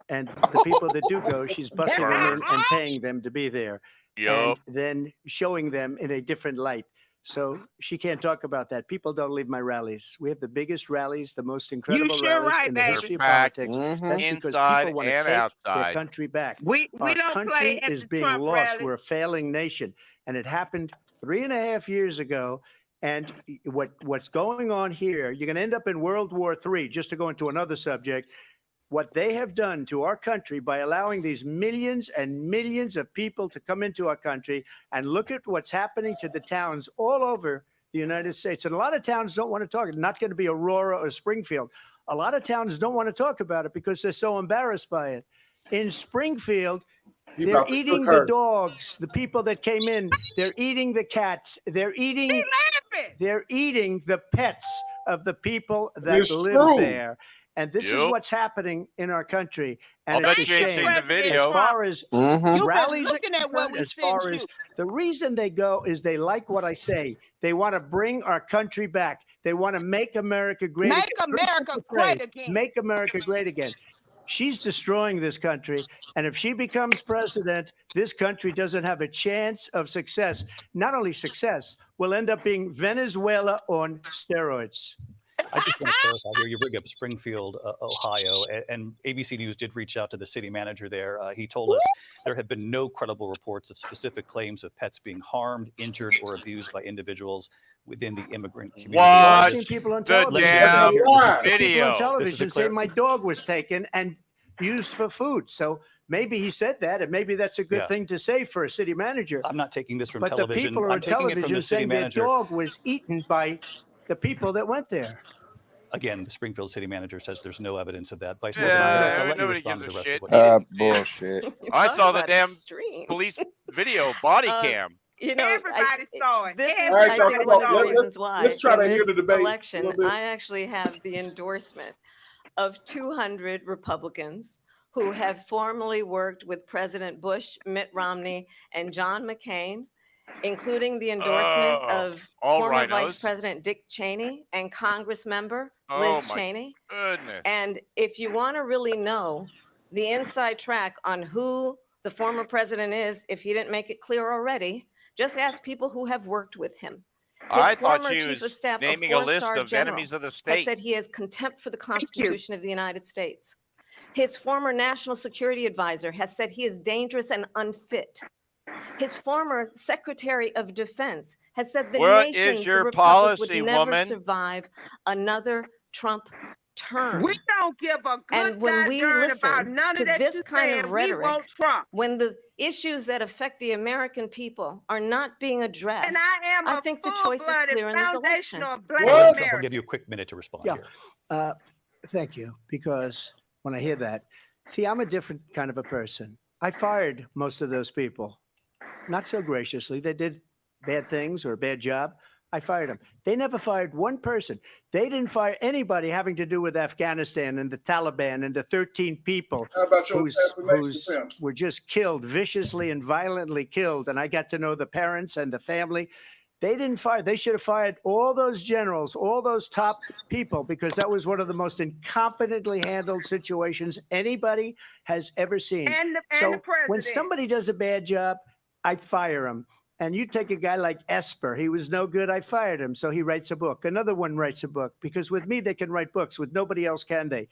And the people that do go, she's bussing them in and paying them to be there. Yup. And then showing them in a different light. So she can't talk about that. People don't leave my rallies. We have the biggest rallies, the most incredible sure rallies right, in the baby. history of Packed politics. Mhm. That's because inside people want to and take their outside. country back. We Our don't country play at is the being Trump lost. We're a rallies. failing nation. And it happened 3.5 years ago. And what's going on here, you're going to end up in World War III, just to go into another subject. What they have done to our country by allowing these millions and millions of people to come into our country, and look at what's happening to the towns all over the United States. And a lot of towns don't want to talk. It's not going to be Aurora or Springfield. A lot of towns don't want to talk about it because they're so embarrassed by it. In Springfield, He they're about to eating cook the her. dogs, the people that came in. They're eating the cats. They're eating the pets of the people that It's live true. there. And this is Yep. what's happening in our country. I'll And it's bet a you ain't shame. seen the video. As far as You've rallies, been looking at what we as sent far you. as the reason they go is they like what I say. They want to bring our country back. They want to make America great Make again. America great again. Make America great again. She's destroying this country. And if she becomes president, this country doesn't have a chance of success. Not only success, we'll end up being Venezuela on steroids. I just want to clarify here. You bring up Springfield, Ohio, and ABC News did reach out to the city manager there. He told us there have been no credible reports of specific claims of pets being harmed, injured, or abused by individuals within the immigrant community. Watch I've seen people on the television. damn People on video. television say my dog was taken and used for food. So maybe he said that, and maybe that's a good thing to say for a city manager. I'm not taking this from But television. the people are I'm on taking it from television the city saying their manager. dog was eaten by the people that went there. Again, the Springfield city manager says there's no evidence of that. Vice Yeah, President Harris, I'll let you nobody respond to gives the a rest shit. of what you Bullshit. I Talk saw the about damn extreme. police video body cam. You know, Everybody saw it. This is, All right, I y'all, think, come one on. of the Let's- reasons why let's try in to hear this the debate a election, little bit. I actually have the endorsement of 200 Republicans who have formally worked with President Bush, Mitt Romney, and John McCain, including the endorsement of all former rhinos. Vice President Dick Cheney and Congress member Oh, Liz my Cheney. Goodness. And if you want to really know the inside track on who the former president is, if he didn't make it clear already, just ask people who have worked with him. His I thought former she chief was of staff, naming a a list four-star of general, enemies of the has state. said he has contempt for the Constitution of the United States. His former national security advisor has said he is dangerous and unfit. His former Secretary of Defense has said the What nation, is the your Republic, policy, would never woman? survive another Trump term. We don't give a good And when we darn about listen none to of that this you kind saying. of We rhetoric, want Trump. when the issues that affect the American people are not being addressed, And I am a think the choice is full-blooded clear in this election. foundational black We'll American. give you a quick minute to respond Yeah. here. Thank you. Because when I hear that, see, I'm a different kind of a person. I fired most of those people, not so graciously. They did bad things or a bad job. I fired them. They never fired one person. They didn't fire anybody having to do with Afghanistan and the Taliban and the 13 people How about your who's assassination film? were just killed, viciously and violently killed. And I got to know the parents and the family. They didn't fire. They should have fired all those generals, all those top people, because that was one of the most incompetently handled situations anybody has ever seen. And the When president. somebody does a bad job, I fire him. And you take a guy like Esper, he was no good, I fired him. So he writes a book. Another one writes a book, because with me, they can write books. With nobody else can they?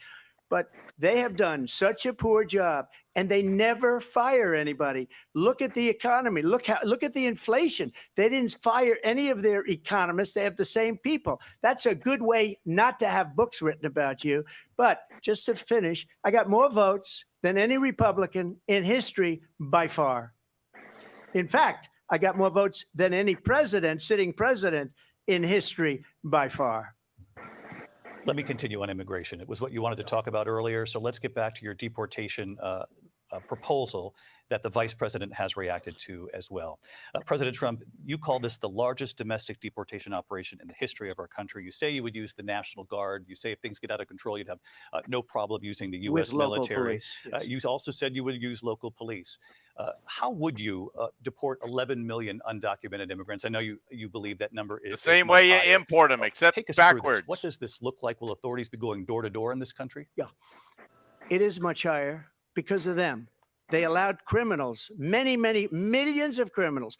But they have done such a poor job, and they never fire anybody. Look at the economy. Look at the inflation. They didn't fire any of their economists. They have the same people. That's a good way not to have books written about you. But just to finish, I got more votes than any Republican in history by far. In fact, I got more votes than any sitting president in history by far. Let me continue on immigration. It was what you wanted to talk about earlier. So let's get back to your deportation proposal that the vice president has reacted to as well. President Trump, you call this the largest domestic deportation operation in the history of our country. You say you would use the National Guard. You say if things get out of control, you'd have no problem using the U.S. With local military. police, yes. You also said you would use local police. How would you deport 11 million undocumented immigrants? I know you believe that number is The same much way you higher. import them, except Take us through this. backwards. What does this look like? Will authorities be going door to door in this country? Yeah, it is much higher because of them. They allowed criminals, many millions of criminals.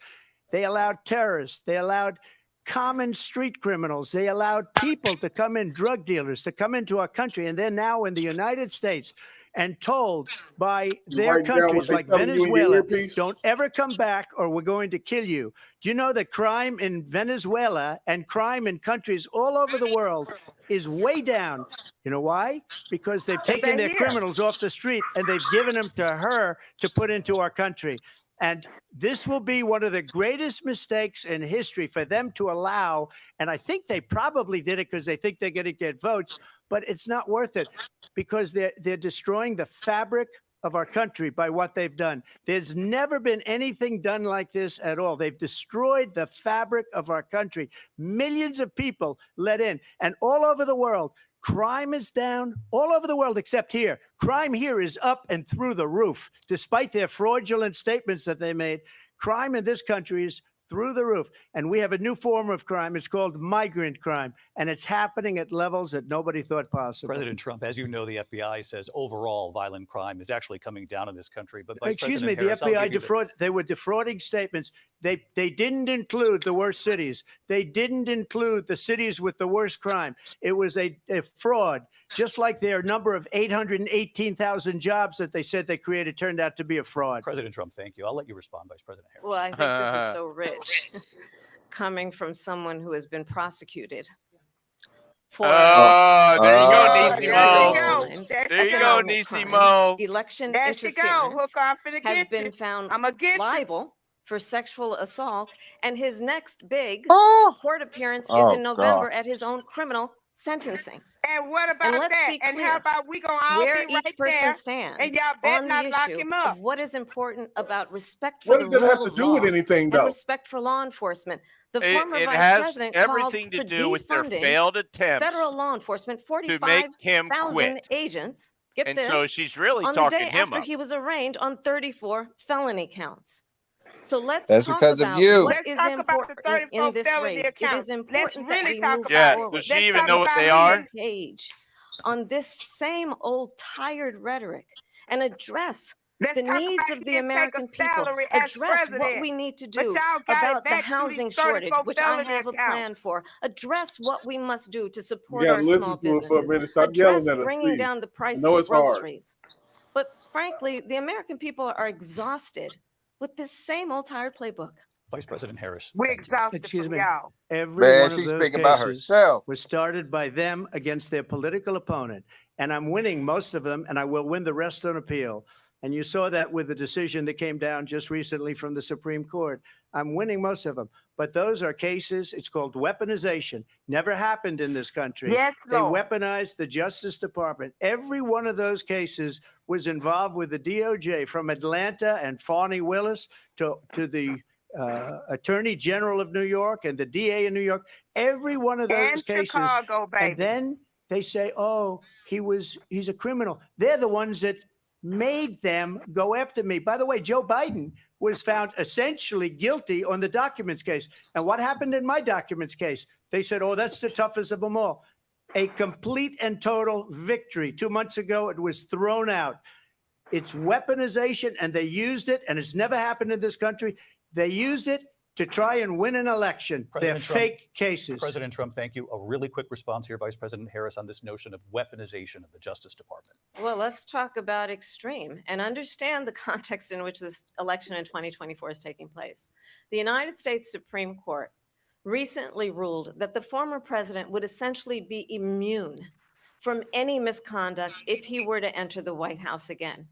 They allowed terrorists. They allowed common street criminals. They allowed people to come in, drug dealers, to come into our country. And they're now in the United States and told by their write down what countries they like telling you in your Venezuela, earpiece? don't ever come back or we're going to kill you. Do you know that crime in Venezuela and crime in countries all over the world is way down? You know why? Because they've taken their criminals off the street and they've given them to her to put into our country. And this will be one of the greatest mistakes in history for them to allow. And I think they probably did it because they think they're going to get votes, but it's not worth it because they're destroying the fabric of our country by what they've done. There's never been anything done like this at all. They've destroyed the fabric of our country. Millions of people let in, and all over the world, Crime is down all over the world except here. Crime here is up and through the roof, despite their fraudulent statements that they made. Crime in this country is through the roof. And we have a new form of crime. It's called migrant crime. And it's happening at levels that nobody thought possible. President Trump, as you know, the FBI says overall violent crime is actually coming down in this country. But Excuse me, the FBI they were defrauding statements. They didn't include the worst cities. They didn't include the cities with the worst crime. It was a fraud, just like their number of 818,000 jobs that they said they created turned out to be a fraud. President Trump, thank you. I'll let you respond, Vice President Harris. Well, I think this is so rich coming from someone who has been prosecuted for there you go, There Nisimo. you go. There you go, Nisimo. election There she go. interference Hook off in the has kitchen. been found I'ma get you. liable for sexual assault, and his next big Oh. court appearance Oh, is in November God. at his own criminal sentencing. And what about let's that? be And clear, how about we gonna all where be each right person there? stands And y'all better on not the lock issue him up. of what is important about respect for What the does that rule have to of do with law anything, and though? respect for law enforcement. The It, former it vice has president everything called to for do with their defunding failed attempts federal law enforcement, to make him 45,000 quit. agents. Get And this, so she's really on the talking day him after up. he was arraigned on 34 felony counts. So let's That's talk because of about you. what Let's is talk about the important 34 in this felony race. It accounts. is Let's important that really we talk move about it. Yeah, forward. does she Let's even talk know what about they who are? Page on this same old tired rhetoric and address Let's the talk needs about of the he didn't take a American people. salary as Address what president. we need to But do y'all got it about the back through housing these shortage, 34 which I felony have a plan accounts. for. Address what we must do to You support got our to small listen to it for a businesses. minute. Stop yelling Address at us, bringing please. down the I price know of it's hard. groceries. But frankly, the American people are exhausted with this same old tired playbook. Vice President Harris, We're thank you. exhausted Excuse from me. y'all. Every Man, one of she's those speaking about cases herself. was started by them against their political opponent. And I'm winning most of them, and I will win the rest on appeal. And you saw that with the decision that came down just recently from the Supreme Court. I'm winning most of them. But those are cases, it's called weaponization. Never happened in this country. Yes, They Lord. weaponized the Justice Department. Every one of those cases was involved with the DOJ, from Atlanta and Fani Willis to the Attorney General of New York and the DA in New York. Every one of those And cases. Chicago, baby. And then they say, oh, he's a criminal. They're the ones that made them go after me. By the way, Joe Biden was found essentially guilty on the documents case. And what happened in my documents case? They said, oh, that's the toughest of them all. A complete and total victory. 2 months ago, it was thrown out. It's weaponization, and they used it, and it's never happened in this country. They used it to try and win an election. President They're Trump, fake cases. President Trump, thank you. A really quick response here, Vice President Harris, on this notion of weaponization of the Justice Department. Well, let's talk about extreme and understand the context in which this election in 2024 is taking place. The United States Supreme Court recently ruled that the former president would essentially be immune from any misconduct if he were to enter the White House again.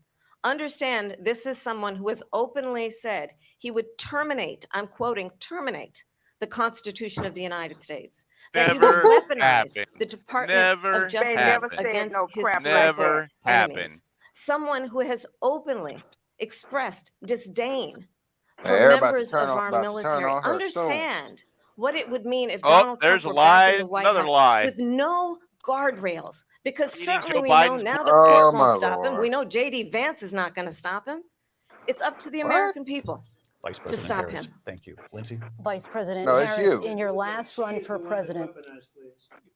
Understand, this is someone who has openly said he would terminate, I'm quoting, terminate the Constitution of the United States. That Never he would weaponize happened. the Department Never of Justice happened. against no his crap like Never political enemies. happened. Someone who has openly expressed disdain for Everybody members of our about to turn military. on her soon. Understand what it would mean if Oh, Donald there's Trump a were back in lie, the White another House lie. with no guardrails, because You think certainly Joe we know Biden's- now the Oh, court my won't stop him. Lord. We know JD Vance is not going to stop him. It's up to the What? American people. Vice President stop Harris, him. thank you. Lindsay? Vice President No, it's Harris, you. in your last run for president.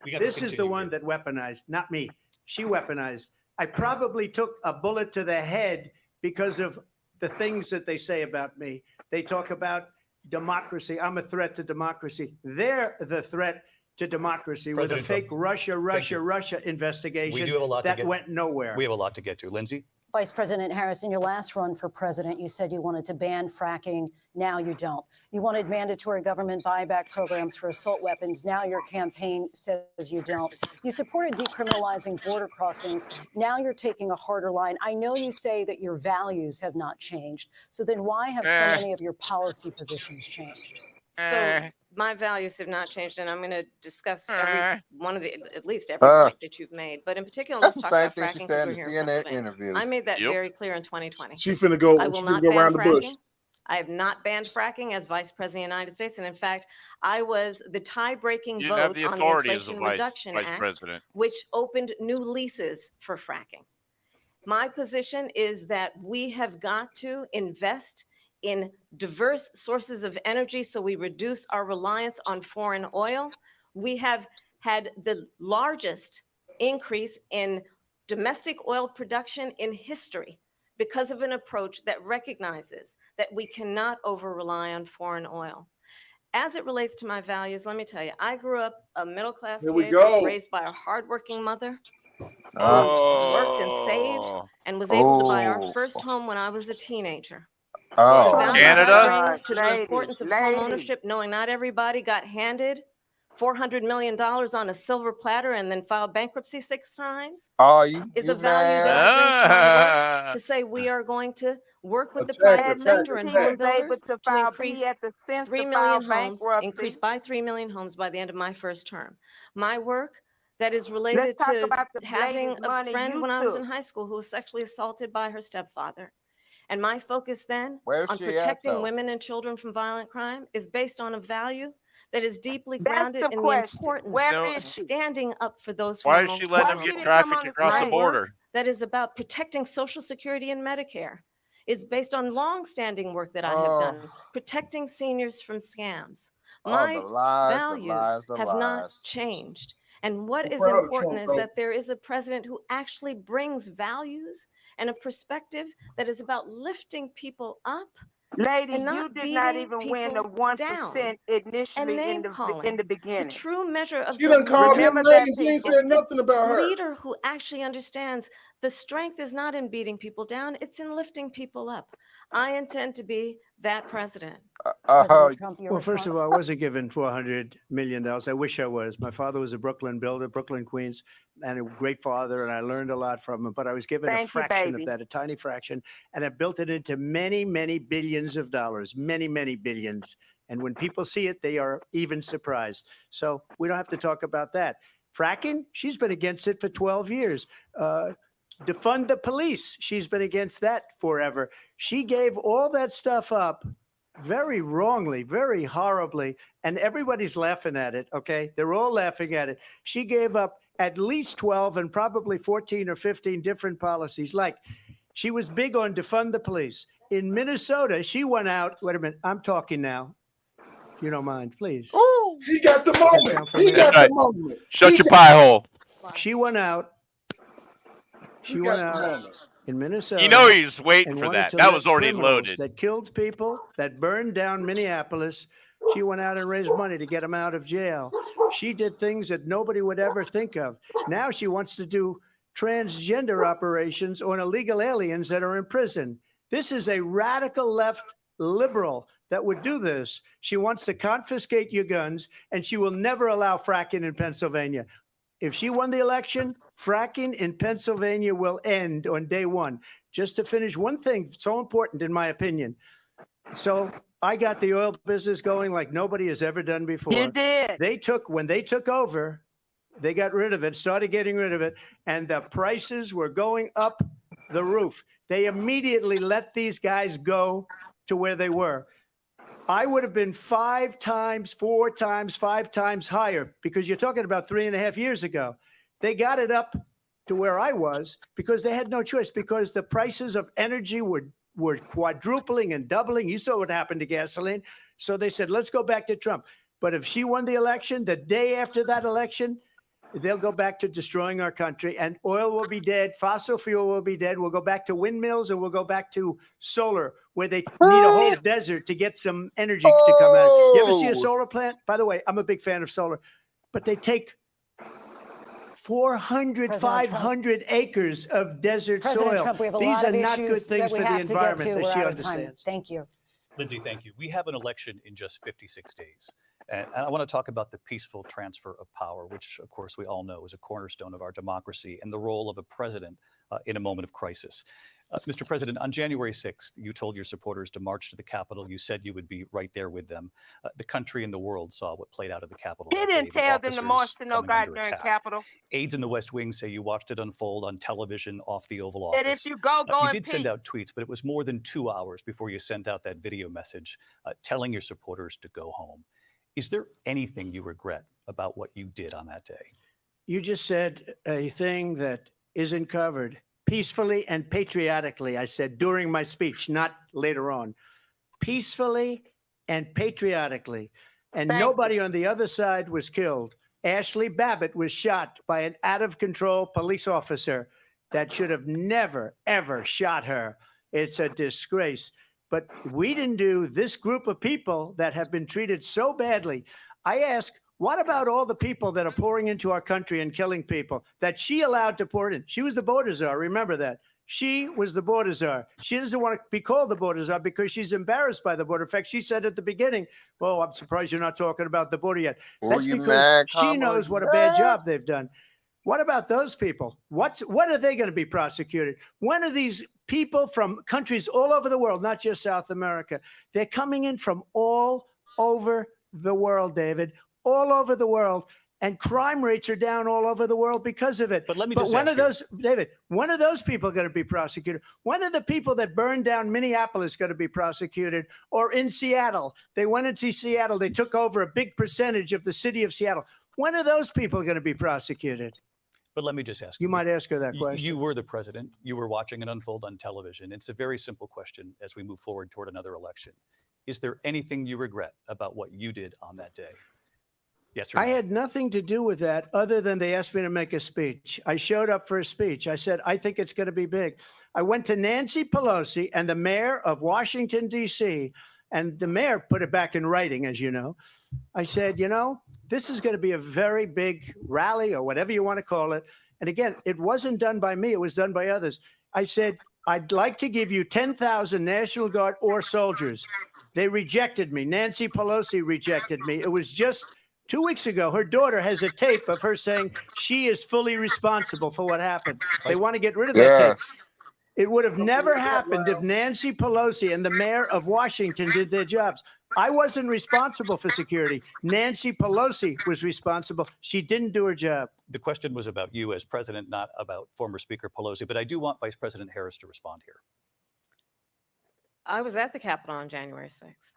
We gotta This is the continue one here. that weaponized, not me. She weaponized. I probably took a bullet to the head because of the things that they say about me. They talk about democracy. I'm a threat to democracy. They're the threat to democracy President with a fake Trump, Russia you. investigation We do have a lot to that get. went nowhere. We have a lot to get to. Lindsay? Vice President Harris, in your last run for president, you said you wanted to ban fracking. Now you don't. You wanted mandatory government buyback programs for assault weapons. Now your campaign says you don't. You supported decriminalizing border crossings. Now you're taking a harder line. I know you say that your values have not changed. So then why have so many of your policy positions changed? So my values have not changed, and I'm going to discuss every one of the, at least every point that you've made. But in particular, That's let's the talk same about thing she fracking said because in we're the here in CNN Pennsylvania. interview. I made that Yep. very clear in 2020. She finna go. I She will finna not go ban around the bush. fracking. I have not banned fracking as Vice President of the United States. And in fact, I was the tie-breaking You didn't have vote the on the authority as a Inflation vice Reduction Act, president. which opened new leases for fracking. My position is that we have got to invest in diverse sources of energy so we reduce our reliance on foreign oil. We have had the largest increase in domestic oil production in history because of an approach that recognizes that we cannot over-rely on foreign oil. As it relates to my values, let me tell you, I grew up a middle-class Here we kid go. raised by a hardworking mother who Oh. worked and saved and was able to buy our Oh. first home when I was a teenager. The Oh. values Canada? I bring to the Ladies, importance of ladies. homeownership, knowing not everybody got handed $400 million on a silver platter and then filed bankruptcy 6 times, Oh, you is a value that man. I bring to my work Ah. to say we are going to work with the Attack, private And attack, sector and he home was able builders to to file. increase He had the sense 3 to million file homes, bankruptcy. increase by 3 million homes by the end of my first term. My work that is Let's related talk to about the having latest a money friend you when I was in took. high school who was sexually assaulted by her stepfather. And my focus then Where's on she at protecting though? women and children from violent crime is based on a value that is deeply That's grounded the in the question. importance Where No. is of she? standing up for those who Why are is she most letting Why them she get vulnerable. didn't come on trafficked the across the My stage? border? work that is about protecting Social Security and Medicare is based on long-standing work that I have Oh, done, protecting seniors from scams. oh, the My lies, the values lies, the have not lies. changed. And what I'm is proud of important Trump, is though. that there is a president who actually brings values and a perspective that is about lifting people up Lady, and you not did not beating even win the people 1% down and initially name in calling. the The beginning. true measure of She done good called leader him Remember that, names. He ain't people. is said the nothing about her. leader who actually understands the strength is not in beating people down, it's in lifting people up. I intend to be that president. President Trump, your Well, first of response? all, I wasn't given $400 million. I wish I was. My father was a Brooklyn builder, Brooklyn, Queens, and a great father, and I learned a lot from him. But I was given a Thank you, fraction of baby. that, a tiny fraction, and I built it into many, many billions of dollars, many, many billions. And when people see it, they are even surprised. So we don't have to talk about that. Fracking, she's been against it for 12 years. Defund the police, she's been against that forever. She gave all that stuff up very wrongly, very horribly, and everybody's laughing at it, okay? They're all laughing at it. She gave up at least 12 and probably 14 or 15 different policies. Like, she was big on defund the police. In Minnesota, she went out, wait a minute, I'm talking now, if you don't mind, please. Ooh. He got the Does that moment. sound He familiar? got Right. the moment. Shut He your got, pie hole. She went out, he she got went the out moment. in Minnesota. You know he's waiting and for wanted that. to That let was already criminals loaded. that killed people, that burned down Minneapolis. She went out and raised money to get them out of jail. She did things that nobody would ever think of. Now she wants to do transgender operations on illegal aliens that are in prison. This is a radical left liberal that would do this. She wants to confiscate your guns, and she will never allow fracking in Pennsylvania. If she won the election, fracking in Pennsylvania will end on day one. Just to finish, one thing so important in my opinion. So I got the oil business going like nobody has ever done before. You did. When they took over, they got rid of it, started getting rid of it, and the prices were going up the roof. They immediately let these guys go to where they were. I would have been 5 times, 4 times, 5 times higher, because you're talking about 3.5 years ago. They got it up to where I was because they had no choice, because the prices of energy were quadrupling and doubling. You saw what happened to gasoline. So they said, let's go back to Trump. But if she won the election, the day after that election, they'll go back to destroying our country, and oil will be dead. Fossil fuel will be dead. We'll go back to windmills, and we'll go back to solar, where they need a whole desert to get some energy to come out. You ever see a solar plant? By the way, I'm a big fan of solar, but they take 400, President 500 acres of desert President soil. Trump, we have a These lot are of not good issues things that we for the have to get environment to. that We're she out of time. understands. Thank you. Lindsay, thank you. We have an election in just 56 days. And I want to talk about the peaceful transfer of power, which, of course, we all know is a cornerstone of our democracy, and the role of a president in a moment of crisis. Mr. President, on January 6th, you told your supporters to march to the Capitol. You said you would be right there with them. The country and the world saw what played out of the Capitol He that day. didn't The tell them to march officers to no coming under goddamn attack. Capitol. Aides in the West Wing say you watched it unfold on television off the Oval That if Office. you go You in did send peace. out tweets, but it was more than 2 hours before you sent out that video message telling your supporters to go home. Is there anything you regret about what you did on that day? You just said a thing that isn't covered. Peacefully and patriotically, I said during my speech, not later on. Peacefully and patriotically. And nobody on the other side was killed. Ashley Babbitt was shot by an out-of-control police officer that should have never, ever shot her. It's a disgrace. But we didn't do this group of people that have been treated so badly. I ask, what about all the people that are pouring into our country and killing people that she allowed to pour in? She was the border czar. Remember that. She was the border czar. She doesn't want to be called the border czar because she's embarrassed by the border. In fact, she said at the beginning, "Oh, I'm surprised you're not talking about the border yet." That's because she knows what a bad job they've done. What about those people? What are they going to be prosecuted? When are these people from countries all over the world, not just South America? They're coming in from all over the world, David. All over the world, and crime rates are down all over the world because of it. But let me but just when ask are those, David, when are those people going to be prosecuted? When are the people that burned down Minneapolis going to be prosecuted? Or in Seattle, they went into Seattle, they took over a big percentage of the city of Seattle. When are those people going to be prosecuted? But let me just ask you. Might ask her that question. You were the president. You were watching it unfold on television. It's a very simple question as we move forward toward another election. Is there anything you regret about what you did on that day? Yes or no? I had nothing to do with that other than they asked me to make a speech. I showed up for a speech. I said, I think it's going to be big. I went to Nancy Pelosi and the mayor of Washington, D.C., and the mayor put it back in writing, as you know. I said, this is going to be a very big rally or whatever you want to call it. And again, it wasn't done by me. It was done by others. I said, I'd like to give you 10,000 National Guard or soldiers. They rejected me. Nancy Pelosi rejected me. It was just 2 weeks ago, her daughter has a tape of her saying she is fully responsible for what happened. They want to get rid of that tape. It would have never happened if Nancy Pelosi and the mayor of Washington did their jobs. I wasn't responsible for security. Nancy Pelosi was responsible. She didn't do her job. The question was about you as president, not about former Speaker Pelosi. But I do want Vice President Harris to respond here. I was at the Capitol on January 6th.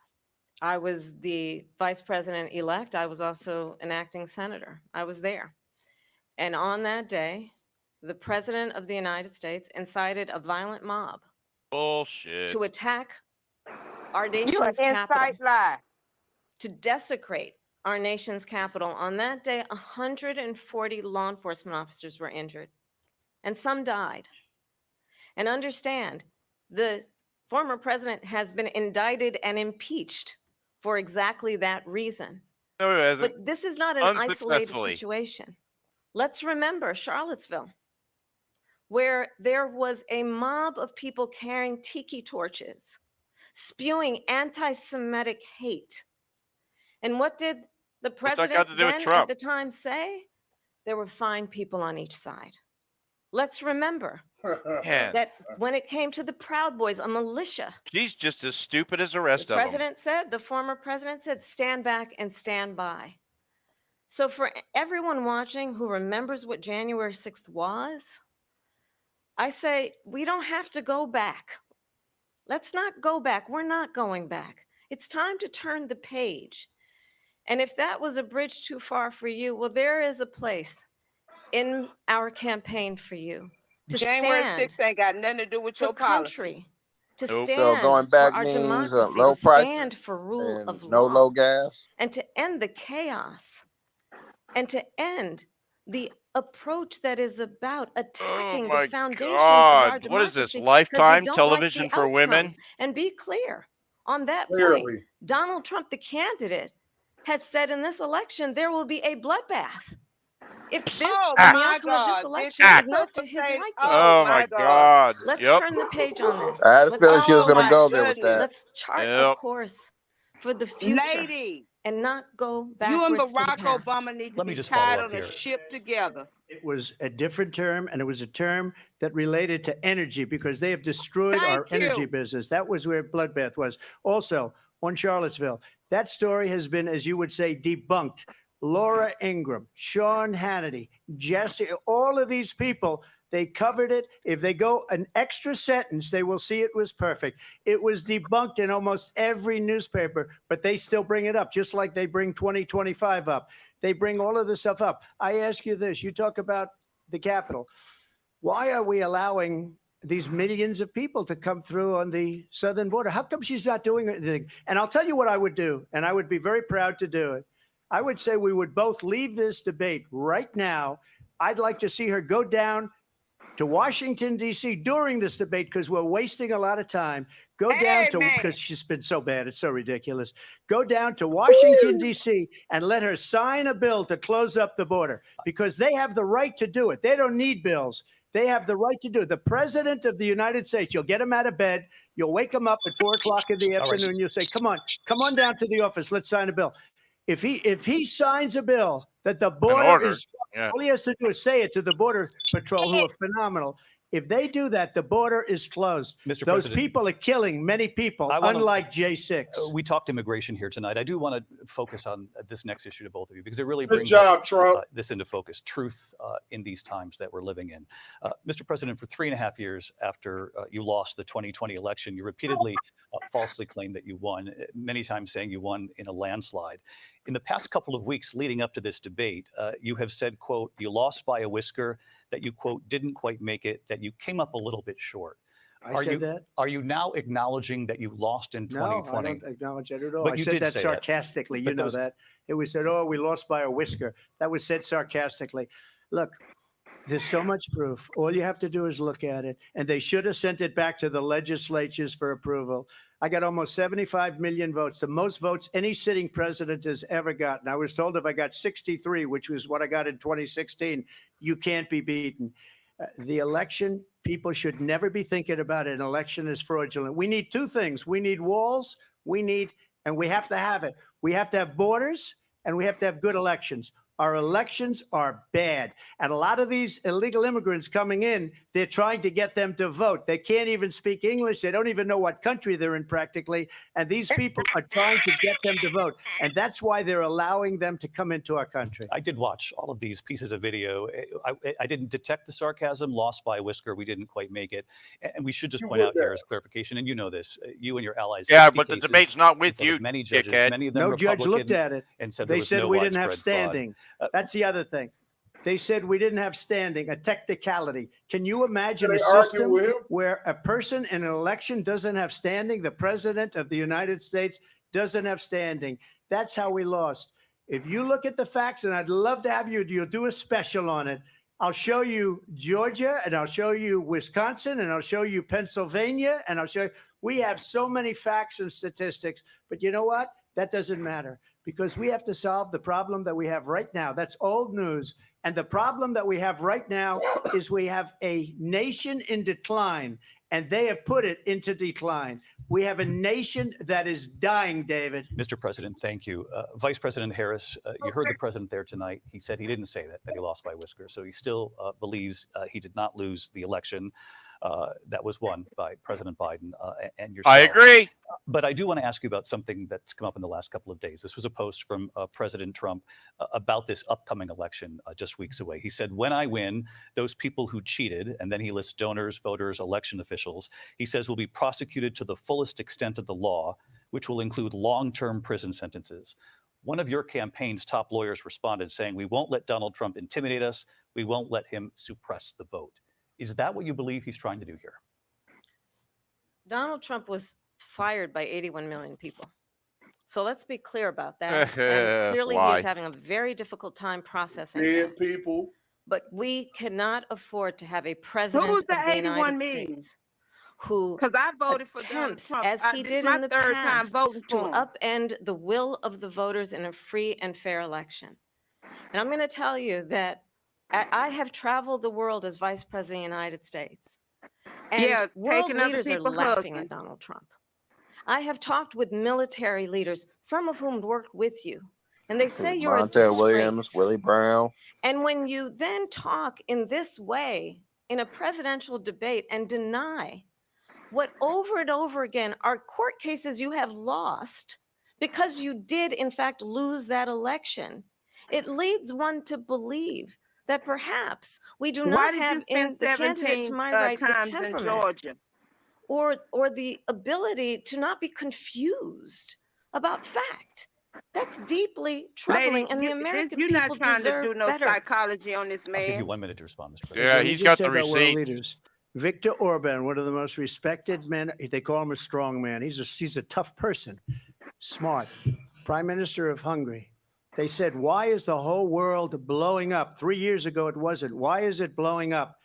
I was the vice president-elect. I was also an acting senator. I was there. And on that day, the president of the United States incited a violent mob to attack our nation's capital, to desecrate our nation's capital. On that day, 140 law enforcement officers were injured, and some died. And understand, the former president has been indicted and impeached for exactly that reason. No, it hasn't. But this is not an isolated situation. Let's remember Charlottesville, where there was a mob of people carrying tiki torches, spewing anti-Semitic hate. And what did the president then at the time say? There were fine people on each side. Let's remember that when it came to the Proud Boys, a militia. She's just as stupid as the rest of them. The former president said, stand back and stand by. So for everyone watching who remembers what January 6th was, I say, we don't have to go back. Let's not go back. We're not going back. It's time to turn the page. And if that was a bridge too far for you, well, there is a place in our campaign for you to January stand 6th ain't got nothing to do with your country, to So stand going for back our means democracy, low to prices stand for rule of no law, low gas, and to end the chaos, and to end the approach that is about attacking the foundations of our democracy. What is this, 'cause you Lifetime don't television like the for outcome. women? And be clear on that Clearly. point. Donald Trump, the candidate, has said in this election there will be a bloodbath. If this the outcome of this election is not to his liking. Oh my God. Let's turn the page on this. I had a Let's feeling she was follow going to my go there with goodness. that. Let's chart a course for the future. Lady, and not go You and backwards to the Barack past. Obama need to Let me be just follow tied up on a here. ship together. It was a different term, and it was a term that related to energy because they have destroyed our Thank energy you. business. That was where Bloodbath was. Also, on Charlottesville, that story has been, as you would say, debunked. Laura Ingraham, Sean Hannity, Jesse, all of these people, they covered it. If they go an extra sentence, they will see it was perfect. It was debunked in almost every newspaper, but they still bring it up, just like they bring 2025 up. They bring all of this stuff up. I ask you this, you talk about the Capitol. Why are we allowing these millions of people to come through on the southern border? How come she's not doing anything? And I'll tell you what I would do, and I would be very proud to do it. I would say we would both leave this debate right now. I'd like to see her go down to Washington, D.C. during this debate because we're wasting a lot of time. Go down to, because she's been so bad, it's so ridiculous. Go down to Washington, D.C. and let her sign a bill to close up the border because they have the right to do it. They don't need bills. They have the right to do it. The president of the United States, you'll get him out of bed. You'll wake him up at 4 o'clock in the afternoon. You'll say, come on down to the office. Let's sign a bill. If he signs a bill that the border is, all he has to do is say it to the Border Patrol, who are phenomenal. If they do that, the border is closed. Mr. Those President, people are killing many people, unlike J6. We talked immigration here tonight. I do want to focus on this next issue to both of you because it really Good brings job, Trump. this into focus, truth in these times that we're living in. Mr. President, for 3.5 years after you lost the 2020 election, you repeatedly falsely claimed that you won, many times saying you won in a landslide. In the past couple of weeks leading up to this debate, you have said, quote, you lost by a whisker, that you, quote, didn't quite make it, that you came up a little bit short. I said that? Are you now acknowledging that you lost in 2020? No, I don't acknowledge that at all. But I you said did that say sarcastically. You know that. It was said, oh, we lost by a whisker. That was said sarcastically. Look, there's so much proof. All you have to do is look at it. And they should have sent it back to the legislatures for approval. I got almost 75 million votes, the most votes any sitting president has ever gotten. I was told if I got 63, which was what I got in 2016, you can't be beaten. The election, people should never be thinking about an election as fraudulent. We need two things. We need walls. And we have to have it. We have to have borders and we have to have good elections. Our elections are bad. And a lot of these illegal immigrants coming in, they're trying to get them to vote. They can't even speak English. They don't even know what country they're in practically. And these people are trying to get them to vote. And that's why they're allowing them to come into our country. I did watch all of these pieces of video. I didn't detect the sarcasm, lost by a whisker. We didn't quite make it. And we should just point out here as clarification, and you know this, you and your allies. Yeah, but the debate's not with you, many judges, dickhead. many of them No judge looked at it. and said they said we didn't have widespread fraud. standing. That's the other thing. They said we didn't have standing, a technicality. Can you imagine a system where a person in an election doesn't have standing? The president of the United States doesn't have standing. That's how we lost. If you look at the facts, and I'd love to have you'll do a special on it. I'll show you Georgia, and I'll show you Wisconsin, and I'll show you Pennsylvania, and I'll show you. We have so many facts and statistics, but you know what? That doesn't matter because we have to solve the problem that we have right now. That's old news. And the problem that we have right now is we have a nation in decline, and they have put it into decline. We have a nation that is dying, David. Mr. President, thank you. Vice President Harris, you heard the president there tonight. He said he didn't say that he lost by a whisker. So he still believes he did not lose the election that was won by President Biden and yourself. I agree. But I do want to ask you about something that's come up in the last couple of days. This was a post from President Trump about this upcoming election just weeks away. He said, when I win, those people who cheated, and then he lists donors, voters, election officials, he says will be prosecuted to the fullest extent of the law, which will include long-term prison sentences. One of your campaign's top lawyers responded saying, we won't let Donald Trump intimidate us. We won't let him suppress the vote. Is that what you believe he's trying to do here? Donald Trump was fired by 81 million people. So let's be clear about that. And clearly, he's having a very difficult time processing Dead people. But we cannot afford to have a president of the United States who I voted for attempts, Trump. as he did in the past, to upend the will of the voters in a free and fair election. And I'm going to tell you that I have traveled the world as vice president of the United States. And world leaders are laughing at Donald Trump. I have talked with military leaders, some of whom worked with you, and they say you're a Montel Williams, disgrace. Willie Brown. And when you then talk in this way in a presidential debate and deny what over and over again are court cases you have lost because you did in fact lose that election, it leads one to believe that perhaps we do Why not did you have spend in the candidate to 17 my right the times in temperament Georgia? or the ability to not be confused about fact. That's deeply troubling, Lady, and the American you're not people trying to deserve do no better. psychology on this I'll give you man. 1 minute to respond, Mr. Hey, President. Yeah, let me he's just got say the about world receipts. leaders. Viktor Orban, one of the most respected men, they call him a strong man. He's a tough person, smart. Prime Minister of Hungary. They said, why is the whole world blowing up? 3 years ago, it wasn't. Why is it blowing up?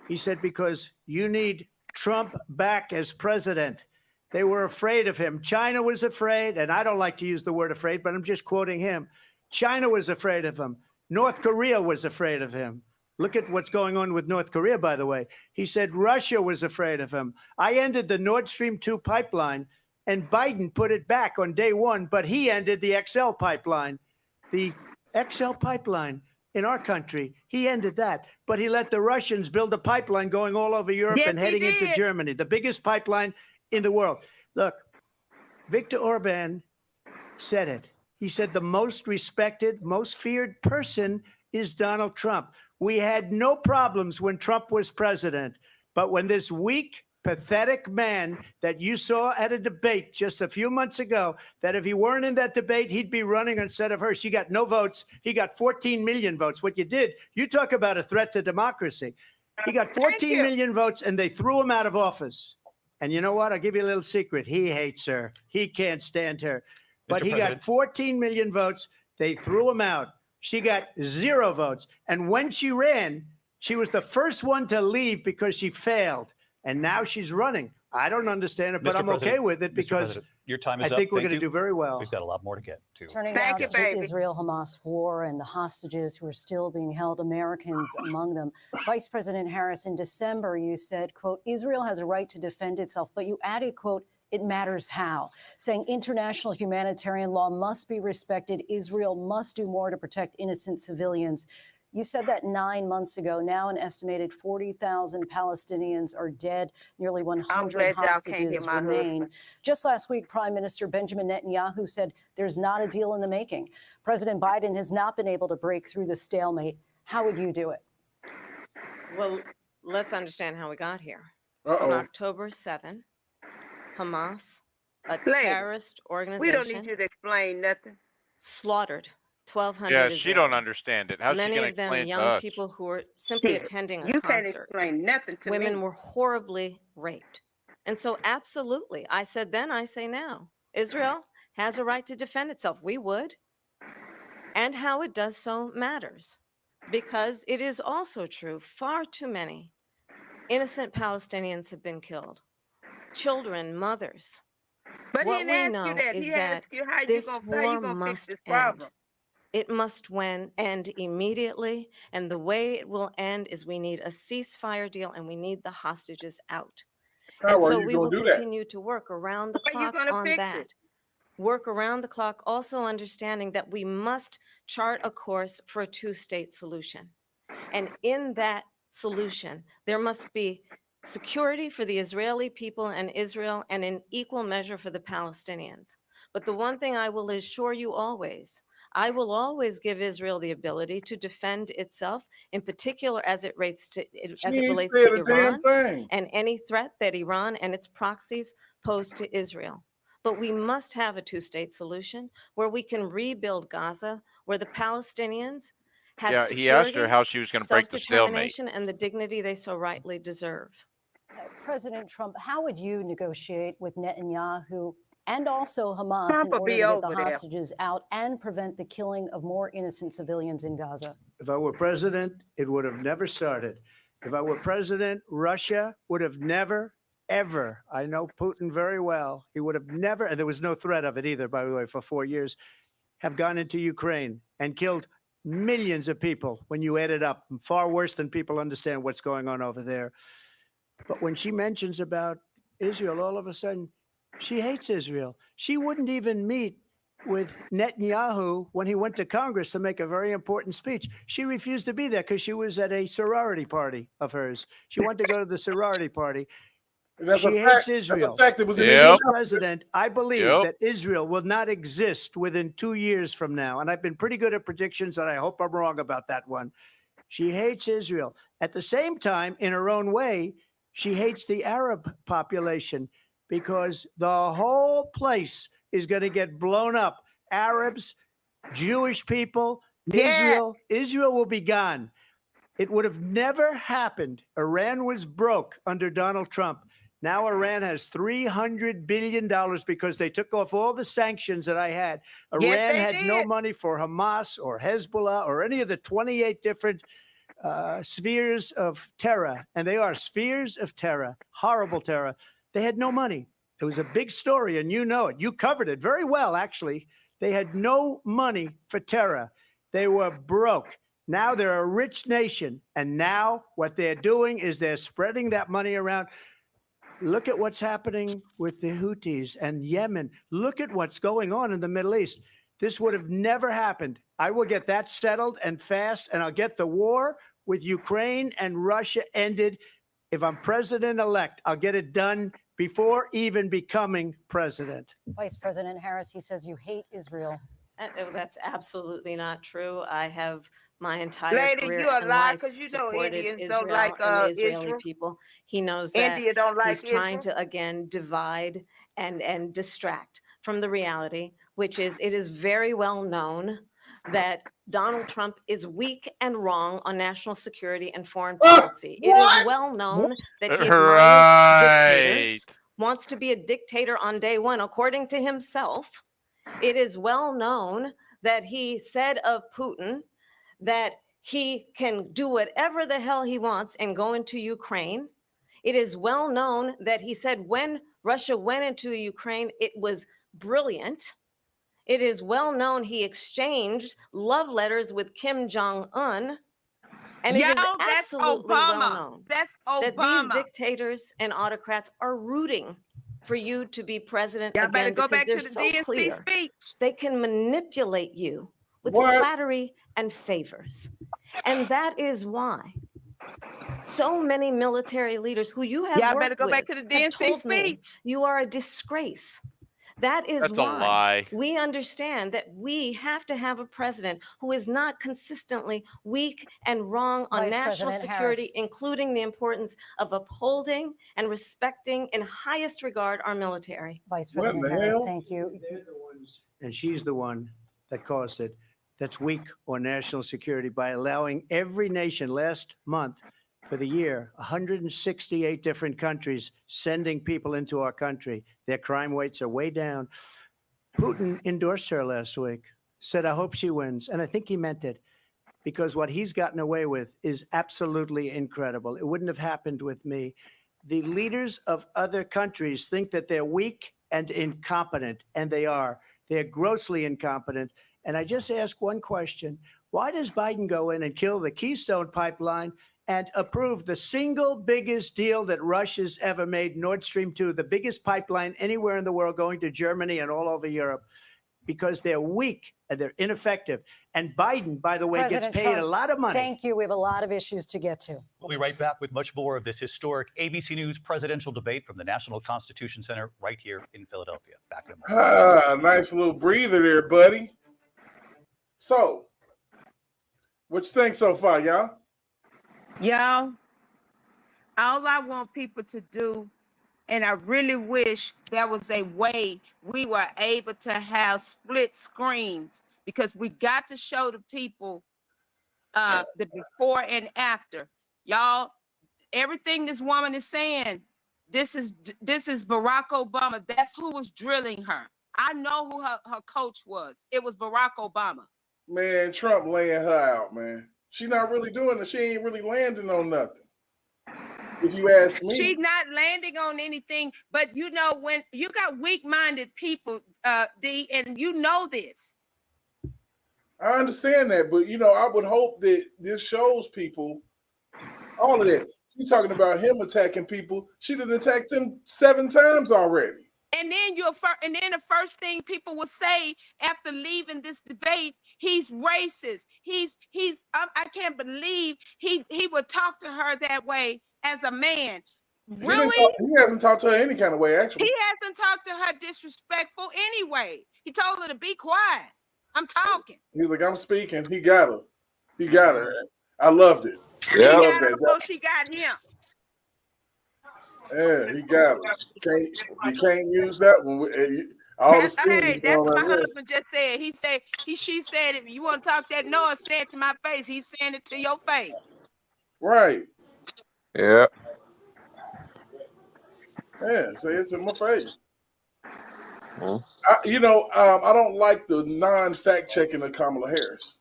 He said, because you need Trump back as president. They were afraid of him. China was afraid, and I don't like to use the word afraid, but I'm just quoting him. China was afraid of him. North Korea was afraid of him. Look at what's going on with North Korea, by the way. He said Russia was afraid of him. I ended the Nord Stream 2 pipeline, and Biden put it back on day one, but he ended the XL pipeline. The XL pipeline in our country, he ended that. But he let the Russians build a pipeline going all over Europe Yes, and he heading into did. Germany, the biggest pipeline in the world. Look, Viktor Orban said it. He said the most respected, most feared person is Donald Trump. We had no problems when Trump was president. But when this weak, pathetic man that you saw at a debate just a few months ago, that if he weren't in that debate, he'd be running instead of her. She got no votes. He got 14 million votes. What you did, you talk about a threat to democracy. He got 14 million votes, and they threw him out of office. And you know what? I'll give you a little secret. He hates her. He can't stand her. But Mr. he President. got 14 million votes. They threw him out. She got 0 votes. And when she ran, she was the first one to leave because she failed. And now she's running. I don't understand it, but Mr. I'm President, okay with it Mr. because President, your time is I up. think we're Thank going to you. do very well. We've got a lot more to get to. Turning Thank now you, to the baby. Israel-Hamas war and the hostages who are still being held, Americans among them. Vice President Harris, in December, you said, quote, Israel has a right to defend itself, but you added, quote, it matters how, saying international humanitarian law must be respected. Israel must do more to protect innocent civilians. You said that 9 months ago. Now an estimated 40,000 Palestinians are dead. Nearly I'm 100 glad y'all can't hear hostages my remain. husband. Just last week, Prime Minister Benjamin Netanyahu said there's not a deal in the making. President Biden has not been able to break through the stalemate. How would you do it? Well, let's understand how we got here. On Uh-oh. October 7, Hamas, a Lady, terrorist we don't organization, need you to explain nothing. slaughtered 1,200 Yeah, Israelis. she don't understand it. How's she Many gonna of them explain to young us? people who were simply Here, attending a you can't concert. explain nothing to Women me. were horribly raped. And so, absolutely, I said then, I say now, Israel has a right to defend itself. We would. And how it does so matters. Because it is also true, far too many innocent Palestinians have been killed. Children, mothers. But he What didn't we ask you know that. is He that asked you how you this gonna war fix must this end. problem. It must end immediately. And the way it will end is we need a ceasefire deal and we need the hostages out. How And are so you we gonna will do that? continue to work around the How are you clock gonna on fix that. it? Work around the clock, also understanding that we must chart a course for a two-state solution. And in that solution, there must be security for the Israeli people and Israel, and an equal measure for the Palestinians. But the one thing I will assure you always, I will always give Israel the ability to defend itself, in particular as it relates to, She ain't relates said to a damn Iran thing. and any threat that Iran and its proxies pose to Israel. But we must have a two-state solution where we can rebuild Gaza, where the Palestinians have Yeah, he asked her security, how she was going to break the stalemate. self-determination, and the dignity they so rightly deserve. President Trump, how would you negotiate with Netanyahu and also Hamas Trump in will order be to get the over there. hostages out and prevent the killing of more innocent civilians in Gaza? If I were president, it would have never started. If I were president, Russia would have never, ever, I know Putin very well, he would have never, and there was no threat of it either, by the way, for 4 years, have gone into Ukraine and killed millions of people when you add it up, far worse than people understand what's going on over there. But when she mentions about Israel, all of a sudden, She hates Israel. She wouldn't even meet with Netanyahu when he went to Congress to make a very important speech. She refused to be there because she was at a sorority party of hers. She wanted to go to the sorority party. That's She a hates fact. That's a Israel. fact. It was in If Yep. she's president, I believe Yep. that Israel will not exist within 2 years from now. And I've been pretty good at predictions, and I hope I'm wrong about that one. She hates Israel. At the same time, in her own way, she hates the Arab population because the whole place is going to get blown up. Arabs, Jewish people, Yes. Israel will be gone. It would have never happened. Iran was broke under Donald Trump. Now Iran has $300 billion because they took off all the sanctions that I had. Yes, Iran they had no did. money for Hamas or Hezbollah or any of the 28 different spheres of terror. And they are spheres of terror, horrible terror. They had no money. It was a big story, and you know it. You covered it very well, actually. They had no money for terror. They were broke. Now they're a rich nation. And now what they're doing is they're spreading that money around. Look at what's happening with the Houthis and Yemen. Look at what's going on in the Middle East. This would have never happened. I will get that settled and fast, and I'll get the war with Ukraine and Russia ended. If I'm president-elect, I'll get it done before even becoming president. Vice President Harris, he says you hate Israel. That's absolutely not true. I have my entire Lady, career you a and lie life because you know supported Indians Israel don't like and the Israeli Israel. people. He knows that. India don't like He's trying Israel. to, again, divide and distract from the reality, which is it is very well known that Donald Trump is weak and wrong on national security and foreign policy. It is well known that he admires dictators, wants to be a dictator on day one, according to himself. It is well known that he said of Putin that he can do whatever the hell he wants and go into Ukraine. It is well known that he said when Russia went into Ukraine, it was brilliant. It is well known he exchanged love letters with Kim Jong-un. And it is Y'all, that's absolutely well Obama. known That's that these Obama. dictators and autocrats are rooting for you to be president Y'all better again go because back they're to the so DNC clear. speech. They can manipulate you with What? flattery and favors. And that is why so many military leaders who you have Y'all worked better go back with to the have DNC told me speech. you are a disgrace. That is That's a why lie. we understand that we have to have a president who is not consistently weak and wrong on Vice national President security, Harris. including the importance of upholding and respecting in highest regard our military. Vice What in President the Harris, hell? thank you. And she's the one that caused it. That's weak on national security by allowing every nation last month for the year, 168 different countries sending people into our country. Their crime rates are way down. Putin endorsed her last week, said, I hope she wins. And I think he meant it because what he's gotten away with is absolutely incredible. It wouldn't have happened with me. The leaders of other countries think that they're weak and incompetent, and they are. They're grossly incompetent. And I just ask one question. Why does Biden go in and kill the Keystone Pipeline and approve the single biggest deal that Russia's ever made, Nord Stream 2, the biggest pipeline anywhere in the world going to Germany and all over Europe? Because they're weak and they're ineffective. And Biden, by the way, President gets paid Trump, a lot of money. Thank you. We have a lot of issues to get to. We'll be right back with much more of this historic ABC News presidential debate from the National Constitution Center right here in Philadelphia. Back in a moment. Nice little breather there, buddy. So, what you think so far, y'all? Y'all, all I want people to do, and I really wish there was a way we were able to have split screens, because we got to show the people the before and after. Y'all, everything this woman is saying, this is Barack Obama. That's who was drilling her. I know who her coach was. It was Barack Obama. Man, Trump laying her out, man. She not really doing it. She ain't really landing on nothing. If you ask me. She's not landing on anything, but you know, when you got weak-minded people, D, and you know this. I understand that, but you know, I would hope that this shows people all of that. She's talking about him attacking people. She done attacked him 7 times already. And then the first thing people will say after leaving this debate, he's racist. I can't believe he would talk to her that way as a man. Really? He hasn't talked to her any kind of way, actually. He hasn't talked to her disrespectful anyway. He told her to be quiet. I'm talking. He's like, I'm speaking. He got her. He got her. I loved it. He got her before she got him. Yeah, he got her. You can't use that one. All the Hey, that's what my husband just said. She said, if you want to talk that noise, say it to my face. He's saying it to your face. Right. Yeah. Yeah, say it to my face. Hmm. I don't like the non-fact checking of Kamala Harris.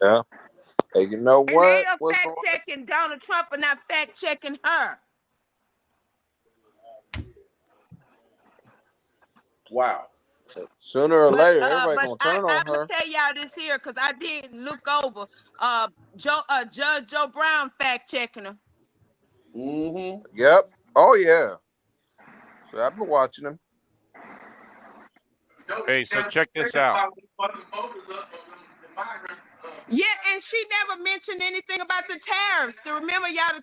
Yeah. Hey, you know And what? they are fact checking Donald Trump and not fact checking her. Wow. Sooner or later, everybody gonna turn on her. I'm gonna tell y'all this here because I did look over Judge Joe Brown fact checking her. Mm-hmm. Yep. Oh yeah. So I've been watching him. Hey, so check this out. Yeah, and she never mentioned anything about the tariffs. Remember, y'all,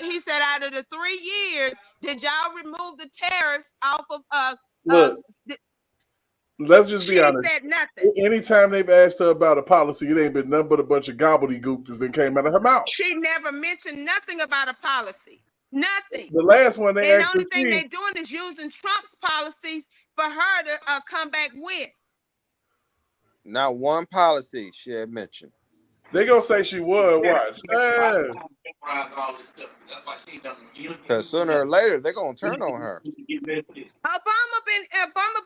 he said out of the 3 years, did y'all remove the tariffs off of Look, let's just be honest. She said nothing. Anytime they've asked her about a policy, it ain't been nothing but a bunch of gobbledygook that came out of her mouth. She never mentioned nothing about a policy. Nothing. The last one they and asked the only her, thing they're doing is using Trump's policies for her to come back with. Not one policy she had mentioned. They gonna say she was. Watch. Because sooner or later they're gonna turn on her. Obama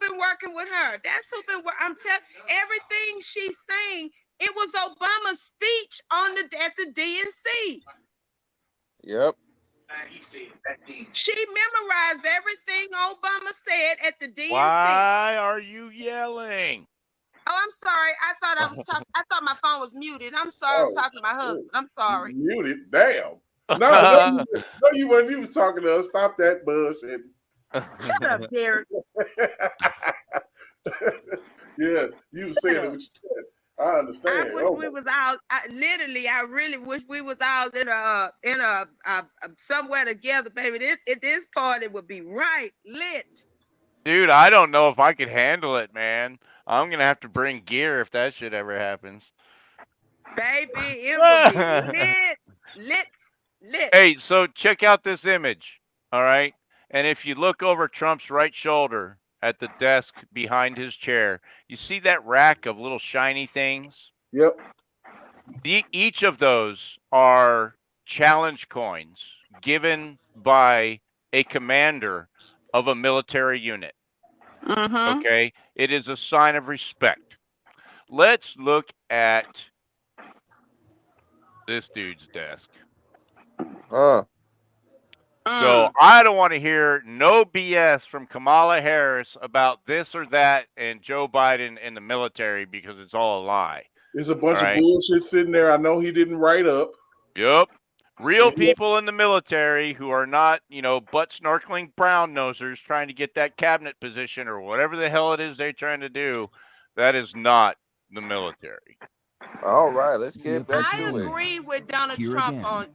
been working with her. That's who been. I'm telling everything she's saying. It was Obama's speech at the DNC. Yep. She memorized everything Obama said at the DNC. Why are you yelling? Oh, I'm sorry. I thought I was talking. I thought my phone was muted. I'm sorry. I was talking to my husband. I'm sorry. Muted? Damn. No, you weren't. You was talking to us. Stop that bullshit. Shut up, Derek. Yeah, you were saying it with your chest. I understand. I wish we was all. I really wish we was all in a somewhere together, baby. This party would be right lit. Dude, I don't know if I could handle it, man. I'm gonna have to bring gear if that shit ever happens. Baby, it would be lit. Hey, so check out this image, all right? And if you look over Trump's right shoulder at the desk behind his chair, you see that rack of little shiny things? Yep. Each of those are challenge coins given by a commander of a military unit. Mm-hmm. Okay? It is a sign of respect. Let's look at this dude's desk. So I don't want to hear no BS from Kamala Harris about this or that and Joe Biden and the military because it's all a lie. There's a bunch of bullshit sitting there. I know he didn't write up. Yep. Real people in the military who are not, butt snorkeling brown nosers trying to get that cabinet position or whatever the hell it is they're trying to do. That is not the military. All right, let's get back to it. I agree with Donald Trump on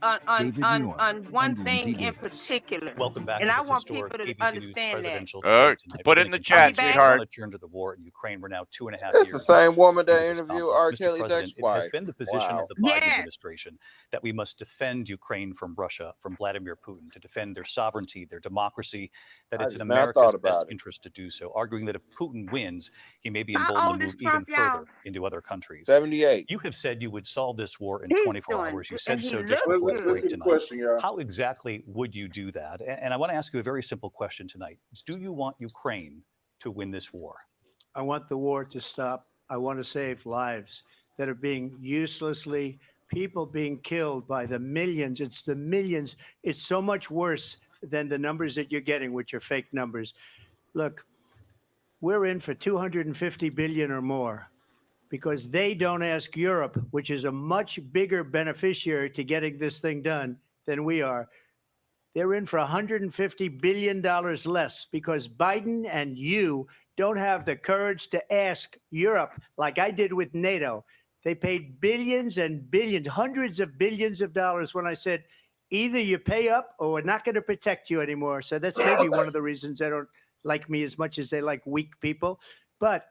one thing in particular. Welcome back and to I this want historic people to ABC understand News presidential that. debate tonight. Put it in the chat, sweetheart. I want to turn to the war in Ukraine. We're now 2.5 years. It's the same woman that into this interviewed conflict. R. Kelly's Mr. President, ex-wife. It has been the position Wow. of the Biden administration that we must defend Ukraine from Russia, from Vladimir Putin, to defend their sovereignty, their democracy, that it's in America's best interest to do so, arguing that if Putin wins, he may be emboldened to move even further into other countries. 78. You have said you would solve this war in 24 hours. You said so just before the break tonight. How exactly would you do that? And I want to ask you a very simple question tonight. Do you want Ukraine to win this war? I want the war to stop. I want to save lives that are being uselessly, people being killed by the millions. It's the millions. It's so much worse than the numbers that you're getting, which are fake numbers. Look, we're in for 250 billion or more, because they don't ask Europe, which is a much bigger beneficiary to getting this thing done than we are. they're in for $150 billion less because Biden and you don't have the courage to ask Europe, like I did with NATO. They paid billions and billions, hundreds of billions of dollars when I said, either you pay up or we're not going to protect you anymore. So that's maybe one of the reasons they don't like me as much as they like weak people. But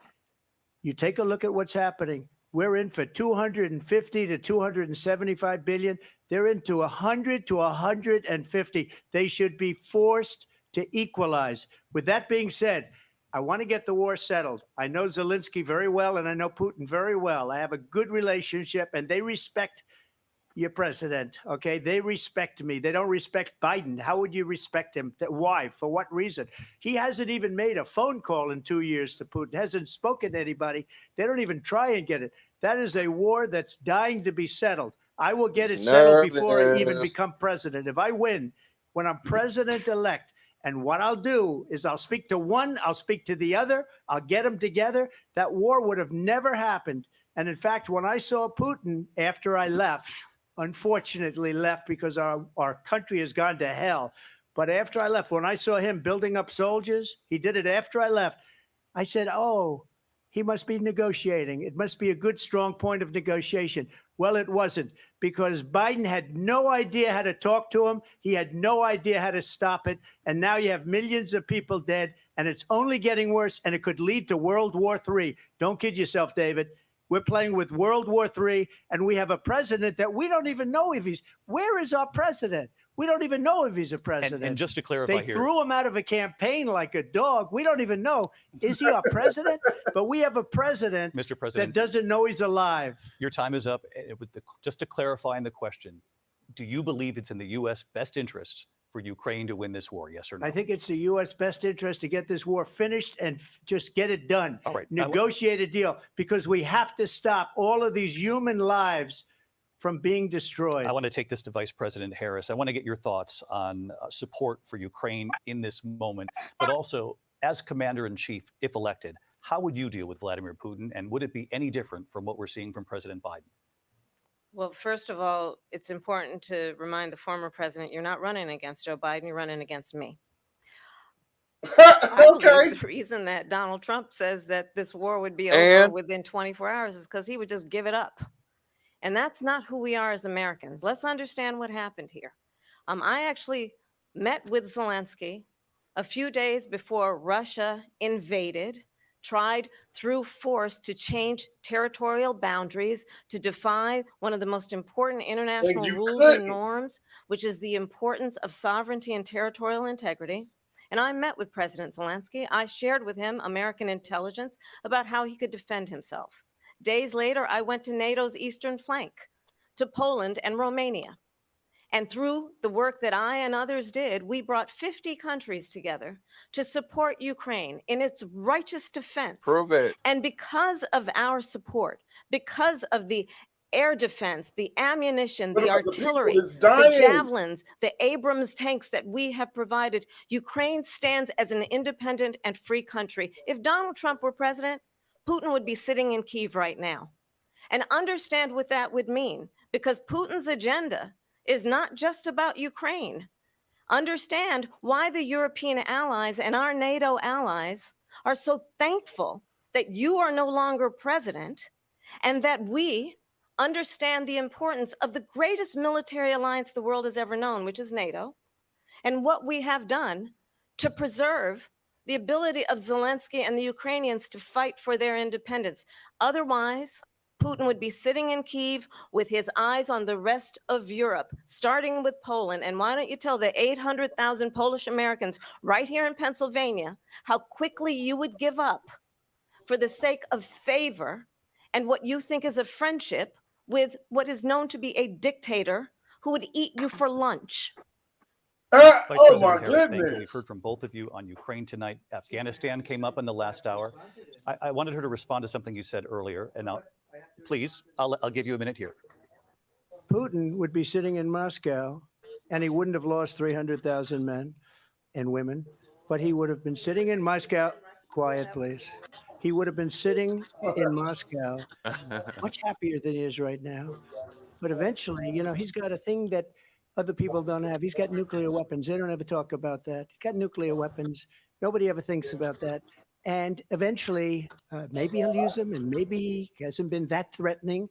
you take a look at what's happening. We're in for 250 to 275 billion. They're into 100 to 150. They should be forced to equalize. With that being said, I want to get the war settled. I know Zelensky very well, and I know Putin very well. I have a good relationship, and they respect your president, okay? They respect me. They don't respect Biden. How would you respect him? Why? For what reason? He hasn't even made a phone call in 2 years to Putin, hasn't spoken to anybody. They don't even try and get it. That is a war that's dying to be settled. I will get it settled before I even become president. If I win, when I'm president-elect, and what I'll do is I'll speak to one, I'll speak to the other, I'll get them together. That war would have never happened. And in fact, when I saw Putin after I left, unfortunately left because our country has gone to hell. But after I left, when I saw him building up soldiers, he did it after I left. I said, oh, he must be negotiating. It must be a good, strong point of negotiation. Well, it wasn't, because Biden had no idea how to talk to him. He had no idea how to stop it. And now you have millions of people dead, and it's only getting worse, and it could lead to World War III. Don't kid yourself, David. We're playing with World War III, and we have a president that we don't even know if where is our president? We don't even know if he's a president. And just to clarify they threw him out of a campaign like a dog. We don't even know. Is he our president? But we have a president, Mr. President, that doesn't know he's alive. Your time is up. Just to clarify in the question, do you believe it's in the U.S. best interest for Ukraine to win this war, yes or no? I think it's the U.S. best interest to get this war finished and just get it done. All right. Negotiate a deal, because we have to stop all of these human lives from being destroyed. I want to take this to Vice President Harris. I want to get your thoughts on support for Ukraine in this moment, but also as Commander-in-Chief, if elected, how would you deal with Vladimir Putin, and would it be any different from what we're seeing from President Biden? Well, first of all, it's important to remind the former president, you're not running against Joe Biden, you're running against me. I believe the reason that Donald Trump says that this war would be over within 24 hours is because he would just give it up. And that's not who we are as Americans. Let's understand what happened here. I actually met with Zelensky a few days before Russia invaded, tried through force to change territorial boundaries, to defy one of the most important international rules and norms, which is the importance of sovereignty and territorial integrity. And I met with President Zelensky. I shared with him American intelligence about how he could defend himself. Days later, I went to NATO's eastern flank, to Poland and Romania. And through the work that I and others did, we brought 50 countries together to support Ukraine in its righteous defense. Prove it. And because of our support, because of the air defense, the ammunition, the artillery, the javelins, the Abrams tanks that we have provided, Ukraine stands as an independent and free country. If Donald Trump were president, Putin would be sitting in Kyiv right now. And understand what that would mean, because Putin's agenda is not just about Ukraine. Understand why the European allies and our NATO allies are so thankful that you are no longer president, and that we understand the importance of the greatest military alliance the world has ever known, which is NATO, and what we have done to preserve the ability of Zelensky and the Ukrainians to fight for their independence. Otherwise, Putin would be sitting in Kyiv with his eyes on the rest of Europe, starting with Poland. And why don't you tell the 800,000 Polish Americans right here in Pennsylvania how quickly you would give up for the sake of favor and what you think is a friendship with what is known to be a dictator who would eat you for lunch. Oh my goodness. We've heard from both of you on Ukraine tonight. Afghanistan came up in the last hour. I wanted her to respond to something you said earlier, and please, I'll give you a minute here. Putin would be sitting in Moscow, and he wouldn't have lost 300,000 men and women, but he would have been sitting in Moscow. Quiet, please. He would have been sitting in Moscow, much happier than he is right now. But eventually, you know, he's got a thing that other people don't have. He's got nuclear weapons. They don't ever talk about that. He's got nuclear weapons. Nobody ever thinks about that. And eventually, maybe he'll use them, and maybe he hasn't been that threatening,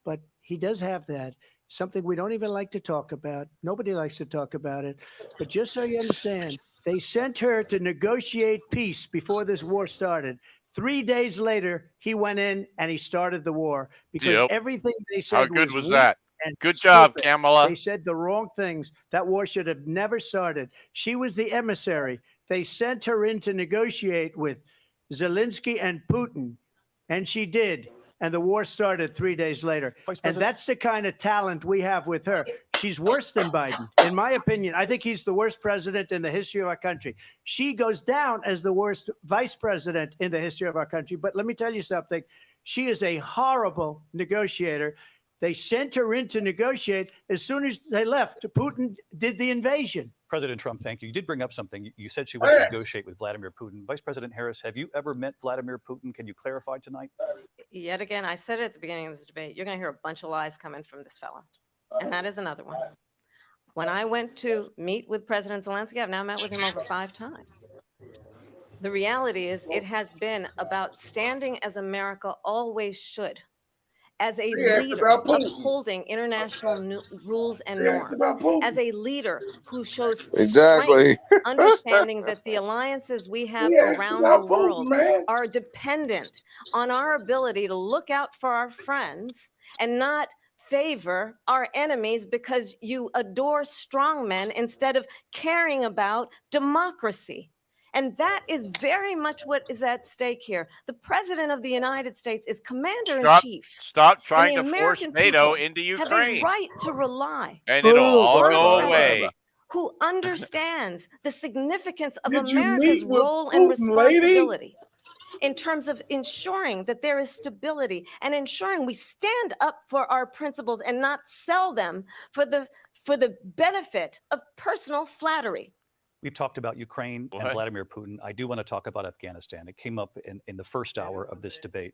but he does have that. Something we don't even like to talk about. Nobody likes to talk about it. But just so you understand, they sent her to negotiate peace before this war started. 3 days later, he went in and he started the war because Yep. everything they How said good was was weak that? and Good job, stupid. Scamala. They said the wrong things. That war should have never started. She was the emissary. They sent her in to negotiate with Zelensky and Putin, and she did. And the war started 3 days later. And that's the kind of talent we have with her. She's worse than Biden. In my opinion, I think he's the worst president in the history of our country. She goes down as the worst vice president in the history of our country. But let me tell you something. She is a horrible negotiator. They sent her in to negotiate. As soon as they left, Putin did the invasion. President Trump, thank you. You did bring up something. You said she went to negotiate with Vladimir Putin. Vice President Harris, have you ever met Vladimir Putin? Can you clarify tonight? Yet again, I said it at the beginning of this debate, you're going to hear a bunch of lies coming from this fellow. And that is another one. When I went to meet with President Zelensky, I've now met with him over 5 times. The reality is it has been about standing as America always should, as a leader upholding international rules and norms, as a leader who shows strength, understanding that the alliances we have around the world are dependent on our ability to look out for our friends and not favor our enemies because you adore strongmen instead of caring about democracy. And that is very much what is at stake here. The President of the United States is Commander-in-Chief. Stop trying to force American NATO people into have a Ukraine. right to rely And it'll all on a go president away. who understands the significance of Did you America's meet with role and Putin, lady? responsibility in terms of ensuring that there is stability and ensuring we stand up for our principles and not sell them for the benefit of personal flattery. We've talked about Ukraine and Vladimir Putin. I do want to talk about Afghanistan. It came up in the first hour of this debate.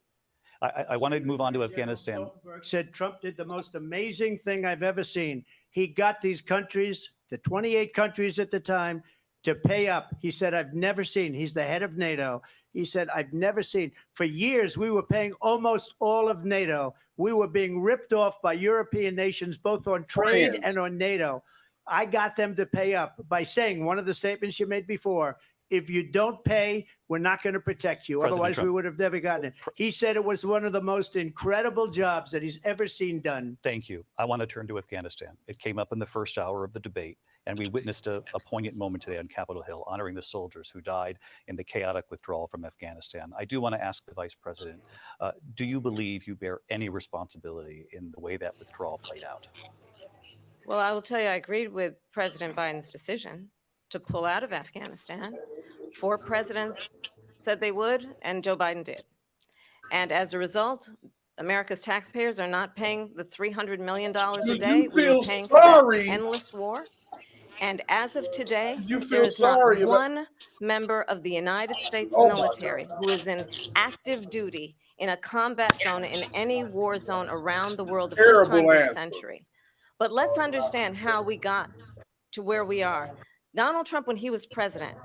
I want to move on to Afghanistan. Stoltenberg said Trump did the most amazing thing I've ever seen. He got these countries, the 28 countries at the time, to pay up. He said, I've never seen, he's the head of NATO. He said, I've never seen. For years, we were paying almost all of NATO. We were being ripped off by European nations, both on trade and on NATO. I got them to pay up by saying one of the statements you made before, if you don't pay, we're not going to protect you. President Otherwise, Trump. we would have never gotten it. He said it was one of the most incredible jobs that he's ever seen done. Thank you. I want to turn to Afghanistan. It came up in the first hour of the debate, and we witnessed a poignant moment today on Capitol Hill, honoring the soldiers who died in the chaotic withdrawal from Afghanistan. I do want to ask the Vice President, do you believe you bear any responsibility in the way that withdrawal played out? Well, I will tell you, I agreed with President Biden's decision to pull out of Afghanistan. 4 presidents said they would, and Joe Biden did. And as a result, America's taxpayers are not paying the $300 million a day we were paying for that endless war. And as of today, there is not one member of the United States military who is in active duty in a combat zone in any war zone around the world the first time this century. But let's understand how we got to where we are. Donald Trump, when he was president,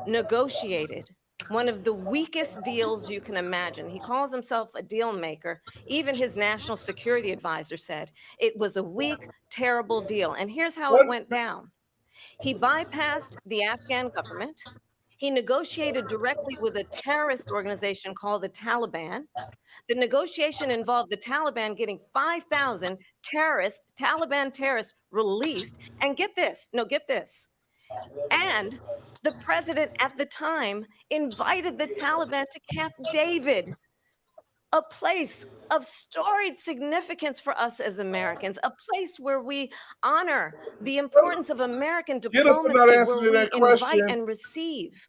negotiated one of the weakest deals you can imagine. He calls himself a deal maker. Even his national security advisor said it was a weak, terrible deal. And here's how it went down. He bypassed the Afghan government. He negotiated directly with a terrorist organization called the Taliban. The negotiation involved the Taliban getting 5,000 Taliban terrorists released. And get this, and the president at the time invited the Taliban to Camp David, a place of storied significance for us as Americans, a place where we honor the importance of American diplomacy, where we invite and receive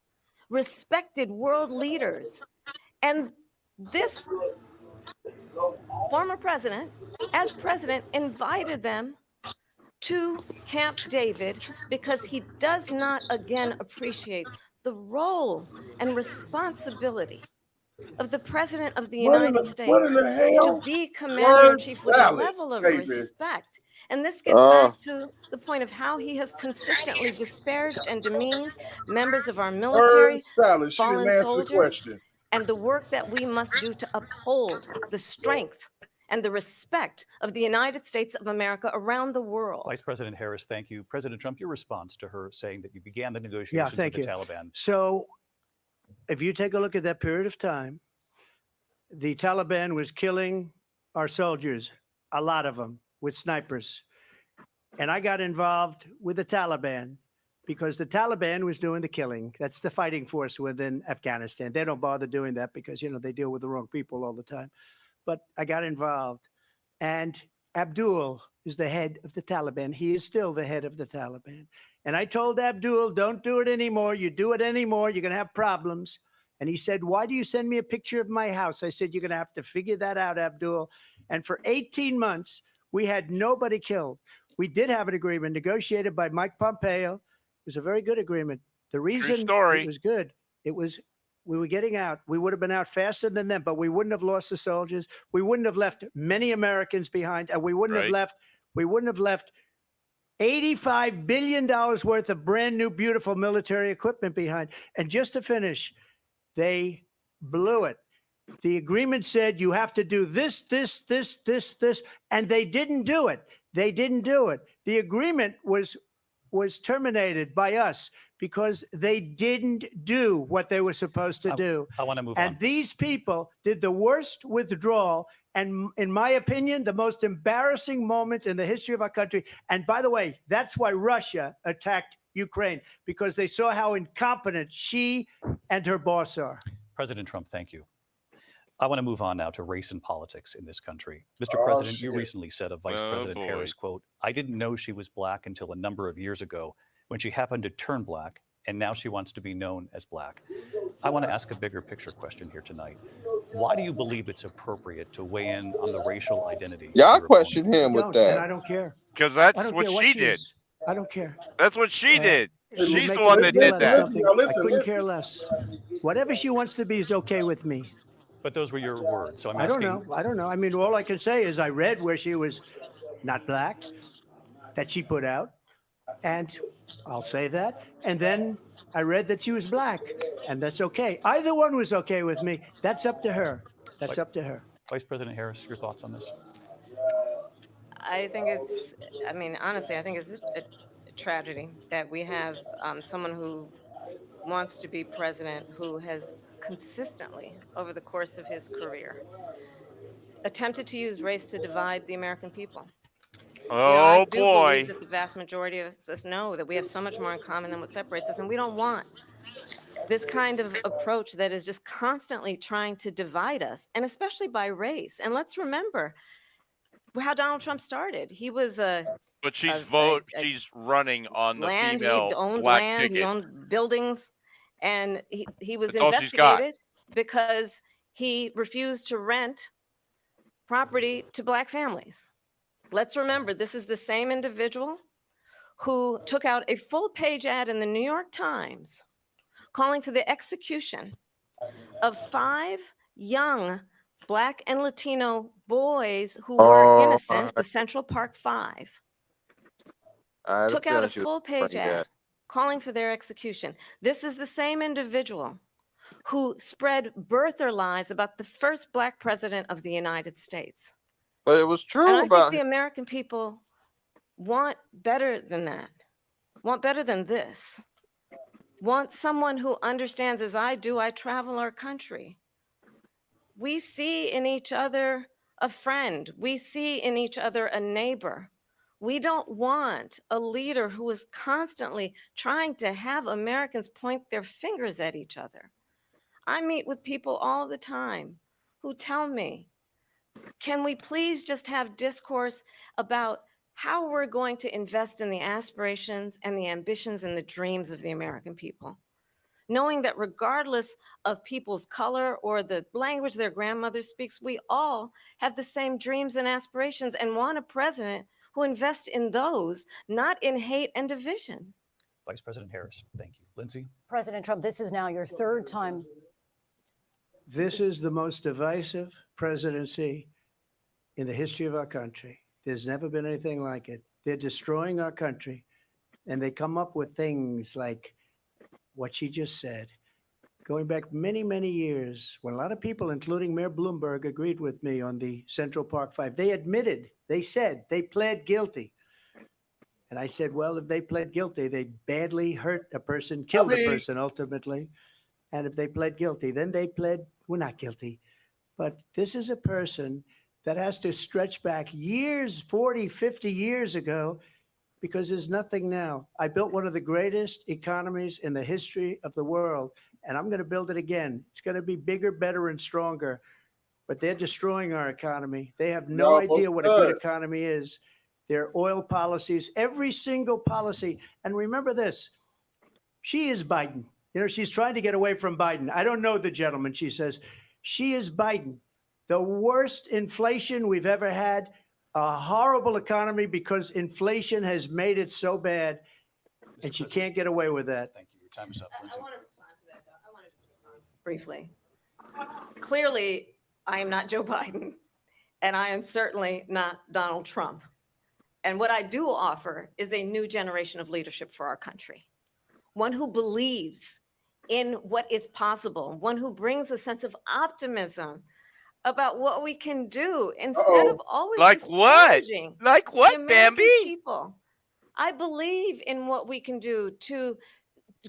respected world leaders. And this former president, as president, invited them to Camp David because he does not, again, appreciate the role and responsibility of the President of the United States to be Commander-in-Chief with a level of respect And this gets back to the point of how he has consistently disparaged and demeaned members of our Her military, silence. She didn't fallen answer the soldiers, question. and the work that we must do to uphold the strength and the respect of the United States of America around the world. Vice President Harris, thank you. President Trump, your response to her saying that you began the negotiations with the Taliban. So if you take a look at that period of time, the Taliban was killing our soldiers, a lot of them, with snipers. And I got involved with the Taliban because the Taliban was doing the killing. That's the fighting force within Afghanistan. They don't bother doing that because, you know, they deal with the wrong people all the time. But I got involved. And Abdul is the head of the Taliban. He is still the head of the Taliban. And I told Abdul, don't do it anymore. You do it anymore, you're going to have problems. And he said, why do you send me a picture of my house? I said, you're going to have to figure that out, Abdul. And for 18 months, we had nobody killed. We did have an agreement negotiated by Mike Pompeo. It was a very good agreement. The reason it was good, it was we were getting out. We would have been out faster than them, but we wouldn't have lost the soldiers. We wouldn't have left many Americans behind, and we wouldn't have left. We wouldn't have left $85 billion worth of brand new, beautiful military equipment behind. And just to finish, they blew it. The agreement said you have to do this, and they didn't do it. They didn't do it. The agreement was terminated by us because they didn't do what they were supposed to do. I want to move on. And these people did the worst withdrawal, and in my opinion, the most embarrassing moment in the history of our country. And by the way, that's why Russia attacked Ukraine, because they saw how incompetent she and her boss are. President Trump, thank you. I want to move on now to race and politics in this country. Mr. President, you recently said of Vice President Harris, quote, I didn't know she was black until a number of years ago when she happened to turn black, and now she wants to be known as black. I want to ask a bigger picture question here tonight. Why do you believe it's appropriate to weigh in on the racial identity? Y'all question him with that. And I don't care. Because that's I don't what care she did. is. I don't care. That's what she did. She's Make the one me that feel did like that. something. I couldn't care less. Whatever she wants to be is okay with me. But those were your words. So I'm I asking. don't know. I don't know. I mean, all I can say is I read where she was not black, that she put out, and I'll say that. And then I read that she was black, and that's okay. Either one was okay with me. That's up to her. That's up to her. Vice President Harris, your thoughts on this? I think it's, I mean, honestly, I think it's a tragedy that we have someone who wants to be president who has consistently, over the course of his career, attempted to use race to divide the American people. I do believe that the vast majority of us know that we have so much more in common than what separates us, and we don't want this kind of approach that is just constantly trying to divide us, and especially by race. And let's remember how Donald Trump started. He was But she's running on the land, female he owned black land, ticket. he owned buildings, and he was That's all she's got. investigated because he refused to rent property to black families. Let's remember, this is the same individual who took out a full-page ad in the New York Times calling for the execution of 5 young Black and Latino boys who were innocent, the Central Park 5. Took out a full-page ad calling for their execution. This is the same individual who spread birther lies about the first black president of the United States. But it was true And I about think the American people want better than that, want better than this, want someone who understands, as I do, I travel our country. We see in each other a friend. We see in each other a neighbor. We don't want a leader who is constantly trying to have Americans point their fingers at each other. I meet with people all the time who tell me, can we please just have discourse about how we're going to invest in the aspirations and the ambitions and the dreams of the American people? Knowing that regardless of people's color or the language their grandmother speaks, we all have the same dreams and aspirations and want a president who invests in those, not in hate and division. Vice President Harris, thank you. Lindsay? President Trump, this is now your 3rd time. This is the most divisive presidency in the history of our country. There's never been anything like it. They're destroying our country. And they come up with things like what she just said. Going back many, many years, when a lot of people, including Mayor Bloomberg, agreed with me on the Central Park Five, they admitted, they said, they pled guilty. And I said, well, if they pled guilty, they badly hurt a person, killed a person ultimately. And if they pled guilty, then they pled, we're not guilty. But this is a person that has to stretch back years, 40, 50 years ago, because there's nothing now. I built one of the greatest economies in the history of the world, and I'm going to build it again. It's going to be bigger, better, and stronger. But they're destroying our economy. They have no idea what a good economy is. Their oil policies, every single policy. And remember this, she is Biden. You know, she's trying to get away from Biden. I don't know the gentleman, she says. She is Biden. The worst inflation we've ever had, a horrible economy because inflation has made it so bad, and she can't get away with that. Thank you. Your time is up. I want to respond to that, though. I want to just respond briefly. Clearly, I am not Joe Biden, and I am certainly not Donald Trump. And what I do offer is a new generation of leadership for our country, one who believes in what is possible, one who brings a sense of optimism about what we can do instead of always Like what? disparaging Like the what, American Bambi? people. I believe in what we can do to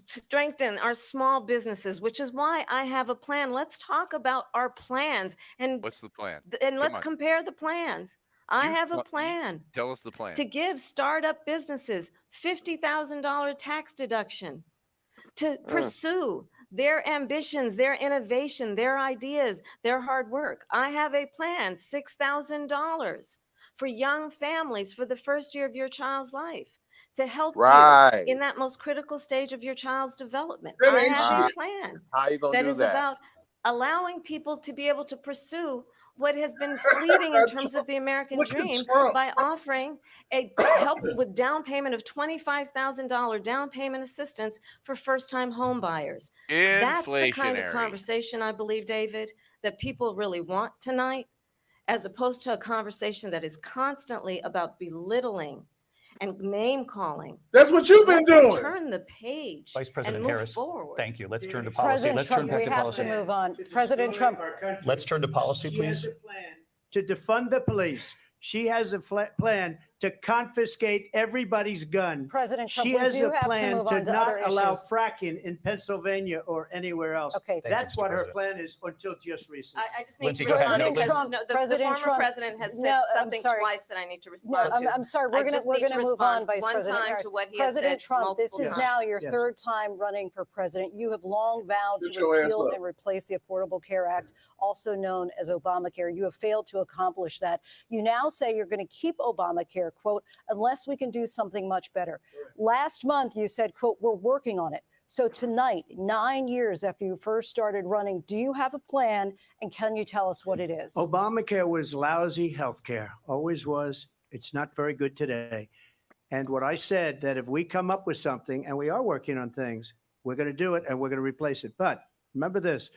strengthen our small businesses, which is why I have a plan. Let's talk about our plans and What's the plan? let's on. compare the plans. I You- have a you- plan Tell us the plan. to give startup businesses $50,000 tax deduction to pursue their ambitions, their innovation, their ideas, their hard work. I have a plan, $6,000 for young families for the first year of your child's life to help you in that most critical stage of your child's development. I have a plan How you gonna that do is that? about allowing people to be able to pursue what has been fleeting in terms of the American Look at dream Trump. by offering a help with down payment of $25,000 down payment assistance for first-time home buyers. That's the kind of Inflationary. conversation, I believe, David, that people really want tonight, as opposed to a conversation that is constantly about belittling and name calling. That's what you've been Let's doing. turn the page Vice President and move Harris, forward. thank you. Let's turn to policy. President Let's turn Trump, back we to have policy. to move on. President Trump, Let's turn to policy, She has please. a plan to defund the police. She has a plan to confiscate everybody's gun. President Trump, She we has do a have to plan move to on to not other allow issues. fracking in Pennsylvania or anywhere else. Okay. That's Mr. what her President. plan is until just recently. I just need Lindsay, to go ahead. respond President because Trump- the President former Trump- president has said No, I'm something sorry. twice that I need to No, respond to. I'm sorry. I We're just gonna need to move respond on, Vice one President time Harris. to what he has President said Trump, this multiple is times. now your Yes. third time running for president. You have long vowed Get to your ass repeal up. and replace the Affordable Care Act, also known as Obamacare. You have failed to accomplish that. You now say you're going to keep Obamacare, quote, unless we can do something much better. Last month, you said, quote, we're working on it. So tonight, 9 years after you first started running, do you have a plan, and can you tell us what it is? Obamacare was lousy health care, always was. It's not very good today. And what I said, that if we come up with something, and we are working on things, we're going to do it and we're going to replace it. But remember this,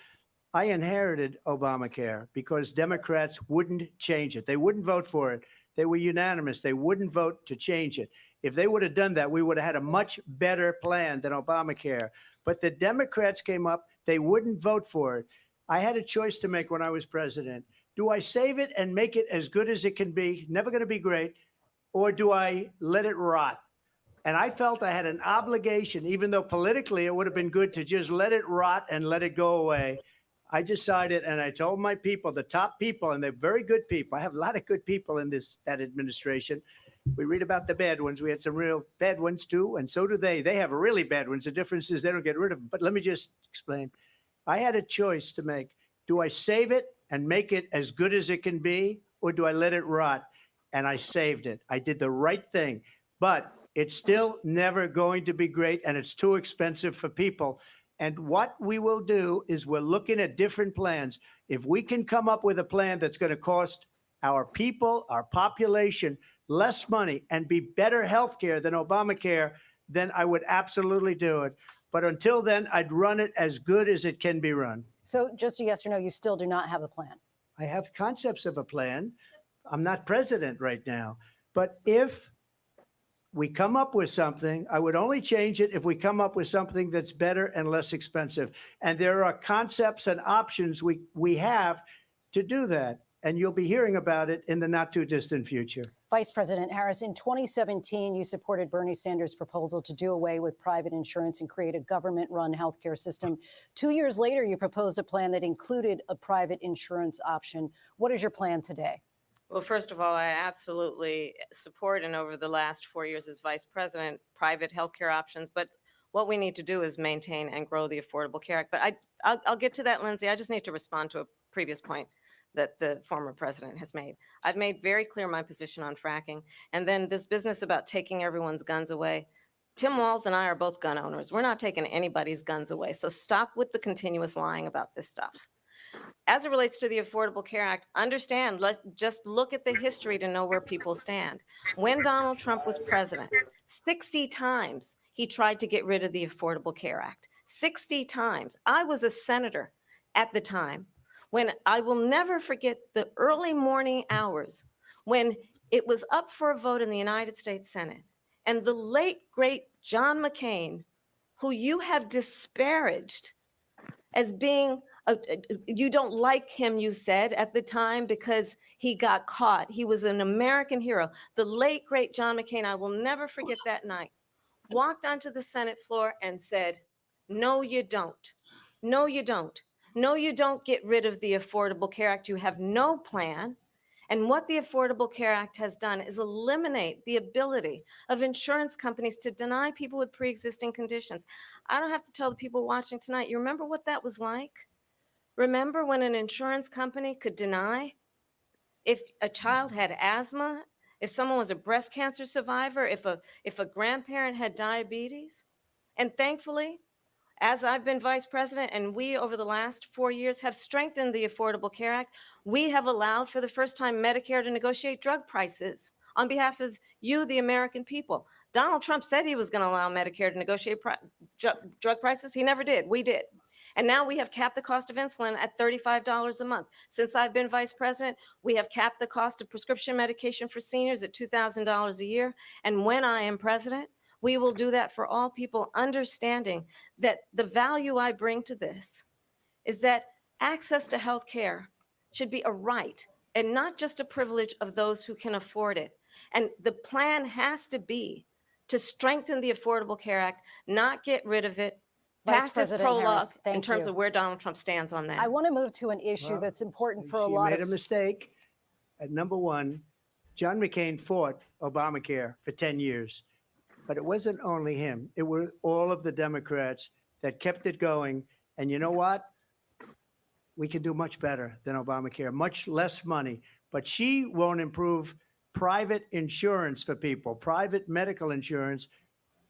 I inherited Obamacare because Democrats wouldn't change it. They wouldn't vote for it. They were unanimous. They wouldn't vote to change it. If they would have done that, we would have had a much better plan than Obamacare. But the Democrats came up, they wouldn't vote for it. I had a choice to make when I was president. Do I save it and make it as good as it can be, never going to be great, or do I let it rot? And I felt I had an obligation, even though politically it would have been good to just let it rot and let it go away. I decided, and I told my people, the top people, and they're very good people. I have a lot of good people in that administration. We read about the bad ones. We had some real bad ones too, and so do they. They have really bad ones. The difference is they don't get rid of them. But let me just explain. I had a choice to make. Do I save it and make it as good as it can be, or do I let it rot? And I saved it. I did the right thing. But it's still never going to be great, and it's too expensive for people. And what we will do is we're looking at different plans. If we can come up with a plan that's going to cost our people, our population, less money and be better health care than Obamacare, then I would absolutely do it. But until then, I'd run it as good as it can be run. So just a yes or no, you still do not have a plan. I have concepts of a plan. I'm not president right now. But if we come up with something, I would only change it if we come up with something that's better and less expensive. And there are concepts and options we have to do that. And you'll be hearing about it in the not too distant future. Vice President Harris, in 2017, you supported Bernie Sanders' proposal to do away with private insurance and create a government-run healthcare system. 2 years later, you proposed a plan that included a private insurance option. What is your plan today? Well, first of all, I absolutely support, and over the last 4 years as vice president, private healthcare options. But what we need to do is maintain and grow the Affordable Care Act. But I'll get to that, Lindsay. I just need to respond to a previous point that the former president has made. I've made very clear my position on fracking. And then this business about taking everyone's guns away. Tim Walz and I are both gun owners. We're not taking anybody's guns away. So stop with the continuous lying about this stuff. As it relates to the Affordable Care Act, understand, just look at the history to know where people stand. When Donald Trump was president, 60 times he tried to get rid of the Affordable Care Act. 60 times. I was a senator at the time. When I will never forget the early morning hours when it was up for a vote in the United States Senate, and the late, great John McCain, who you have disparaged as being, you don't like him, you said at the time, because he got caught. He was an American hero. The late, great John McCain, I will never forget that night, walked onto the Senate floor and said, no, you don't. No, you don't. No, you don't get rid of the Affordable Care Act. You have no plan. And what the Affordable Care Act has done is eliminate the ability of insurance companies to deny people with pre-existing conditions. I don't have to tell the people watching tonight, you remember what that was like? Remember when an insurance company could deny if a child had asthma, if someone was a breast cancer survivor, if a grandparent had diabetes? And thankfully, as I've been vice president and we over the last 4 years have strengthened the Affordable Care Act, we have allowed for the first time Medicare to negotiate drug prices on behalf of you, the American people. Donald Trump said he was going to allow Medicare to negotiate drug prices. He never did. We did. And now we have capped the cost of insulin at $35 a month. Since I've been vice president, we have capped the cost of prescription medication for seniors at $2,000 a year. And when I am president, we will do that for all people, understanding that the value I bring to this is that access to health care should be a right and not just a privilege of those who can afford it. And the plan has to be to strengthen the Affordable Care Act, not get rid of it. Vice Past President prologue Harris, in thank terms you. of where Donald Trump stands on that. I want to move to an issue that's important for a lot She made of a mistake. At number one, John McCain fought Obamacare for 10 years. But it wasn't only him. It were all of the Democrats that kept it going. And you know what? We can do much better than Obamacare, much less money. But she won't improve private insurance for people, private medical insurance.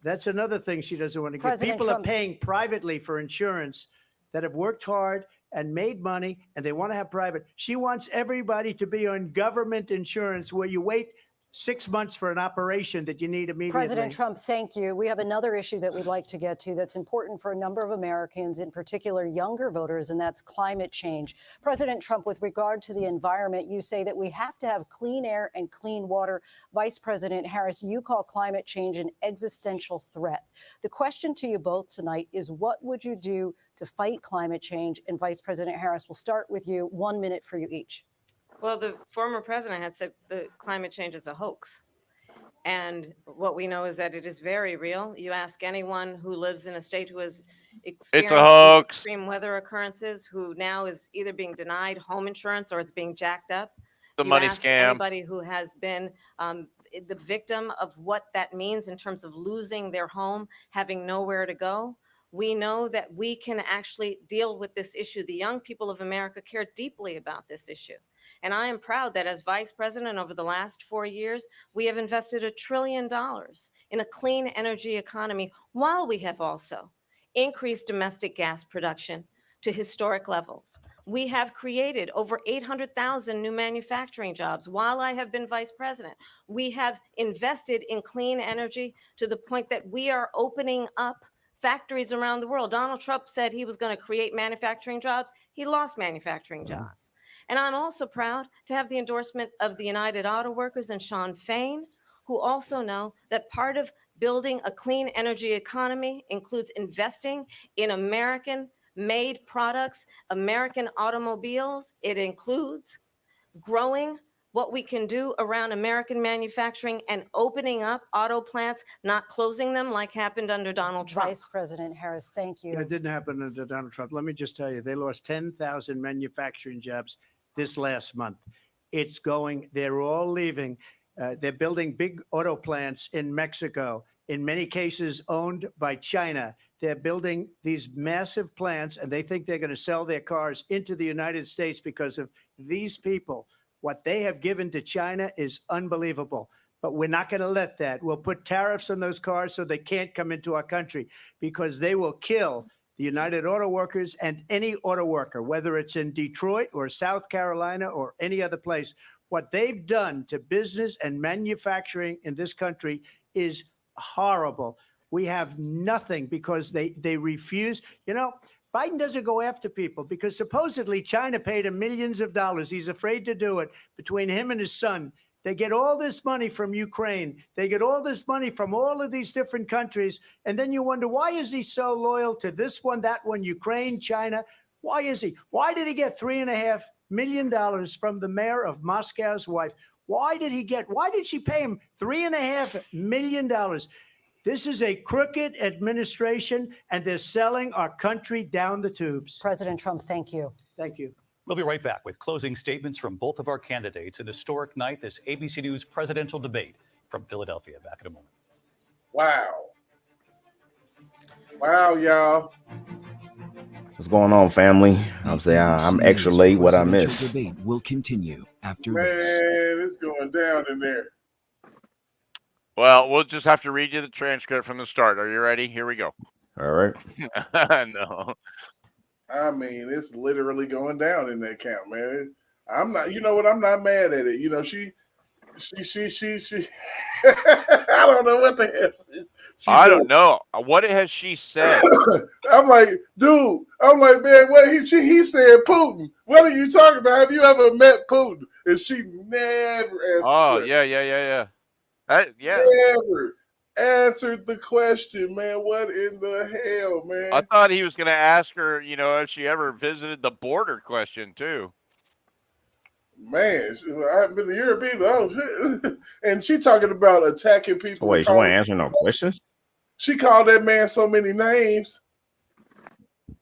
That's another thing she doesn't want to get. President People Trump- are paying privately for insurance that have worked hard and made money, and they want to have private. She wants everybody to be on government insurance where you wait 6 months for an operation that you need immediately. President Trump, thank you. We have another issue that we'd like to get to that's important for a number of Americans, in particular younger voters, and that's climate change. President Trump, with regard to the environment, you say that we have to have clean air and clean water. Vice President Harris, you call climate change an existential threat. The question to you both tonight is, what would you do to fight climate change? And Vice President Harris, we'll start with you. 1 minute for you each. Well, the former president had said the climate change is a hoax. And what we know is that it is very real. You ask anyone who lives in a state who has experienced hoax. extreme weather occurrences, who now is either being denied home insurance or it's being jacked up. The You money ask scam. anybody who has been the victim of what that means in terms of losing their home, having nowhere to go. We know that we can actually deal with this issue. The young people of America care deeply about this issue. And I am proud that as vice president over the last 4 years, we have invested $1 trillion in a clean energy economy, while we have also increased domestic gas production to historic levels. We have created over 800,000 new manufacturing jobs while I have been vice president. We have invested in clean energy to the point that we are opening up factories around the world. Donald Trump said he was going to create manufacturing jobs. He lost manufacturing jobs. And I'm also proud to have the endorsement of the United Auto Workers and Sean Fain, who also know that part of building a clean energy economy includes investing in American-made products, American automobiles. It includes growing what we can do around American manufacturing and opening up auto plants, not closing them like happened under Donald Trump. Vice President Harris, thank you. That didn't happen under Donald Trump. Let me just tell you, they lost 10,000 manufacturing jobs this last month. It's going, they're all leaving. They're building big auto plants in Mexico, in many cases owned by China. They're building these massive plants, and they think they're going to sell their cars into the United States because of these people. What they have given to China is unbelievable. But we're not going to let that. We'll put tariffs on those cars so they can't come into our country, because they will kill the United Auto Workers and any auto worker, whether it's in Detroit or South Carolina or any other place. What they've done to business and manufacturing in this country is horrible. We have nothing because they refuse. You know, Biden doesn't go after people because supposedly China paid him millions of dollars. He's afraid to do it. Between him and his son, they get all this money from Ukraine. They get all this money from all of these different countries. And then you wonder, why is he so loyal to this one, that one, Ukraine, China? Why is he? Why did he get $3.5 million from the mayor of Moscow's wife? Why did she pay him $3.5 million? This is a crooked administration, and they're selling our country down the tubes. President Trump, thank you. Thank you. We'll be right back with closing statements from both of our candidates. An historic night, this ABC News presidential debate from Philadelphia. Back in a moment. Wow. Wow, y'all. What's going on, family? I'm saying I'm extra late. What I missed? Debate will continue after Man, this. it's going down in there. Well, we'll just have to read you the transcript from the start. Are you ready? Here we go. All right. No. I mean, it's literally going down in that camp, man. I'm not, you know what? I'm not mad at it. You know, she I don't know what the hell. I don't know. What has she said? I'm like, dude, I'm like, man, what he said Putin. What are you talking about? Have you ever met Putin? And she never asked. Oh, yeah. Never answered the question, man. What in the hell, man? I thought he was going to ask her, you know, if she ever visited the border question, too. Man, I haven't been to Europe either. Oh, and she talking about attacking people. So wait, she wasn't answering no questions? She called that man so many names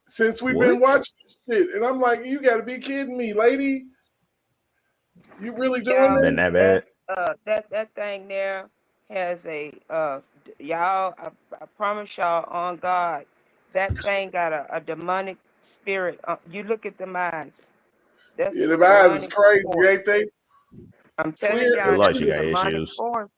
since we've been watching this shit. And I'm like, you got to be kidding me, lady. You really doing that? Been that bad? That thing there has a y'all. I promise y'all on God, that thing got a demonic spirit. You look at the eyes. That's yeah, the eyes is crazy, ain't they? I'm telling y'all, like she that's got a demonic issues. force.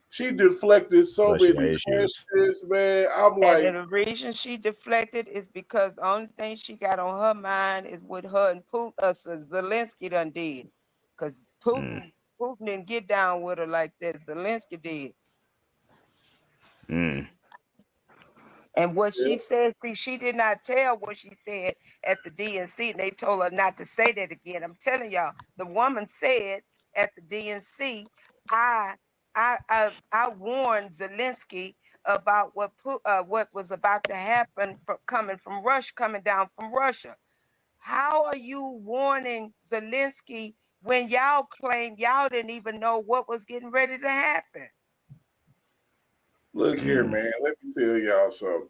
She deflected so Like she many got issues. questions, man. I'm like, And the reason she deflected is because the only thing she got on her mind is what her and Putin, Zelensky done did. Because Putin didn't get down with her like that. Zelensky did. And what she said, see, she did not tell what she said at the DNC, and they told her not to say that again. I'm telling y'all, the woman said at the DNC, I warned Zelensky about what was about to happen coming down from Russia. How are you warning Zelensky when y'all claim y'all didn't even know what was getting ready to happen? look here, man. Let me tell y'all something.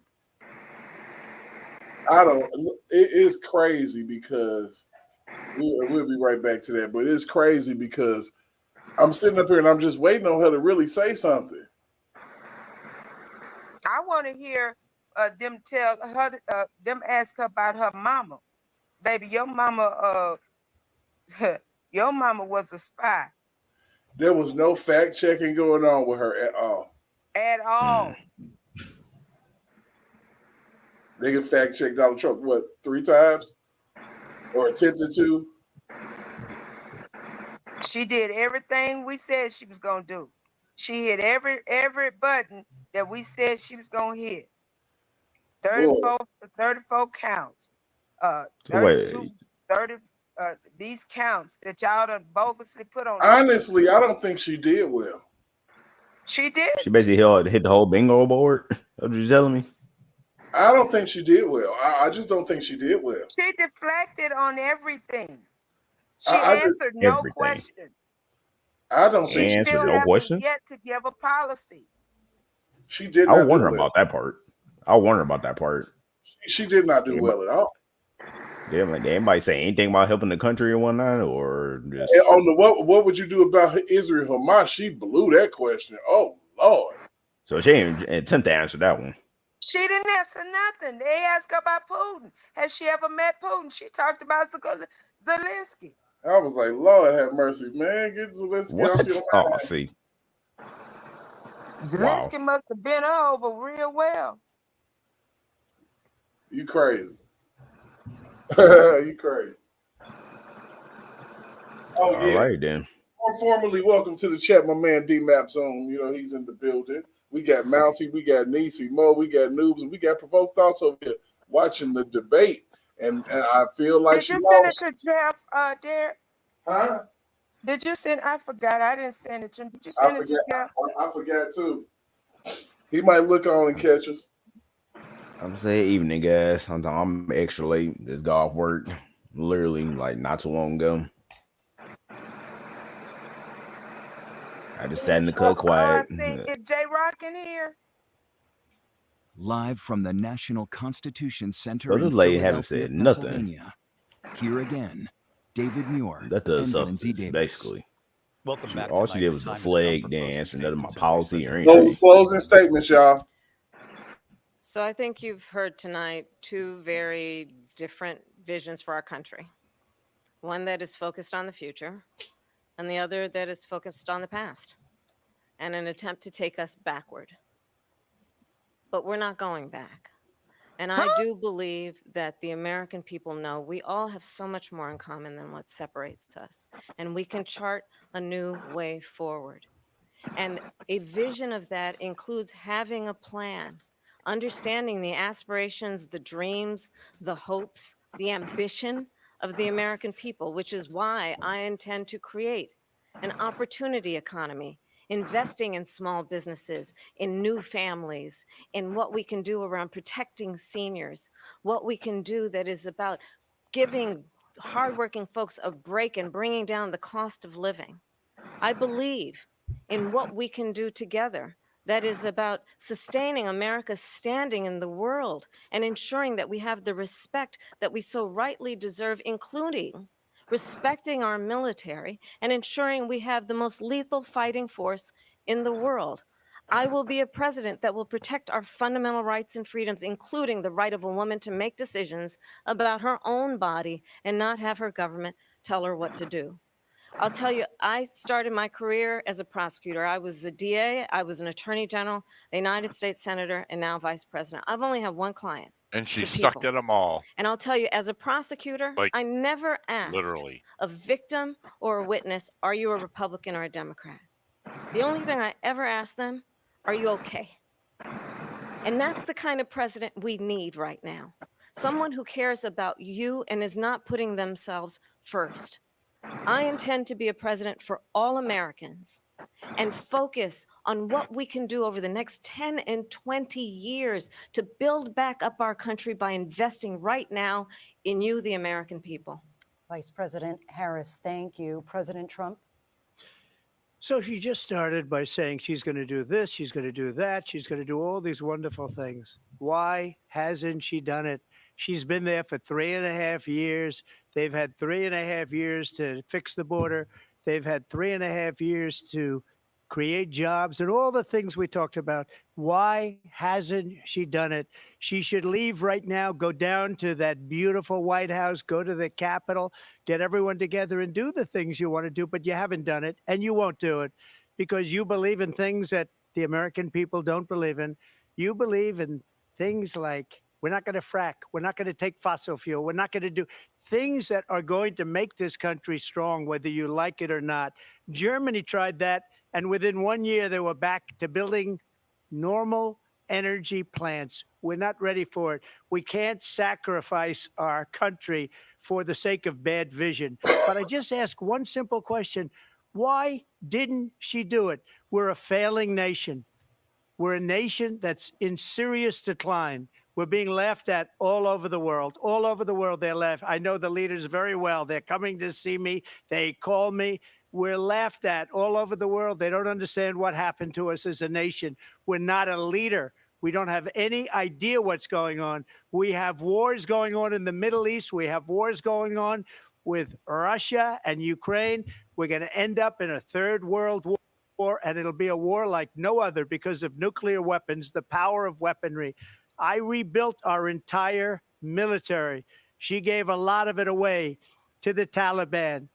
It is crazy because we'll be right back to that, but it's crazy because I'm sitting up here and I'm just waiting on her to really say something. I want to hear them tell her, them ask her about her mama. Baby, your mama was a spy. There was no fact checking going on with her at all. At all. They can fact check Donald Trump, what, 3 times? Or attempted to? She did everything we said she was going to do. She hit every button that we said she was going to hit. Boy, 34 counts. So 32, wait, 30, these counts that y'all done bogusly put on her. honestly, I don't think she did well. She did. she basically hit the whole bingo board. What you telling me? I don't think she did well. I just don't think she did well. She deflected on everything. She I just, answered no Everything. questions. I don't She think she Answered still did. no hasn't questions. yet to give a policy. She did I was not do wondering well. about that part. I was wondering about that part. She did not do Anybody, well at all. did anybody say anything about helping the country or whatnot, or And just on the what would you do about Israel Hamas? She blew that question. Oh Lord. so she didn't attempt to answer that one. She didn't answer nothing. They asked her about Putin. Has she ever met Putin? She talked about Zelensky. I was like, Lord have mercy, man. Get Zelensky off What? your Oh, mind. see, wow. Zelensky must have been over real well. You crazy. You crazy. Oh All yeah. right then. More formally, welcome to the chat, my man D Maps on. You know, he's in the building. We got Mountie, we got Niecy Mo, we got Noobs, and we got Provoked Thoughts over here watching the debate. And I feel like Did she you send it lost. to Jeff, Derek? Huh? Did you send? I forgot. I didn't send it to him. Did you I send it to forgot. Jeff? I forgot too. He might look on and catch us. I'm saying evening, guys. I'm extra late. This golf work, literally like not too long ago. I just sat in the cut quiet. Is J Rock in here? Live from the National Constitution Center So in this lady haven't Philadelphia, said nothing. Pennsylvania. Here again, David Muir That does and Lindsay substance, Davis. basically. Welcome back. All she tonight. did The was the time has come flag, for didn't closing answer none of my statements, and Vice policy or President anything. Closing statements, y'all. So I think you've heard tonight two very different visions for our country. One that is focused on the future, and the other that is focused on the past, and an attempt to take us backward. But we're not going back. And I do believe that the American people know we all have so much more in common than what separates us. And we can chart a new way forward. And a vision of that includes having a plan, understanding the aspirations, the dreams, the hopes, the ambition of the American people, which is why I intend to create an opportunity economy, investing in small businesses, in new families, in what we can do around protecting seniors, what we can do that is about giving hardworking folks a break and bringing down the cost of living. I believe in what we can do together that is about sustaining America's standing in the world and ensuring that we have the respect that we so rightly deserve, including respecting our military and ensuring we have the most lethal fighting force in the world. I will be a president that will protect our fundamental rights and freedoms, including the right of a woman to make decisions about her own body and not have her government tell her what to do. I'll tell you, I started my career as a prosecutor. I was a DA, I was an attorney general, a United States senator, and now vice president. I've only had one client. And she the stuck people. at them all. And I'll tell you, as a prosecutor, Like, I never asked literally. a victim or a witness, are you a Republican or a Democrat? The only thing I ever asked them, are you okay? And that's the kind of president we need right now. Someone who cares about you and is not putting themselves first. I intend to be a president for all Americans and focus on what we can do over the next 10 and 20 years to build back up our country by investing right now in you, the American people. Vice President Harris, thank you. President Trump? So she just started by saying she's going to do this, she's going to do that, she's going to do all these wonderful things. Why hasn't she done it? She's been there for 3.5 years. They've had 3.5 years to fix the border. They've had 3.5 years to create jobs and all the things we talked about. Why hasn't she done it? She should leave right now, go down to that beautiful White House, go to the Capitol, get everyone together and do the things you want to do, but you haven't done it and you won't do it because you believe in things that the American people don't believe in. You believe in things like we're not going to frack, we're not going to take fossil fuel, we're not going to do things that are going to make this country strong, whether you like it or not. Germany tried that, and within 1 year, they were back to building normal energy plants. We're not ready for it. We can't sacrifice our country for the sake of bad vision. But I just ask one simple question. Why didn't she do it? We're a failing nation. We're a nation that's in serious decline. We're being laughed at all over the world. All over the world, they're laughed. I know the leaders very well. They're coming to see me. They call me. We're laughed at all over the world. They don't understand what happened to us as a nation. We're not a leader. We don't have any idea what's going on. We have wars going on in the Middle East. We have wars going on with Russia and Ukraine. We're going to end up in a third world war, and it'll be a war like no other because of nuclear weapons, the power of weaponry. I rebuilt our entire military. She gave a lot of it away to the Taliban.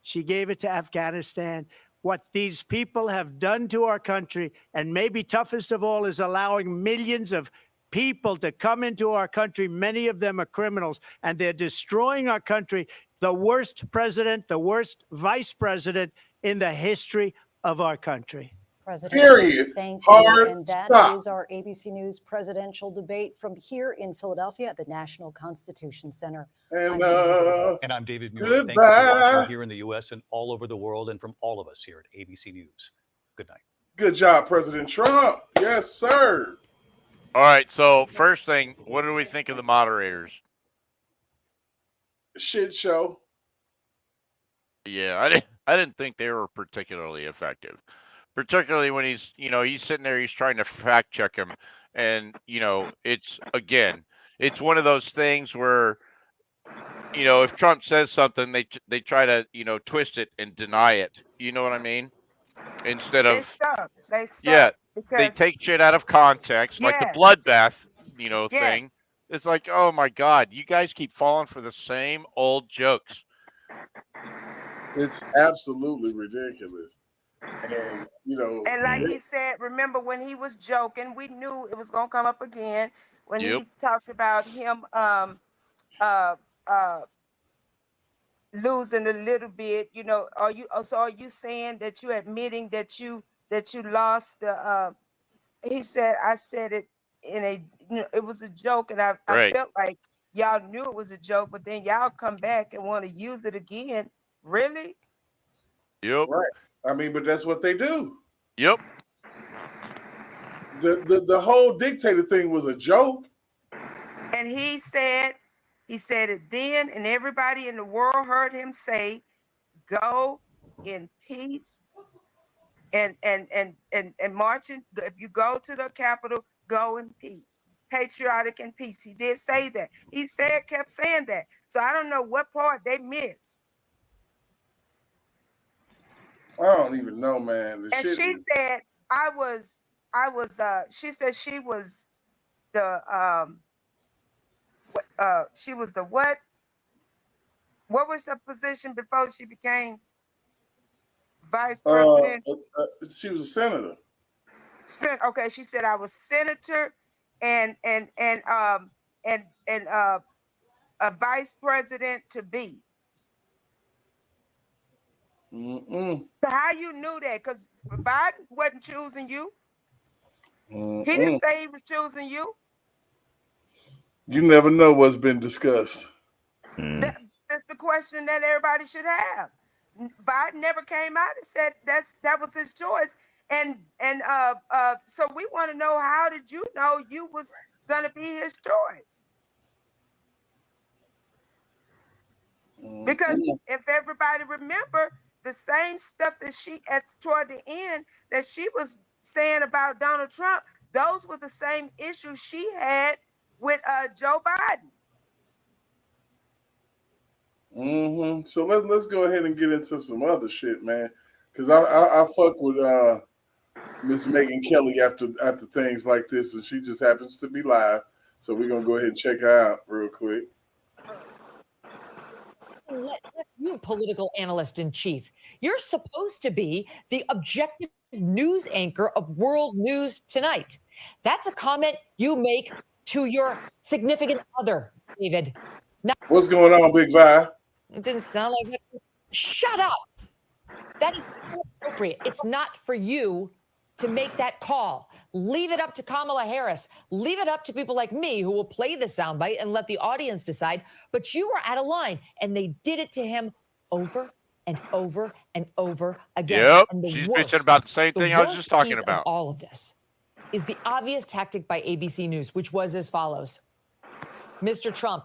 She gave it to Afghanistan. What these people have done to our country, and maybe toughest of all, is allowing millions of people to come into our country. Many of them are criminals, and they're destroying our country. The worst president, the worst vice president in the history of our country. President Period. Trump, thank Hard you. And that stop. is our ABC News presidential debate from here in Philadelphia at the National Constitution Center. And And I'm David Muir. Thank you for goodbye. watching here in the U.S. and all over the world, and from all of us here at ABC News. Good night. Good job, President Trump. Yes, sir. All right. So first thing, what do we think of the moderators? Shit show. Yeah, I didn't think they were particularly effective. Particularly when he's sitting there, he's trying to fact check him, and it's one of those things where if Trump says something, they try to twist it and deny it. You know what I mean? Instead They of suck. They suck. yeah, they Because take shit out of context, like the yes, bloodbath thing. yes. It's like, oh my God, you guys keep falling for the same old jokes. It's absolutely ridiculous. And And like he said, remember when he was joking, we knew it was gonna come up again when Yep. he talked about him losing a little bit. Are you saying that you admitting that you lost the he said, I said it in a it was a joke, and I Right. felt like y'all knew it was a joke, but then y'all come back and want to use it again. Really? Yep. right. I mean, but that's what they do. Yep. The whole dictator thing was a joke. And he said it then, and everybody in the world heard him say, "Go in peace." And marching. If you go to the Capitol, go in peace, patriotic in peace. He did say that. He kept saying that. So I don't know what part they missed. I don't even know, man. The And shit she is, said, she said she was the she was the what? What was her position before she became vice president? she was a senator. Okay, she said I was senator and a vice president to be. Mm-mm. So how you knew that? Because Biden wasn't choosing you. Mm-mm. He didn't say he was choosing you. You never know what's been discussed. That's the question that everybody should have. Biden never came out and said that was his choice. And so we want to know, how did you know you was gonna be his choice? Because if everybody remember, the same stuff that toward the end that she was saying about Donald Trump, those were the same issues she had with Joe Biden. Mm-hmm. So let's go ahead and get into some other shit, man. Because I fuck with Miss Megyn Kelly after things like this, and she just happens to be live. So we're gonna go ahead and check her out real quick. You, political analyst in chief, you're supposed to be the objective news anchor of World News Tonight. That's a comment you make to your significant other, David. Now, what's going on, Big Vi? it didn't sound like that. Shut up. That is inappropriate. It's not for you to make that call. Leave it up to Kamala Harris. Leave it up to people like me who will play the soundbite and let the audience decide. But you were out of line, and they did it to him over and over and over again. Yep. And She's bitching about the same thing I was just talking piece about. of all of this is the obvious tactic by ABC News, which was as follows. Mr. Trump,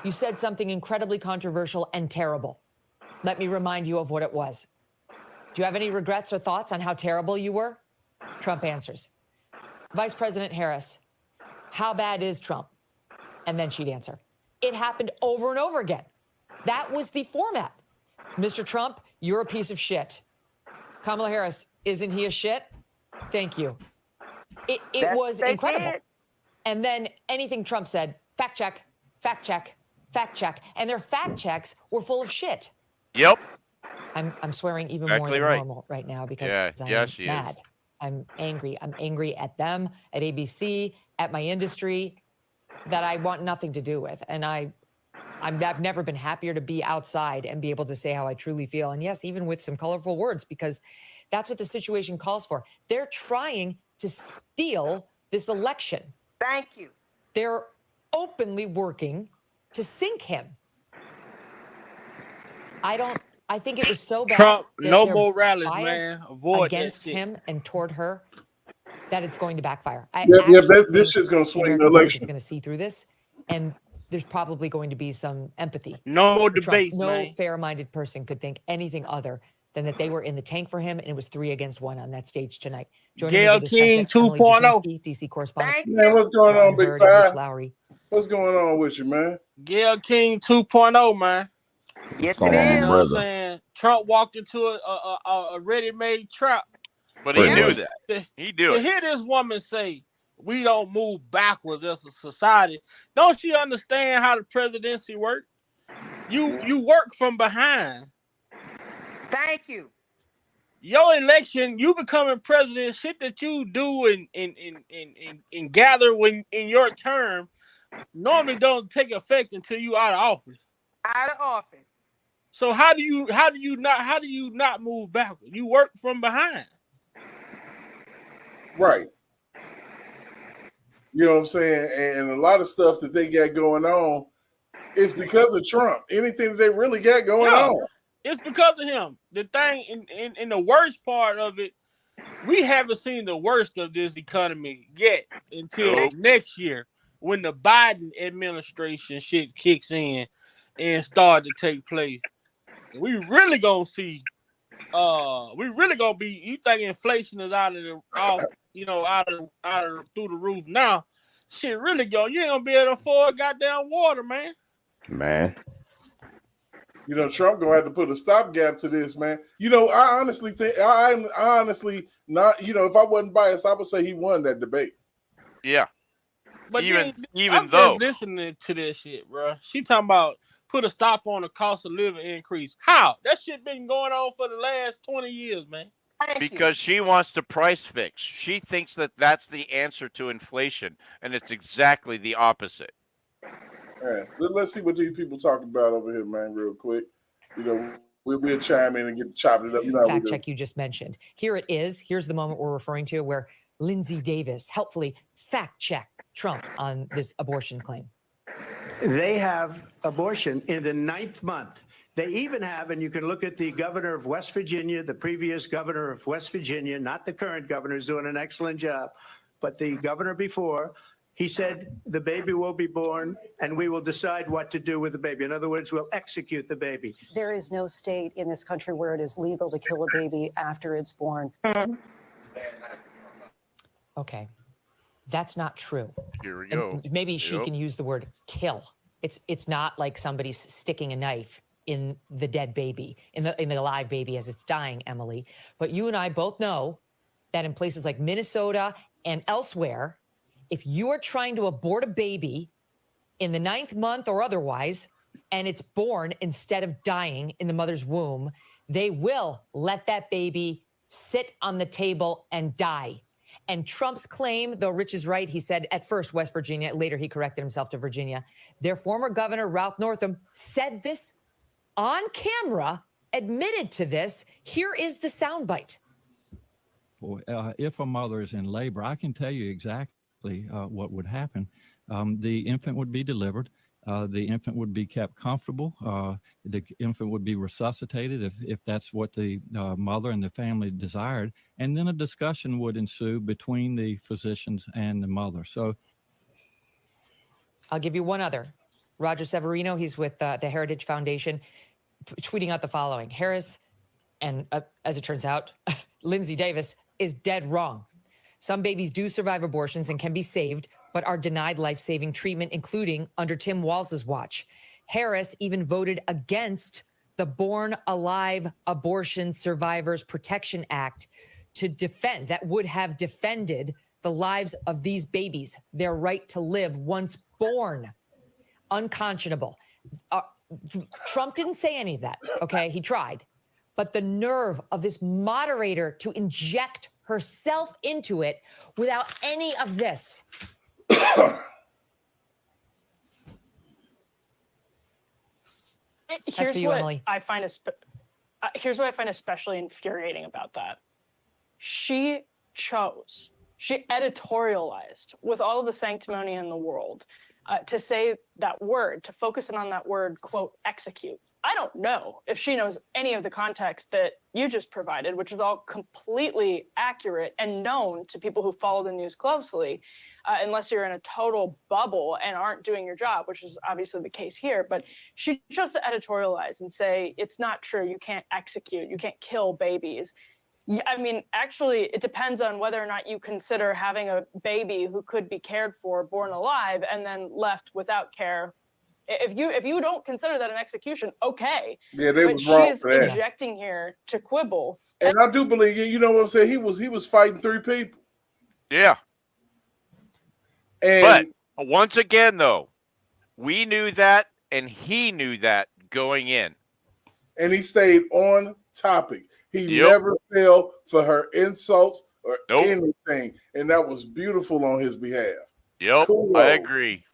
you said something incredibly controversial and terrible. Let me remind you of what it was. Do you have any regrets or thoughts on how terrible you were? Trump answers. Vice President Harris, how bad is Trump? And then she'd answer. It happened over and over again. That was the format. Mr. Trump, you're a piece of shit. Kamala Harris, isn't he a shit? Thank you. It was incredible. Did. And then anything Trump said, fact check, fact check, fact check. And their fact checks were full of shit. Yep. I'm swearing even Exactly more than right. normal right now because I'm she mad. Is. I'm angry. I'm angry at them, at ABC, at my industry that I want nothing to do with. And I've never been happier to be outside and be able to say how I truly feel. And yes, even with some colorful words, because that's what the situation calls for. They're trying to steal this election. Thank you. They're openly working to sink him. I think it was so bad. Trump, no more rallies, man. Avoid against him and toward her that it's going to backfire. This shit's going to swing the election. Is going to see through this, and there's probably going to be some empathy. No more debates, no man. fair-minded person could think anything other than that they were in the tank for him, and it was 3 against 1 on that stage tonight. Gail King 2.0. DC correspondent. Man, what's going on, Big Five? What's going on with you, man? Gail King 2.0, man. Yes, it is. You know what I'm saying? Trump walked into a ready-made trap. But he knew that. He knew it. To hear this woman say, we don't move backwards as a society, don't she understand how the presidency works? You work from behind. Thank you. Your election, you becoming president, shit that you do and gather when in your term normally don't take effect until you out of office. Out of office. So how do you not move backward? You work from behind. Right. You know what I'm saying? And a lot of stuff that they got going on is because of Trump. Anything that they really got going on. It's because of him. The thing in the worst part of it, we haven't seen the worst of this economy yet until next year when the Biden administration shit kicks in and start to take place. We really gonna see. We really gonna be. You think inflation is out of through the roof now? Shit, really go. You ain't gonna be able to afford goddamn water, man. Man. You know, Trump gonna have to put a stopgap to this, man. You know, I honestly think I'm honestly not. You know, if I wasn't biased, I would say he won that debate. Yeah. But even I'm though just listening to this shit, bro. She talking about put a stop on the cost of living increase. How? That shit been going on for the last 20 years, man. Because she wants to price fix. She thinks that that's the answer to inflation, and it's exactly the opposite. Yeah. Let's see what these people talking about over here, man, real quick. You know, we'll chime in and get chopped it up. You know, fact check you just mentioned. Here it is. Here's the moment we're referring to where Lindsay Davis helpfully fact checked Trump on this abortion claim. They have abortion in the 9th month. They even have, and you can look at the governor of West Virginia, the previous governor of West Virginia, not the current governor, who's doing an excellent job, but the governor before, he said the baby will be born and we will decide what to do with the baby. In other words, we'll execute the baby. There is no state in this country where it is legal to kill a baby after it's born. Okay. That's not true. Here we go. And maybe she can use the word kill. It's not like somebody's sticking a knife in the dead baby, in the live baby as it's dying, Emily. But you and I both know that in places like Minnesota and elsewhere, if you are trying to abort a baby in the 9th month or otherwise, and it's born instead of dying in the mother's womb, they will let that baby sit on the table and die. And Trump's claim, though Rich is right, he said at first West Virginia, later he corrected himself to Virginia. Their former governor, Ralph Northam, said this on camera, admitted to this. Here is the soundbite. example, if a mother is in labor, I can tell you exactly what would happen. The infant would be delivered. The infant would be kept comfortable. The infant would be resuscitated if that's what the mother and the family desired. And then a discussion would ensue between the physicians and the mother. So I'll give you one other. Roger Severino, he's with the Heritage Foundation, tweeting out the following. Harris, and as it turns out, Lindsay Davis is dead wrong. Some babies do survive abortions and can be saved, but are denied life-saving treatment, including under Tim Walz's watch. Harris even voted against the Born Alive Abortion Survivors Protection Act that would have defended the lives of these babies, their right to live once born. Unconscionable. Trump didn't say any of that, okay? He tried. But the nerve of this moderator to inject herself into it without any of this. Here's what I find especially infuriating about that. She editorialized with all of the sanctimony in the world to say that word, to focus in on that word, quote, execute. I don't know if she knows any of the context that you just provided, which is all completely accurate and known to people who follow the news closely, unless you're in a total bubble and aren't doing your job, which is obviously the case here. But she chose to editorialize and say, it's not true. You can't execute. You can't kill babies. I mean, actually, it depends on whether or not you consider having a baby who could be cared for, born alive, and then left without care. If you don't consider that an execution, okay. Yeah, they but was wrong she's for that. injecting here to quibble. And I do believe, you know what I'm saying? He was fighting 3 people. Yeah. And but once again, though, we knew that, and he knew that going in. And he stayed on topic. He never fell for her insults or anything. And that was beautiful on his behalf. Yep, Kudos. I agree.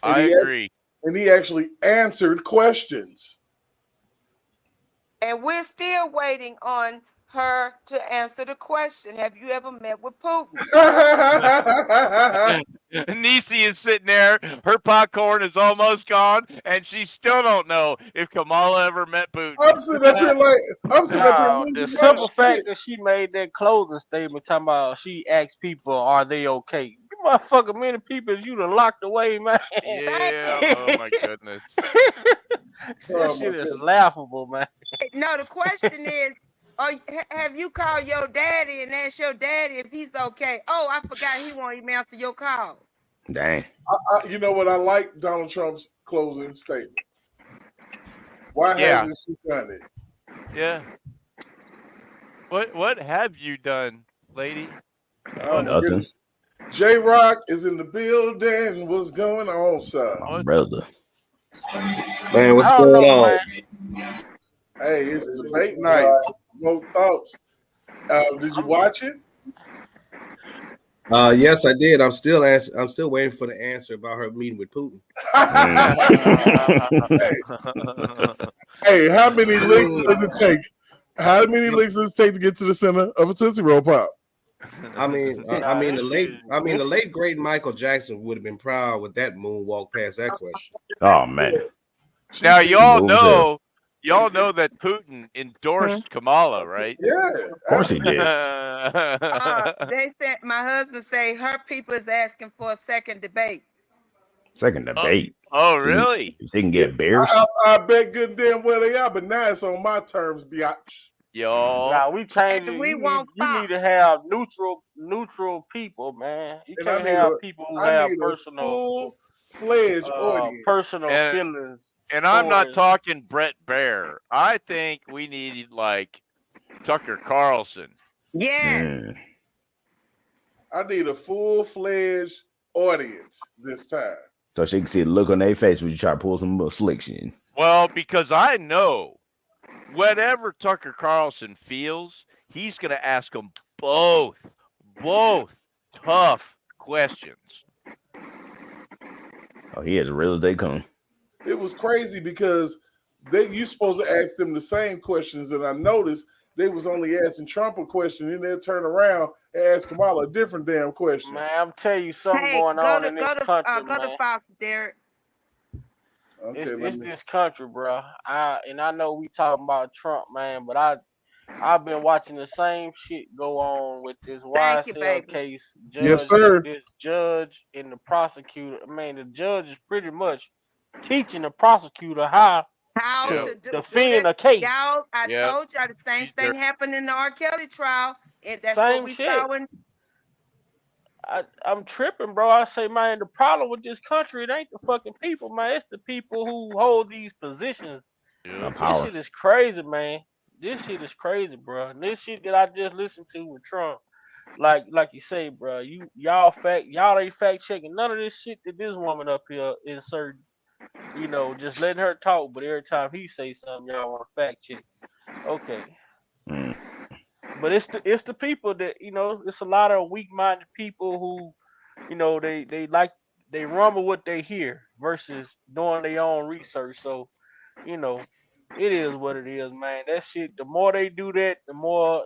I agree. And he actually answered questions. And we're still waiting on her to answer the question. Have you ever met with Putin? Niecy is sitting there. Her popcorn is almost gone, and she still don't know if Kamala ever met Putin. I'm sitting up here the simple fact that she made that closing statement talking about she asked people, are they okay? You motherfucker, many people you done locked away, man. Yeah. Oh my goodness. That shit is laughable, man. No, the question is, have you called your daddy and asked your daddy if he's okay? Oh, I forgot he won't even answer your call. Dang. You know what? I like Donald Trump's closing statement. Why hasn't she done it? Yeah. What have you done, lady? Nothing. J-Rock is in the building. What's going on, sir? Brother. Man, what's going on? Hey, it's debate night. No thoughts. Did you watch it? Yes, I did. I'm still waiting for the answer about her meeting with Putin. Hey, how many licks does it take? How many licks does it take to get to the center of a Tootsie Roll Pop? I mean, the late great Michael Jackson would have been proud with that moonwalk past that question. Oh man! Now y'all know that Putin endorsed Kamala, right? Yeah, of course he did. They said my husband say her people is asking for a second debate. Second debate. Oh, really? They can get bears. I bet good damn well they are, but now it's on my terms, biatch. Yo. Nah, we changed it. We You won't need to have neutral people, man. You can't have people who have personal full-fledged audience. Personal feelings. And I'm not talking Brett Baer. I think we need like Tucker Carlson. Yes. I need a full-fledged audience this time. So she can see the look on their face when you try to pull some slick shit. Well, because I know whatever Tucker Carlson feels, he's going to ask them both tough questions. Oh, he as real as they come. It was crazy because you supposed to ask them the same questions, and I noticed they was only asking Trump a question, and they'll turn around and ask Kamala a different damn question. Man, I'm telling you something Hey, going on in this country, go to man. Fox, Derek. Okay, It's this country, bro. I know we talking about Trump, man, but I've been watching the same shit go on with this Thank you, YSL baby. case. Yes, sir. This judge and the prosecutor. I mean, the judge is pretty much teaching the prosecutor how to do defend that. a case. Y'all, I Yep. told y'all the same thing happened in the R. Kelly trial. And that's Same what we shit. saw in I'm tripping, bro. I say, man, the problem with this country, it ain't the fucking people, man. It's the people who hold these positions. Yep. This Power. shit is crazy, man. This shit is crazy, bro. And this shit that I just listened to with Trump, like you say, bro, y'all ain't fact checking none of this shit that this woman up here inserting. You know, just letting her talk, but every time he say something, y'all want to fact check. Okay. Mm. But it's the people that, you know, it's a lot of weak minded people who, you know, they run with what they hear versus doing their own research. So, you know, it is what it is, man. That shit, the more they do that, the more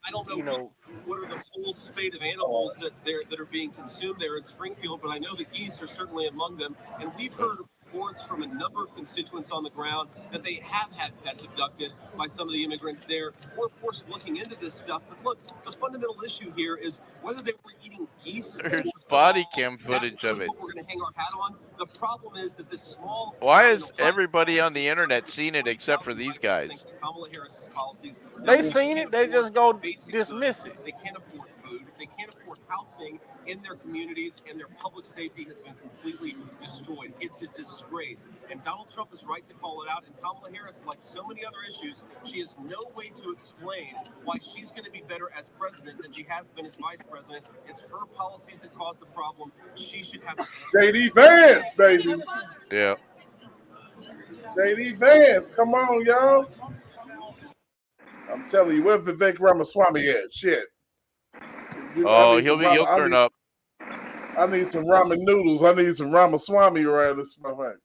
I don't know you know. what are the whole spate of animals that are being consumed there in Springfield, but I know the geese are certainly among them. And we've heard reports from a number of constituents on the ground that they have had pets abducted by some of the immigrants there. We're of course looking into this stuff, but look, the fundamental issue here is whether they were eating geese. There's body cam Is that footage really of it. what we're going to hang our hat on? The problem is that this small Why town in has Ohio everybody on the internet seen it except for these guys? thanks to Kamala Harris's policies. They seen it, they just go dismiss it. They can't afford food. They can't afford housing in their communities, and their public safety has been completely destroyed. It's a disgrace. And Donald Trump is right to call it out. And Kamala Harris, like so many other issues, she has no way to explain why she's going to be better as president than she has been as vice president. It's her policies that caused the problem. She should have JD Vance, baby. Yeah. JD Vance, come on, y'all. I'm telling you, where's Vivek Ramaswamy at? Shit. Oh, he'll turn up. I need some ramen noodles. I need some Ramaswamy around this motherfucker.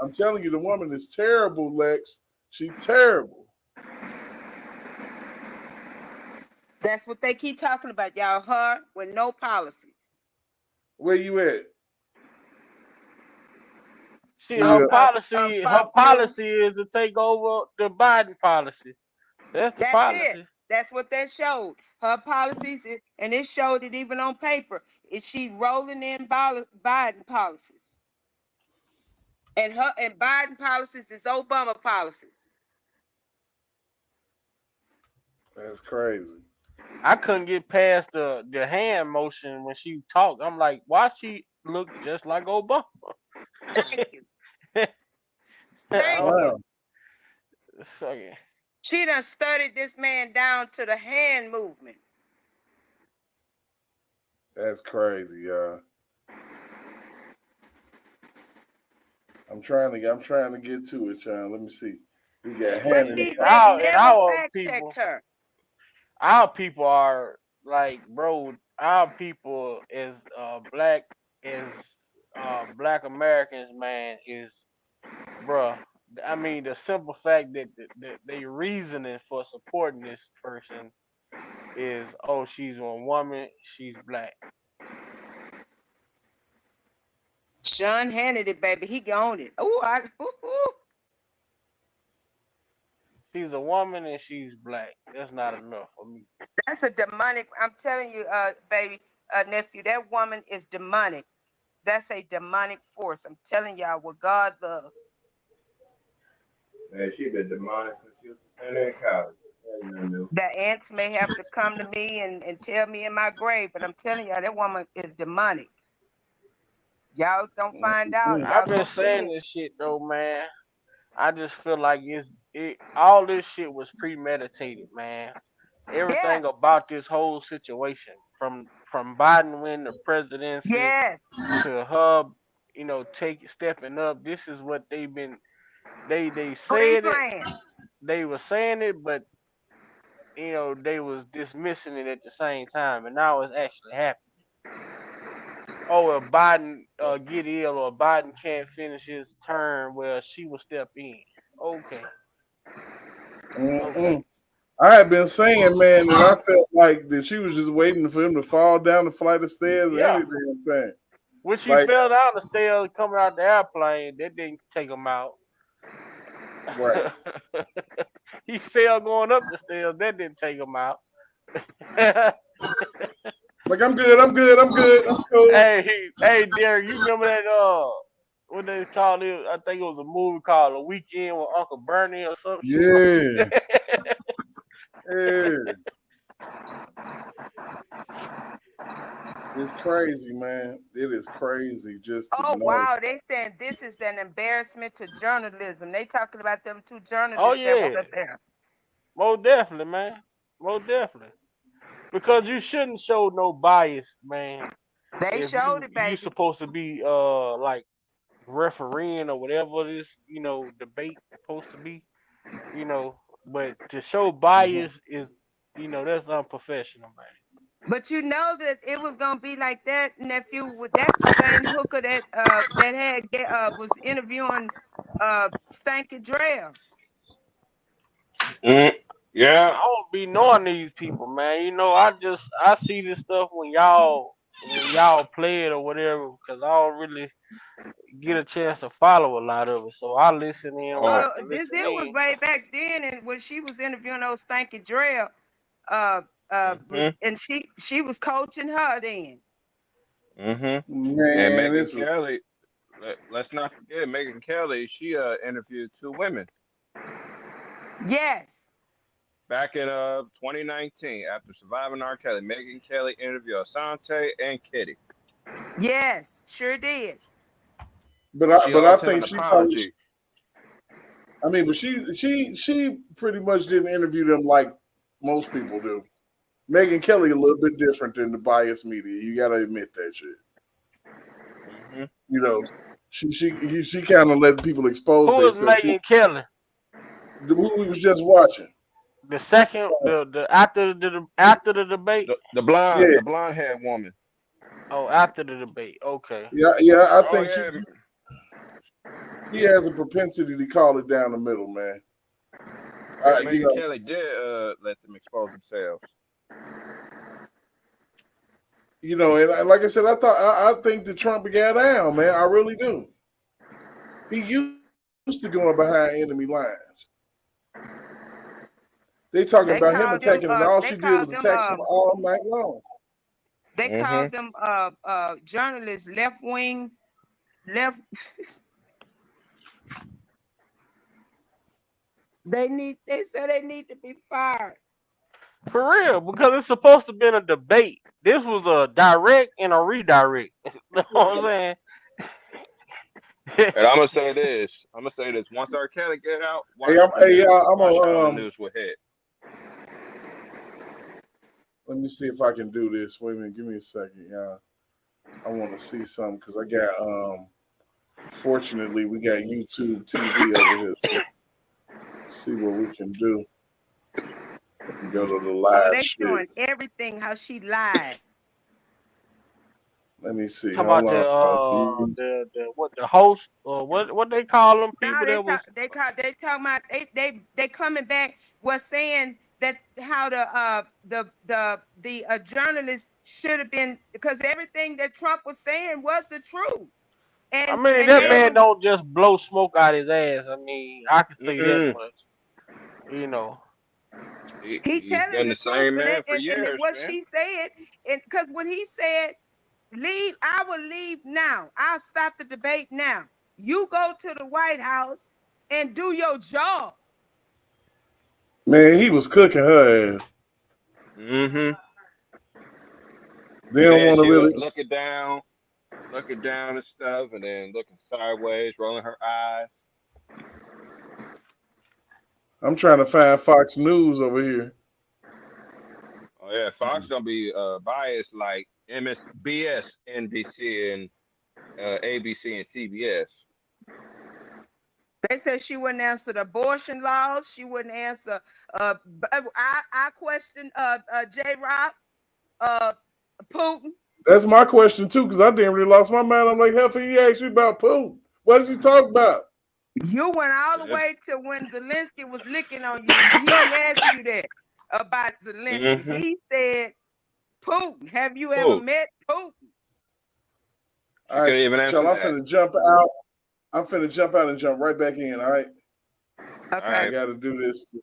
I'm telling you, the woman is terrible, Lex. She's terrible. That's what they keep talking about, y'all. Her with no policies. Where you at? See, her policy is to take over the Biden policy. That's the policy. It. That's what that showed. Her policies, and it showed it even on paper. Is she rolling in Biden policies? And Biden policies is Obama policies. That's crazy. I couldn't get past the hand motion when she talked. I'm like, why she look just like Obama? Thank you. Wow. She done studied this man down to the hand movement. That's crazy, y'all. I'm trying to get to it, y'all. Let me see. We got Hannity. Our people are like, bro. Our people is black Americans, man, is, bruh. I mean, the simple fact that they reasoning for supporting this person is, oh, she's a woman, she's black. Sean Hannity, baby, he owned it. She's a woman and she's black. That's not enough for me. That's a demonic. I'm telling you, baby, nephew, that woman is demonic. That's a demonic force. I'm telling y'all what God loves. Man, she been demonic since she was a senior in college. The ants may have to come to me and tell me in my grave, but I'm telling y'all, that woman is demonic. Y'all gonna find out. I've been saying this shit though, man. I just feel like all this shit was premeditated, man. Everything about this whole situation, from Biden winning the presidency to her, you know, stepping up. This is what they've been. They said it. They were saying it, but you know they was dismissing it at the same time, and now it's actually happening. Oh, if Biden get ill or Biden can't finish his term, well, she will step in. Okay. Mm-mm. I had been saying, man, that I felt like that she was just waiting for him to fall down the flight of stairs or Yeah. any damn thing. When she Like, fell down the stairs coming out the airplane, that didn't take him out. right. He fell going up the stairs, that didn't take him out. Like, I'm good, I'm cool. Hey, Derek, you remember that what they called it? I think it was a movie called The Weekend with Uncle Bernie or some shit Yeah. like that. Yeah. It's crazy, man. It is crazy just to Oh know. wow, they saying this is an embarrassment to journalism. They talking about them two Oh journalists that was yeah. up there. Most definitely, man. Most definitely. Because you shouldn't show no bias, man. They If showed it, you baby. supposed to be like refereeing or whatever this, debate supposed to be, but to show bias is, that's unprofessional, man. But you know that it was gonna be like that, nephew. That's the same hooker that was interviewing Stanky Drell. I don't be knowing these people, man. I see this stuff when y'all play it or whatever, because I don't really get a chance to follow a lot of it. So I listen in when I Well, can this listen it was in. way back then, and when she was interviewing those Stanky Drell, and she was coaching her then. And Man, Megan this is Kelly, let's not forget Megan Kelly. She interviewed two women Yes. back in 2019 after surviving R. Kelly. Megan Kelly interviewed Asante and Kitty. Yes, sure did. but She I owes him think an she probably apology. I mean, but she pretty much didn't interview them like most people do. Megan Kelly a little bit different than the biased media. You gotta admit that shit. You know, she kind of let people expose Who is themselves. Megan Kelly? Who we was just watching. The second, the after the debate. The Yeah, blonde haired woman. Oh, after the debate. Okay. yeah. I Oh think yeah. she has a propensity to call it down the middle, man. Megan Kelly did let them expose themselves. And like I said, I think that Trump got down, man. I really do. He used to going behind enemy lines. They talking about him attacking, and all she did was attack him all night long. They called them journalists left wing, left. They said they need to be fired. For real, because it's supposed to be a debate. This was a direct and a redirect. You know what I'm saying? And I'm gonna say this. Once R. Kelly get out, watch I'm how the a news will hit. Let me see if I can do this. Wait a minute, give me a second, y'all. I want to see something because I got fortunately we got YouTube TV over here. So see what we can do. Go to the live they shit. showing everything how she lied. Let me see. Talk about the host or what they call them people No, that they talking about they coming back was saying that how the journalist should have been, because everything that Trump was saying was the truth. I mean, that man don't just blow smoke out his ass. I mean, I can say that much. He He's telling been the the truth, same man for and years, what man. she said, and because when he said, "Leave, I will leave now. I'll stop the debate now. You go to the White House and do your job." Man, he was cooking her ass. They don't want to She was really looking down and stuff, and then looking sideways, rolling her eyes. I'm trying to find Fox News over here. Oh yeah, Fox gonna be biased like MSBS, NBC, and ABC and CBS. They said she wouldn't answer the abortion laws. She wouldn't answer. I questioned J. Rock, Putin. That's my question too, because I damn near lost my mind. I'm like, hell, you asked me about Putin. What did you talk about? You went all the way to when Zelensky was licking on you. He didn't ask you that about Zelensky. Mhm. He said, Putin. Have you ever Putin. met Putin? She All right, couldn't even answer y'all, I'm that. finna jump out. I'm finna jump out and jump right back in. All right. All Okay. I right. got to do this.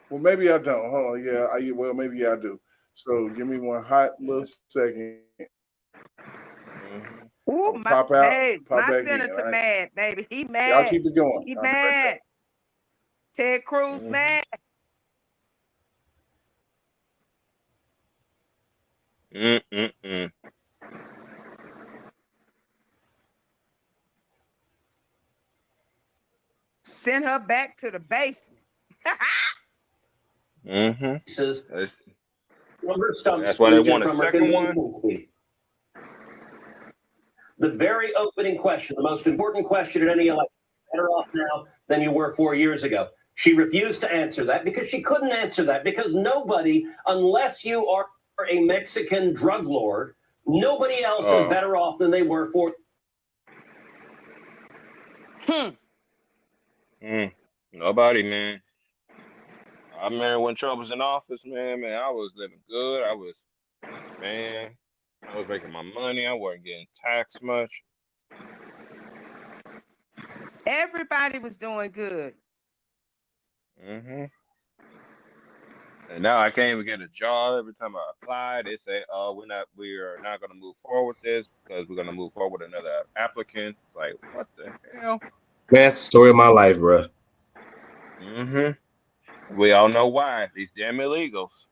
Well, maybe I don't. Hold on. Yeah. Well, maybe I do. So give me one hot little second. Ooh, I'm pop out, pop my back in. senator All right. mad, baby. He Y'all mad. keep it going. He I'll be right mad. back. Ted Cruz mad. Send her back to the basement. Says Rubber stump that's why they speech want a from her second one. convention speech. The very opening question, the most important question in any election, better off now than you were 4 years ago. She refused to answer that because she couldn't answer that because nobody, unless you are a Mexican drug lord, nobody else is better off than they were 4. Nobody, man. I remember when Trump was in office, man, I was living good. I was making my money. I wasn't getting taxed much. Everybody was doing good. And now I can't even get a job. Every time I apply, they say, "Oh, we are not going to move forward with this because we're going to move forward with another applicant." It's like, what the hell? Man, that's the story of my life, bro. We all know why. These damn illegals.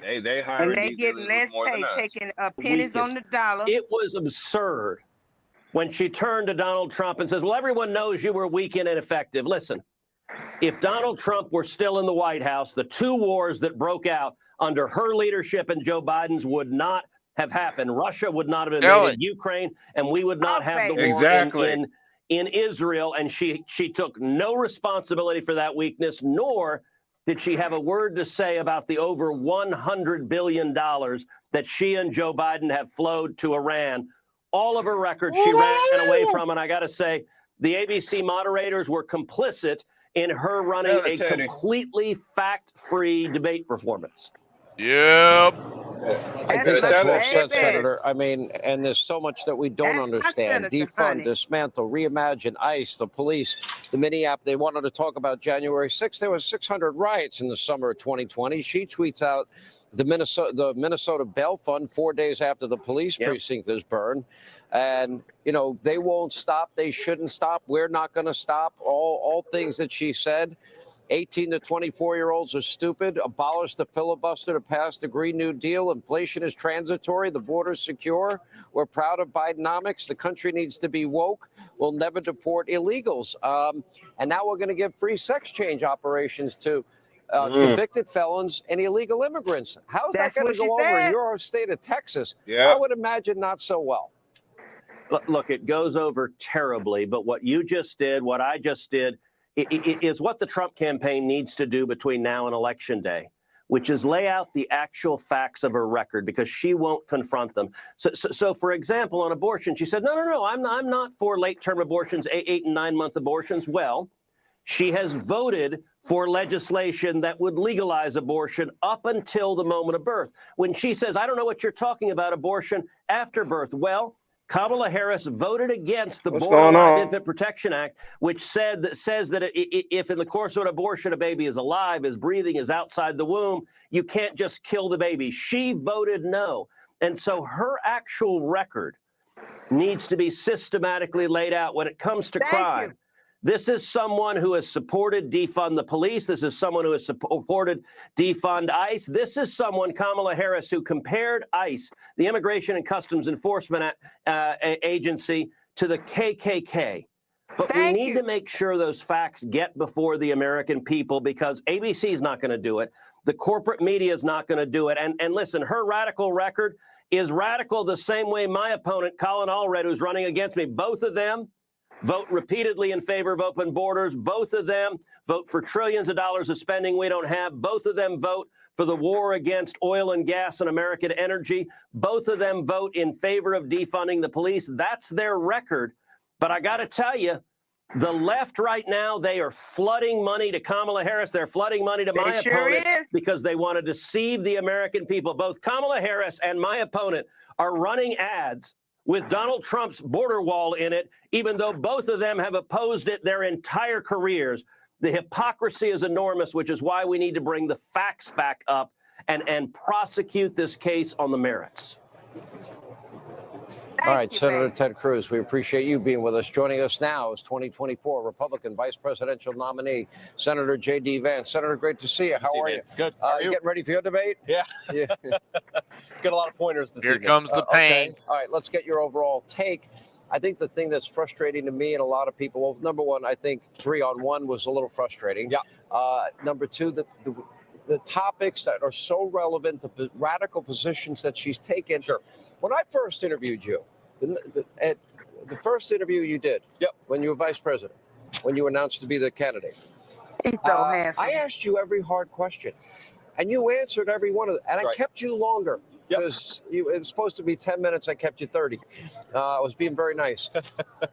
They hiring And they these getting illegals less more than pay, us. taking pennies on the dollar. It was absurd when she turned to Donald Trump and says, well, everyone knows you were weak and ineffective. Listen, if Donald Trump were still in the White House, the two wars that broke out under her leadership and Joe Biden's would not have happened. Russia would not have invaded Ukraine, and we would not have the war in Israel. And she took no responsibility for that weakness, nor did she have a word to say about the over $100 billion that she and Joe Biden have flowed to Iran. All of her records she ran away from, and I got to say, the ABC moderators were complicit in her running a completely fact-free debate performance. Yep. I think that's well said, Senator. I mean, and there's so much that we don't understand. Defund, dismantle, reimagine, ICE, the police, the Minneapolis. They wanted to talk about January 6th. There were 600 riots in the summer of 2020. She tweets out the Minnesota bail fund 4 days after the police precinct is burned. And, you know, they won't stop. They shouldn't stop. We're not going to stop. All things that she said. 18 to 24-year-olds are stupid. Abolish the filibuster to pass the Green New Deal. Inflation is transitory. The border's secure. We're proud of Bidenomics. The country needs to be woke. We'll never deport illegals. And now we're going to give free sex change operations to convicted felons and illegal immigrants. How's that going to go over in your state of Texas? I would imagine not so well. Look, it goes over terribly. But what you just did, what I just did, is what the Trump campaign needs to do between now and Election Day, which is lay out the actual facts of her record, because she won't confront them. So for example, on abortion, she said, no, I'm not for late-term abortions, 8 and 9 month abortions. Well, she has voted for legislation that would legalize abortion up until the moment of birth. When she says, I don't know what you're talking about, abortion after birth. Well, Kamala Harris voted against the Borderline Infant Protection Act, which says that if in the course of an abortion a baby is alive, is breathing, is outside the womb, you can't just kill the baby. She voted no. And so her actual record needs to be systematically laid out when it comes to crime. This is someone who has supported defund the police. This is someone who has supported defund ICE. This is someone, Kamala Harris, who compared ICE, the Immigration and Customs Enforcement Agency, to the KKK. But we need to make sure those facts get before the American people, because ABC is not going to do it. The corporate media is not going to do it. And listen, her radical record is radical the same way my opponent, Colin Allred, who's running against me, both of them vote repeatedly in favor of open borders. Both of them vote for trillions of dollars of spending we don't have. Both of them vote for the war against oil and gas and American energy. Both of them vote in favor of defunding the police. That's their record. But I got to tell you, the left right now, they are flooding money to Kamala Harris. They're flooding money to my opponent because they want to deceive the American people. Both Kamala Harris and my opponent are running ads with Donald Trump's border wall in it, even though both of them have opposed it their entire careers. The hypocrisy is enormous, which is why we need to bring the facts back up and prosecute this case on the merits. All right, Senator Ted Cruz, we appreciate you being with us. Joining us now is 2024 Republican Vice Presidential nominee, Senator J.D. Vance. Senator, great to see you. How are you? Good. Are you getting ready for your debate? Yeah. Yeah. Got a lot of pointers this Here evening. comes the pain. Okay. All right, let's get your overall take. I think the thing that's frustrating to me and a lot of people, well, number one, I think 3-on-1 was a little frustrating. Yeah. Number two, the topics that are so relevant, the radical positions that she's taken. Sure. When I first interviewed you, the first interview you did, when you were vice president, when you announced to be the candidate, I asked you every hard question, and you answered every one of them, and I kept you longer. Because it was supposed to be 10 minutes, I kept you 30. I was being very nice.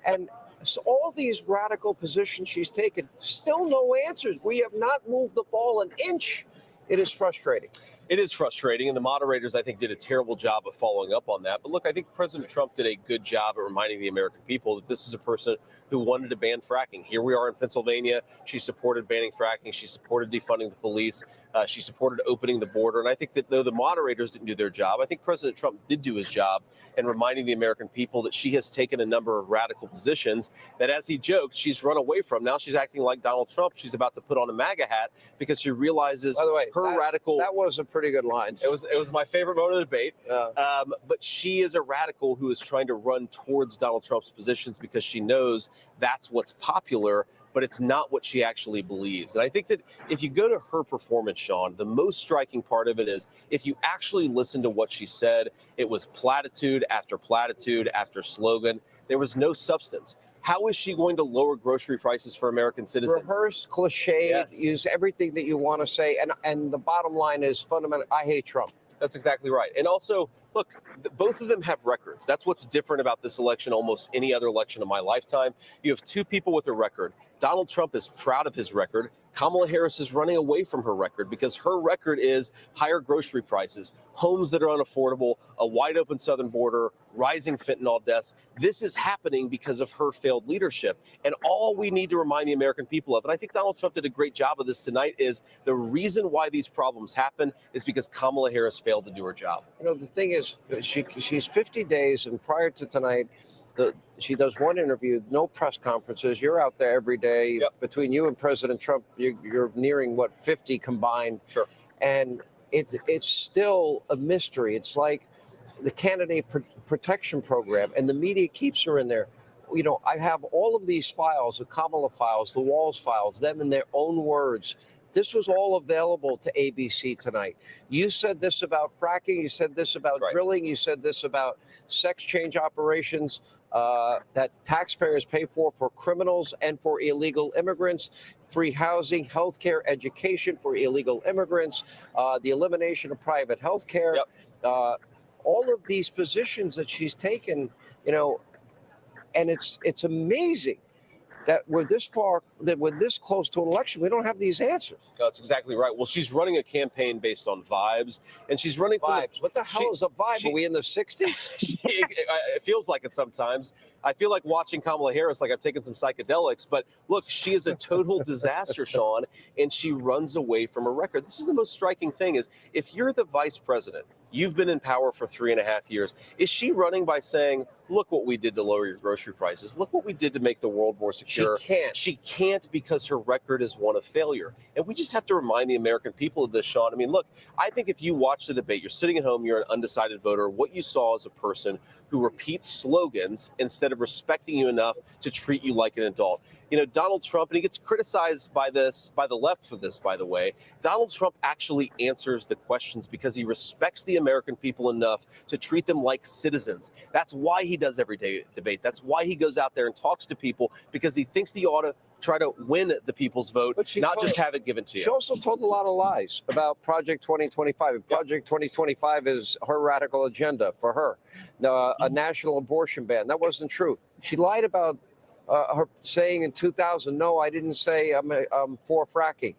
And so all these radical positions she's taken, still no answers. We have not moved the ball an inch. It is frustrating. It is frustrating, and the moderators, I think, did a terrible job of following up on that. But look, I think President Trump did a good job at reminding the American people that this is a person who wanted to ban fracking. Here we are in Pennsylvania. She supported banning fracking. She supported defunding the police. She supported opening the border. And I think that though the moderators didn't do their job, I think President Trump did do his job in reminding the American people that she has taken a number of radical positions that, as he joked, she's run away from. Now she's acting like Donald Trump. She's about to put on a MAGA hat because she realizes By the way, radical. That was a pretty good line. It was my favorite moment of the debate. But she is a radical who is trying to run towards Donald Trump's positions because she knows that's what's popular, but it's not what she actually believes. And I think that if you go to her performance, Sean, the most striking part of it is if you actually listen to what she said, it was platitude after slogan. There was no substance. How is she going to lower grocery prices for American citizens? Rehearse, cliched, use everything that you want to say. And the bottom line is fundamental. I hate Trump. That's exactly right. And also, look, both of them have records. That's what's different about this election, almost any other election of my lifetime. You have two people with a record. Donald Trump is proud of his record. Kamala Harris is running away from her record because her record is higher grocery prices, homes that are unaffordable, a wide open southern border, rising fentanyl deaths. This is happening because of her failed leadership. And all we need to remind the American people of, and I think Donald Trump did a great job of this tonight, is the reason why these problems happen is because Kamala Harris failed to do her job. You know, the thing is, she's 50 days, and prior to tonight, she does one interview, no press conferences. You're out there every day. Between you and President Trump, you're nearing, 50 combined. Sure. And it's still a mystery. It's like the candidate protection program, and the media keeps her in there. You know, I have all of these files, the Kamala files, the Walls files, them in their own words. This was all available to ABC tonight. You said this about fracking. You said this about drilling. You said this about sex change operations that taxpayers pay for criminals and for illegal immigrants, free housing, healthcare, education for illegal immigrants, the elimination of private healthcare, all of these positions that she's taken, you know, and it's amazing that we're this far, that we're this close to an election. We don't have these answers. That's exactly right. Well, she's running a campaign based on vibes, and she's running vibes. What the hell is a vibe? Are we in the 60s? It feels like it sometimes. I feel like watching Kamala Harris like I've taken some psychedelics. But look, she is a total disaster, Sean, and she runs away from her record. This is the most striking thing is if you're the vice president, you've been in power for 3.5 years. Is she running by saying, look what we did to lower your grocery prices. Look what we did to make the world more secure. She can't. She can't because her record is one of failure. And we just have to remind the American people of this, Sean. I mean, look, I think if you watch the debate, you're sitting at home, you're an undecided voter, what you saw is a person who repeats slogans instead of respecting you enough to treat you like an adult. You know, Donald Trump, and he gets criticized by the left for this, by the way. Donald Trump actually answers the questions because he respects the American people enough to treat them like citizens. That's why he does everyday debate. That's why he goes out there and talks to people, because he thinks he ought to try to win the people's vote, not just have it given to you. She also told a lot of lies about Project 2025. Project 2025 is her radical agenda for her. A national abortion ban. That wasn't true. She lied about her saying in 2000, no, I didn't say I'm for fracking.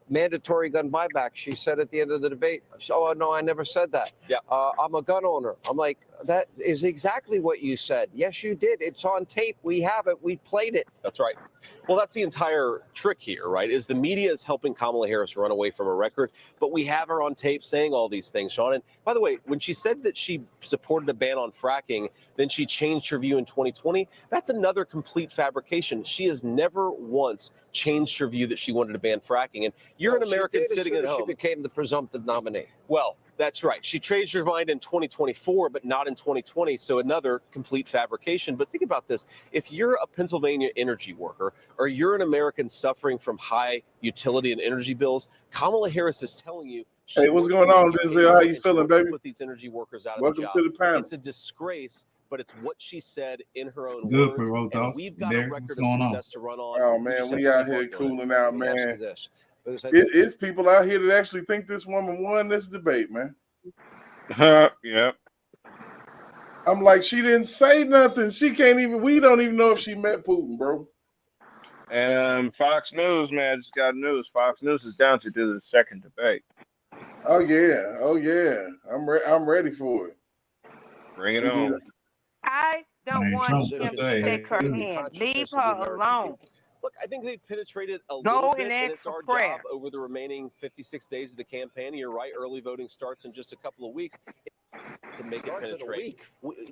Mandatory gun buyback. She said at the end of the debate, oh, no, I never said that. Yeah. I'm a gun owner. I'm like, that is exactly what you said. Yes, you did. It's on tape. We have it. We played it. That's right. Well, that's the entire trick here, right? Is the media is helping Kamala Harris run away from a record, but we have her on tape saying all these things, Sean. And by the way, when she said that she supported a ban on fracking, then she changed her view in 2020, that's another complete fabrication. She has never once changed her view that she wanted to ban fracking. And you're an American sitting at home. She became the presumptive nominee. Well, that's right. She changed her mind in 2024, but not in 2020. So another complete fabrication. But think about this. If you're a Pennsylvania energy worker or you're an American suffering from high utility and energy bills, Kamala Harris is telling you. Hey, what's going on, Denzel? How you feeling, baby? Put these energy workers out Welcome of the to job. the panel. It's a disgrace, but it's what she said in her own Good, words. Provoked And Dawes. we've got Derek, a record what's of going on? success to run on. Oh man, we out here cooling out, man. It's people out here that actually think this woman won this debate, man. Yeah. I'm like, she didn't say nothing. She can't even. We don't even know if she met Putin, bro. And Fox News, man, just got news. Fox News is down to do the second debate. Oh yeah. I'm ready for it. Bring it on. I don't want him to take her hand. Leave her alone. Look, I think they've penetrated a Go little and bit, and ask it's for our prayer. job over the remaining 56 days of the campaign. You're right, early voting starts in just a couple of weeks to make it penetrate.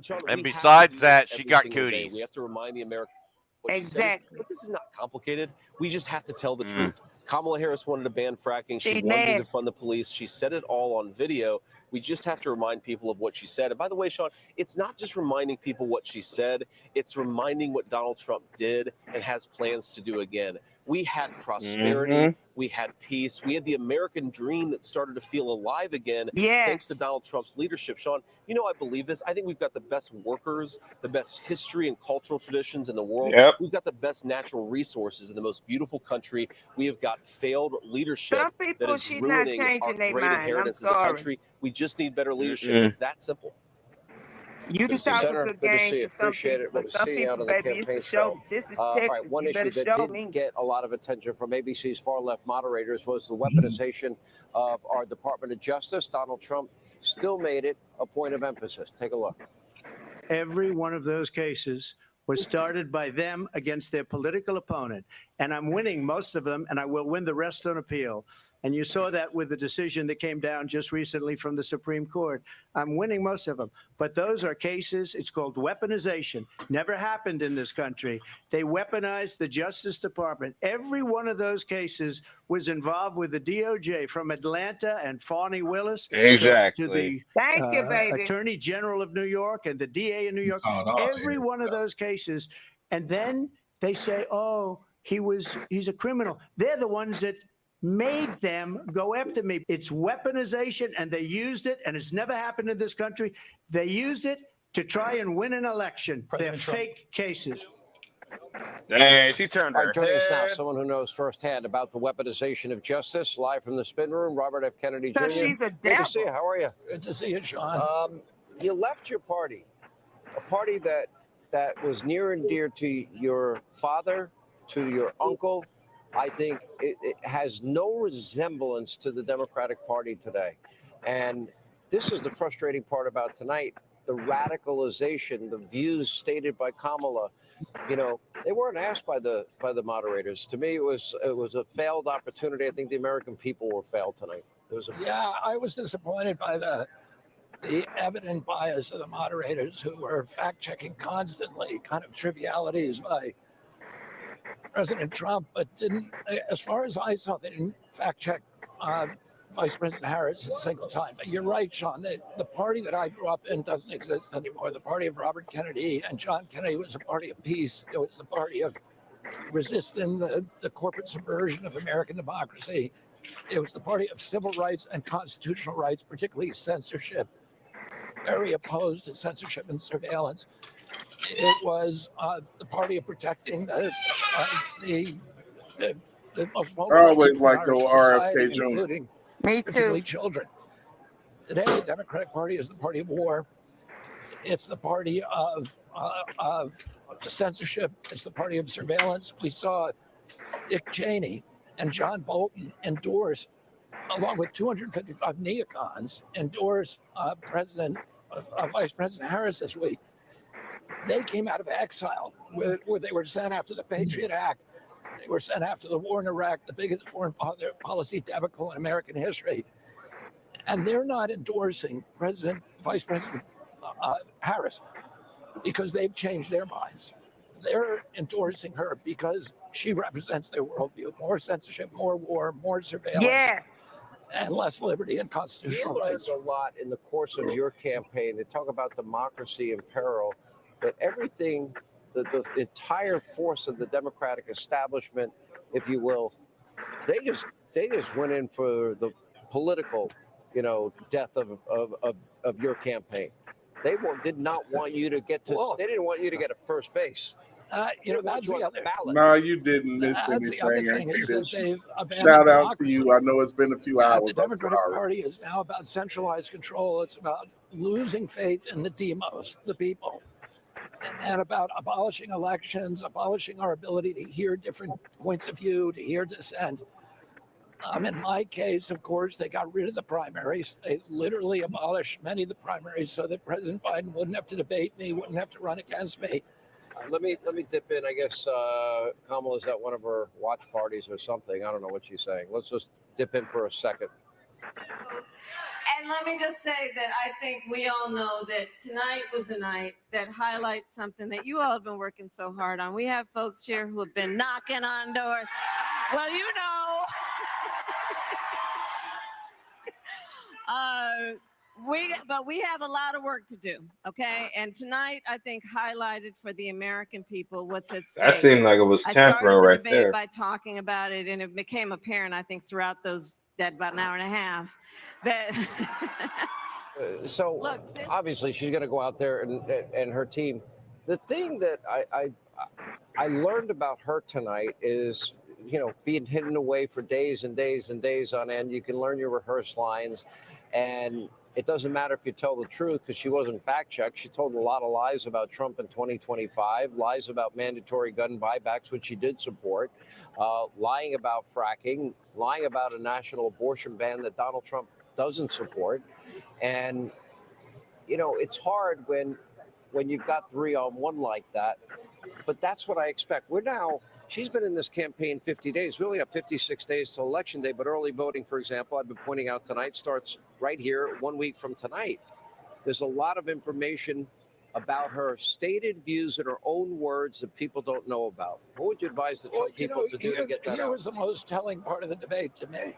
John, And we have to besides do that, this she every got single day. cooties. We have to remind the American what she said. Exactly. Look, this is not complicated. We just have to tell the truth. Kamala Harris wanted to ban fracking. She She wanted to nasty. defund the police. She said it all on video. We just have to remind people of what she said. And by the way, Sean, it's not just reminding people what she said. It's reminding what Donald Trump did and has plans to do again. We had prosperity. We had peace. We had the American dream that started to feel alive again thanks to Donald Trump's leadership. Sean, you know I believe this. I think we've got the best workers, the best history and cultural traditions in the world. Yep. We've got the best natural resources in the most beautiful country. We have got failed leadership Some that people, is she's not ruining our changing their great mind. I'm inheritance as a sorry. country. We just need better leadership. It's that simple. You can talk a Senator, good good to game see you. to some Appreciate people, it. but Good to some see you out people, on the baby, it's campaign a show. trail. This is All right, Texas. one You issue better that show didn't me. get a lot of attention from ABC's far left moderators was the weaponization of our Department of Justice. Donald Trump still made it a point of emphasis. Take a look. Every one of those cases was started by them against their political opponent. And I'm winning most of them, and I will win the rest on appeal. And you saw that with the decision that came down just recently from the Supreme Court. I'm winning most of them. But those are cases, it's called weaponization. Never happened in this country. They weaponized the Justice Department. Every one of those cases was involved with the DOJ, from Atlanta and Fani Willis Exactly. to the Thank you, baby. Attorney General of New York and the DA in New York. Every one of those cases. And then they say, oh, he's a criminal. They're the ones that made them go after me. It's weaponization, and they used it, and it's never happened in this country. They used it to try and win an election. They're fake cases. Dang, she turned All her right, joining us now, head. someone who knows firsthand about the weaponization of justice, live from the spin room, Robert F. Kennedy Jr. Because she's a Good to see you. devil. How are you? Good to see you, Sean. You left your party, a party that was near and dear to your father, to your uncle. I think it has no resemblance to the Democratic Party today. And this is the frustrating part about tonight, the radicalization, the views stated by Kamala. You know, they weren't asked by the moderators. To me, it was a failed opportunity. I think the American people were failed tonight. Yeah, I was disappointed by the evident bias of the moderators, who were fact-checking constantly kind of trivialities by President Trump, but didn't, as far as I saw, they didn't fact-check Vice President Harris a single time. But you're right, Sean, the party that I grew up in doesn't exist anymore. The party of Robert Kennedy and John Kennedy was a party of peace. It was a party of resisting the corporate subversion of American democracy. It was the party of civil rights and constitutional rights, particularly censorship, very opposed to censorship and surveillance. It was the party of protecting the most vulnerable I always people in liked our the society, RFK Jr. including Me particularly too. children. Today, the Democratic Party is the party of war. It's the party of censorship. It's the party of surveillance. We saw Dick Cheney and John Bolton endorse, along with 255 neocons, endorse Vice President Harris this week. They came out of exile, where they were sent after the Patriot Act. They were sent after the war in Iraq, the biggest foreign policy debacle in American history. And they're not endorsing Vice President Harris because they've changed their minds. They're endorsing her because she represents their worldview: more censorship, more war, more surveillance. Yes. And less liberty and You constitutional learned rights. a lot in the course of your campaign. They talk about democracy in peril, but everything, the entire force of the Democratic establishment, if you will, they just went in for the political, death of your campaign. They did not want you to get to. They didn't want you to get a first base. That's the other. No, you didn't miss That's the other anything. thing, is that they've abandoned Shout out to democracy. you. I know it's been a few The hours. I'm Democratic sorry. Party is now about centralized control. It's about losing faith in the demos, the people, and about abolishing elections, abolishing our ability to hear different points of view, to hear dissent. In my case, of course, they got rid of the primaries. They literally abolished many of the primaries so that President Biden wouldn't have to debate me, wouldn't have to run against me. Let me dip in. I guess Kamala's at one of her watch parties or something. I don't know what she's saying. Let's just dip in for a second. And let me just say that I think we all know that tonight was a night that highlights something that you all have been working so hard on. We have folks here who have been knocking on doors. Well, but we have a lot of work to do, okay? And tonight, I think, highlighted for the American people what's at stake. That seemed like it was I started tampering the right debate there. by talking about it, and it became apparent, I think, throughout about an hour and a half, that So obviously she's going to go out there and her team. The thing that I learned about her tonight is, being hidden away for days and days and days on end. You can learn your rehearse lines, and it doesn't matter if you tell the truth, because she wasn't fact checked. She told a lot of lies about Trump in 2025, lies about mandatory gun buybacks, which she did support, lying about fracking, lying about a national abortion ban that Donald Trump doesn't support. And, it's hard when you've got 3-on-1 like that. But that's what I expect. She's been in this campaign 50 days. We only have 56 days till Election Day, but early voting, for example, I've been pointing out tonight, starts right here 1 week from tonight. There's a lot of information about her stated views in her own words that people don't know about. What would you advise the Trump people to do to get that Here out? was the most telling part of the debate to me,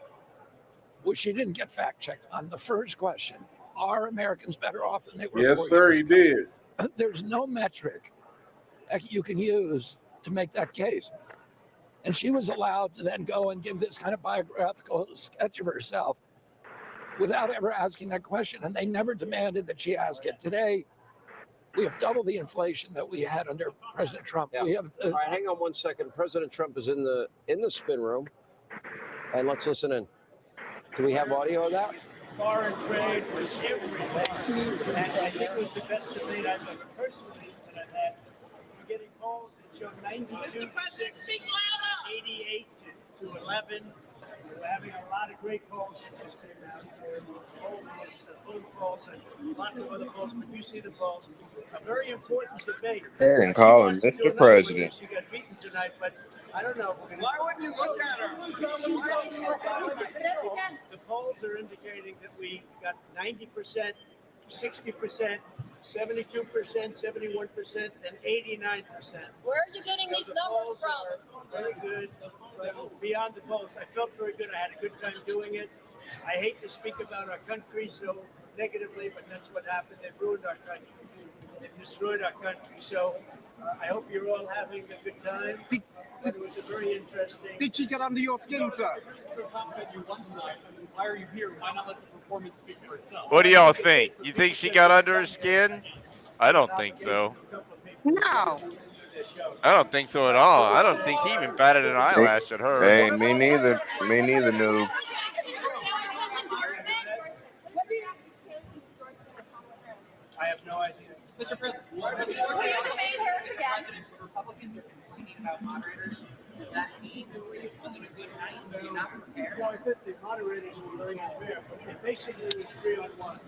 which she didn't get fact checked on the first question. Are Americans better off than they were? Yes, sir, he did. There's no metric that you can use to make that case. And she was allowed to then go and give this kind of biographical sketch of herself without ever asking that question. And they never demanded that she ask it. Today, we have double the inflation that we had under President Trump. Yeah. We have All right, hang on 1 second. President Trump is in the spin room, and let's listen in. Do we have audio of that? Foreign trade was everything. And I think it was the best debate I've ever personally that I've had. We're getting polls that show 92 to 6, 88 to 11. We're having a lot of great polls that just came out. Phone polls and lots of other polls, but you see the polls. A very important debate. And call him Mr. President. She got beaten tonight, but I don't know. Why wouldn't you look at her? The polls are indicating that we got 90%, 60%, 72%, 71%, and 89%. Where are you getting these numbers from? Very good. Beyond the polls, I felt very good. I had a good time doing it. I hate to speak about our country so negatively, but that's what happened. They ruined our country. They destroyed our country. So I hope you're all having a good time. It was a very interesting. Did she get under your skin, sir? So confident you won tonight. I mean, why are you here? Why not let the performance speak for itself? What do y'all think? You think she got under her skin? I don't think so. No. I don't think so at all. I don't think he even batted an eyelash at her. Hey, me neither. Me neither, noob. I have no idea. Mr. President, will you debate Harris again? No, I think the moderators were very unfair. It basically was 3-on-1.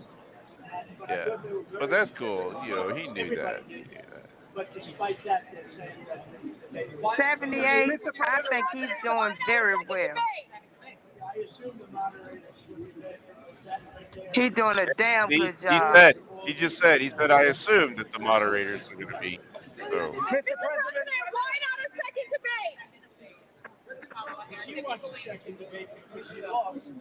But I Yeah, thought they were but very that's unfair. cool. You know, he knew Everybody that. He did. knew that. But despite that, they're saying that they 78. I think he's doing very well. I assume the moderators would be that right there. He's doing a damn He, good he job. said, he just said, he said, I assumed that the moderators were going to be. So Mr. President, why not a second debate? She wants a second debate because she lost.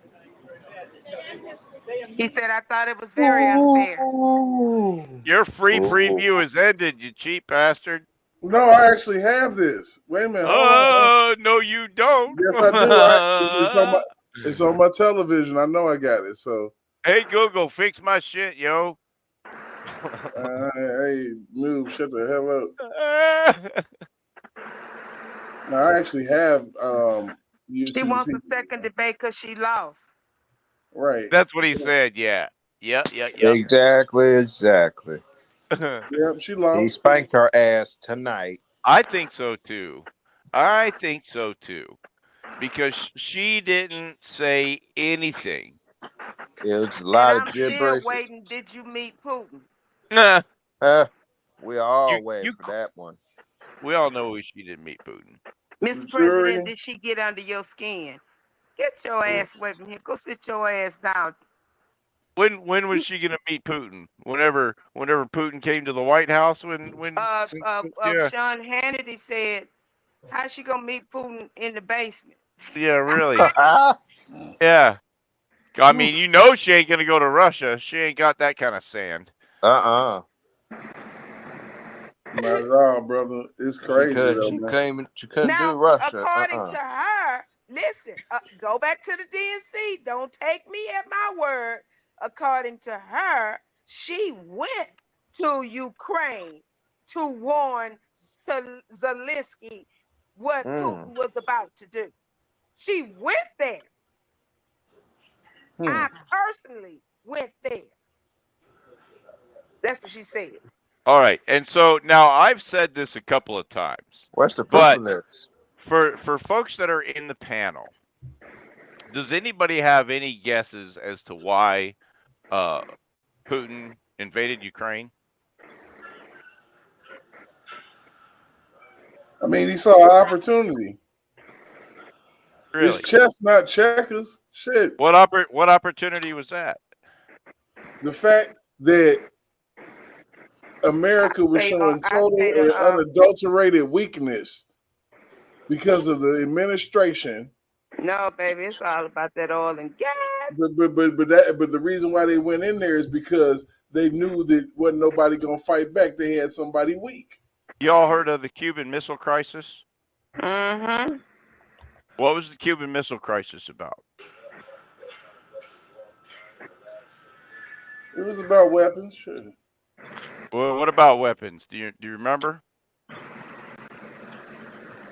He said, I thought it was very unfair. your free Ooh. preview is ended, you cheap bastard. No, I actually have this. Wait a minute, hold on. Oh, no, you don't. Yes, I do. It's on my television. I know I got it. So, Hey, Google, fix my shit, yo. hey, move, shut the hell up. No, I actually have YouTube. She wants a second debate because she lost. Right. That's what he said. Yeah. Yep. Exactly. Yep, she He lost. spanked her ass tonight. I think so too. Because she didn't say anything. It was a And lot of I'm still gibberish. waiting. Did you meet Putin? We all waiting for that one. We all know she didn't meet Putin. Mr. President, did she get under your skin? Get your ass away from here. Go sit your ass down. When was she gonna meet Putin? Whenever Putin came to the White House. When yeah. Sean Hannity said, how's she gonna meet Putin in the basement? Yeah, really. Yeah. I mean, you know she ain't gonna go to Russia. She ain't got that kind of sand. Not at all, brother. It's crazy. She couldn't Now, do Russia. according to her, listen, go back to the DNC. Don't take me at my word. According to her, she went to Ukraine to warn Zelensky what Putin was about to do. She went there. I personally went there. That's what she said. All right, and so now I've said this a couple of times. Where's the proof of this? For folks that are in the panel, does anybody have any guesses as to why Putin invaded Ukraine? I mean, he saw an opportunity. Really? It's chess, not checkers. Shit. What opportunity was that? The fact that America was showing total and unadulterated weakness because of the administration. No, baby, it's all about that oil and gas. But the reason why they went in there is because they knew that wasn't nobody gonna fight back. They had somebody weak. Y'all heard of the Cuban Missile Crisis? Mm-hmm. What was the Cuban Missile Crisis about? It was about weapons. Sure. Well, what about weapons? Do you remember?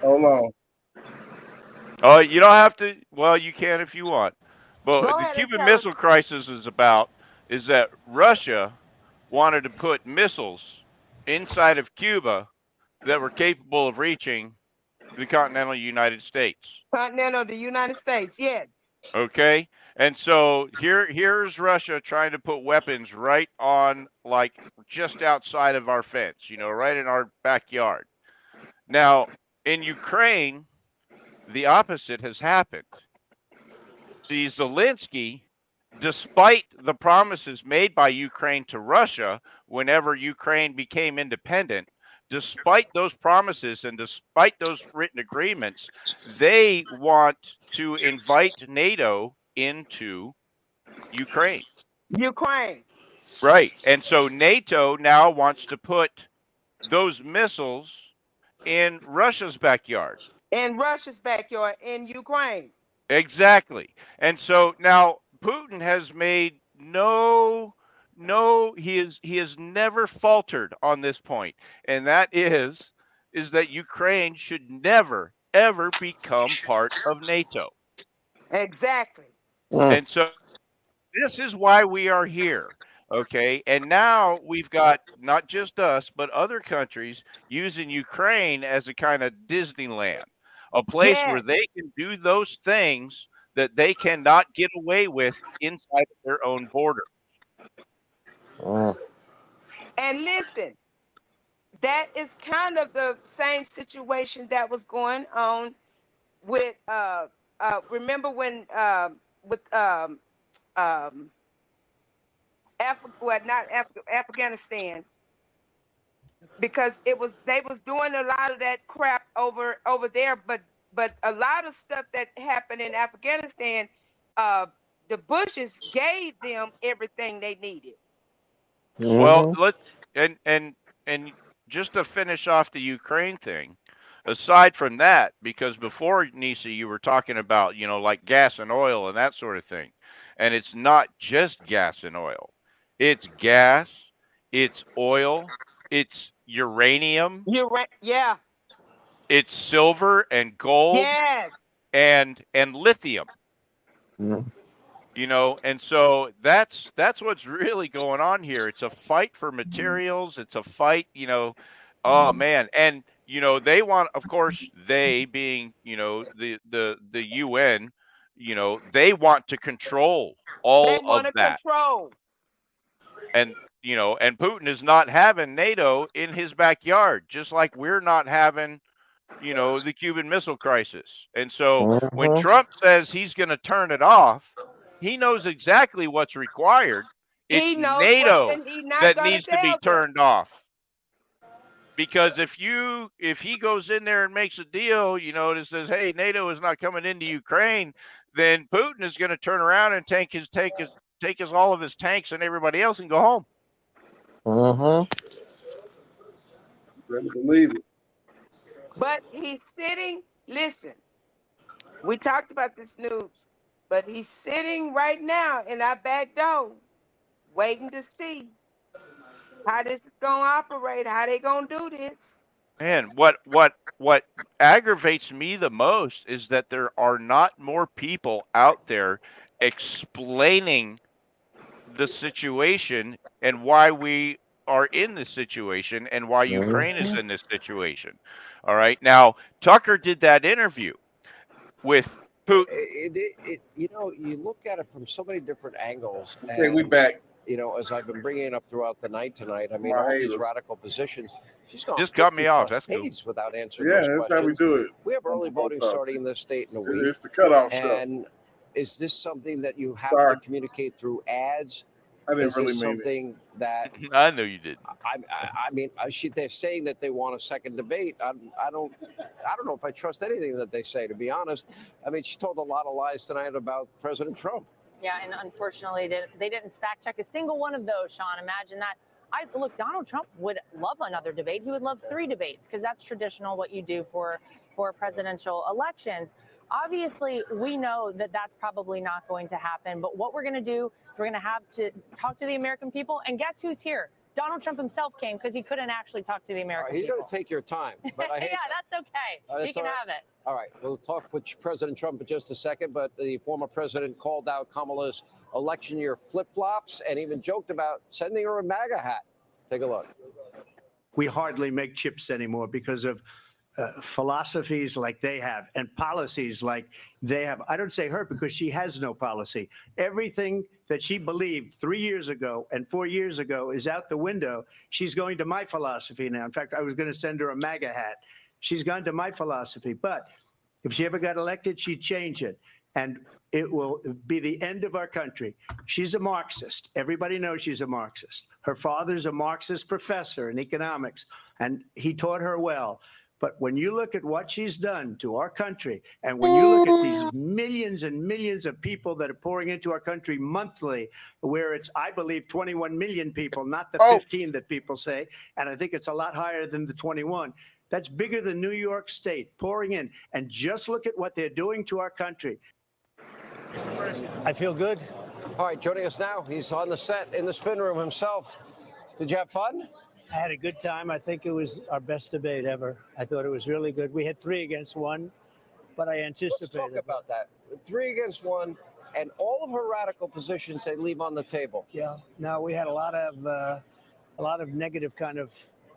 Hold on. Oh, you don't have to. Well, you can if you want. But Go the ahead and Cuban tell Missile Crisis is that Russia wanted to put missiles inside of Cuba that were capable of reaching the continental United States. Continental, the United States, yes. Okay, and so here's Russia trying to put weapons right on, like, just outside of our fence, right in our backyard. Now, in Ukraine, the opposite has happened. The Zelensky, despite the promises made by Ukraine to Russia whenever Ukraine became independent, despite those promises and despite those written agreements, they want to invite NATO into Ukraine. Right. And so NATO now wants to put those missiles in Russia's backyard. In Russia's backyard, in Ukraine. Exactly. And so now Putin has made he has never faltered on this point. And that is that Ukraine should never, ever become part of NATO. Exactly. And so this is why we are here. Okay. And now we've got not just us, but other countries using Ukraine as a kind of Disneyland, a place where Yes. they can do those things that they cannot get away with inside of their own border. And listen, that is kind of the same situation that was going on with remember when with well, not Afghanistan, because they was doing a lot of that crap over there, but a lot of stuff that happened in Afghanistan, the Bushes gave them everything they needed. Well, let's and just to finish off the Ukraine thing, aside from that, because before Nisa, you were talking about, like gas and oil and that sort of thing. And it's not just gas and oil. It's gas, it's oil, it's uranium, You're right. Yeah. it's silver and gold Yes. and lithium. And so that's what's really going on here. It's a fight for materials. It's a fight, oh man. And they want, of course, they being, the UN, they want to control They all want of to that. control. And and Putin is not having NATO in his backyard, just like we're not having the Cuban Missile Crisis. And so when Trump says he's going to turn it off, he knows exactly what's required. He It's knows what, NATO and he's not that gonna needs to be tell them. turned off. Because if he goes in there and makes a deal, that says, hey, NATO is not coming into Ukraine, then Putin is going to turn around and take all of his tanks and everybody else and go home. Better believe it. But he's sitting. Listen, we talked about this news, but he's sitting right now in our back door, waiting to see how this is gonna operate, how they gonna do this. Man, what aggravates me the most is that there are not more people out there explaining the situation and why we are in this situation and why Ukraine is in this situation. All right. Now, Tucker did that interview with Putin. You look at it from so many different angles. Okay, we and, back. As I've been bringing it up throughout the night tonight, I mean, My all these haters. radical positions. She's gone Just cut me off. 50+ That's cool. days without answering Yeah, those that's questions. how we do it. We have early voting Talk. starting in this state in a week. It's the cutoff show. And is this something that you have Sorry. to communicate through ads? I didn't Is really this mean something that I know you did. I mean, they're saying that they want a second debate. I don't know if I trust anything that they say, to be honest. I mean, she told a lot of lies tonight about President Trump. Yeah, and unfortunately, they didn't fact check a single one of those, Sean. Imagine that. Look, Donald Trump would love another debate. He would love 3 debates because that's traditional what you do for presidential elections. Obviously, we know that that's probably not going to happen. But what we're going to do is we're going to have to talk to the American people. And guess who's here? Donald Trump himself came because he couldn't actually talk to the American He's people. going to take your time. But I hate yeah, that's okay. He that's can all right. have it. All right, we'll talk with President Trump in just a second, but the former president called out Kamala's election year flip-flops and even joked about sending her a MAGA hat. Take a look. We hardly make chips anymore because of philosophies like they have and policies like they have. I don't say her because she has no policy. Everything that she believed 3 years ago and 4 years ago is out the window. She's going to my philosophy now. In fact, I was going to send her a MAGA hat. She's gone to my philosophy. But if she ever got elected, she'd change it. And it will be the end of our country. She's a Marxist. Everybody knows she's a Marxist. Her father's a Marxist professor in economics, and he taught her well. But when you look at what she's done to our country, and when you look at these millions and millions of people that are pouring into our country monthly, where it's, I believe, 21 million people, not the 15 that people say, and I think it's a lot higher than the 21. That's bigger than New York State pouring in. And just look at what they're doing to our country. I feel good. All right, joining us now, he's on the set in the spin room himself. Did you have fun? I had a good time. I think it was our best debate ever. I thought it was really good. We had 3 against 1, but I anticipated. Let's talk about that. 3 against 1. and all of her radical positions they leave on the table. Yeah. No, we had a lot of negative kind of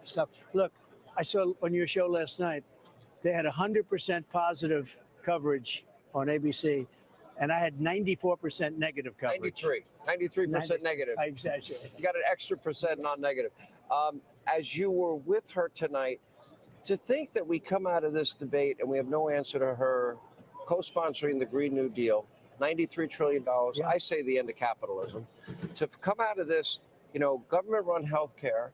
stuff. Look, I saw on your show last night, they had 100% positive coverage on ABC, and I had 94% negative coverage. 93% negative. I exaggerate. You got an extra percent non-negative. As you were with her tonight, to think that we come out of this debate and we have no answer to her co-sponsoring the Green New Deal, $93 trillion, I say the end of capitalism, to come out of this, government-run healthcare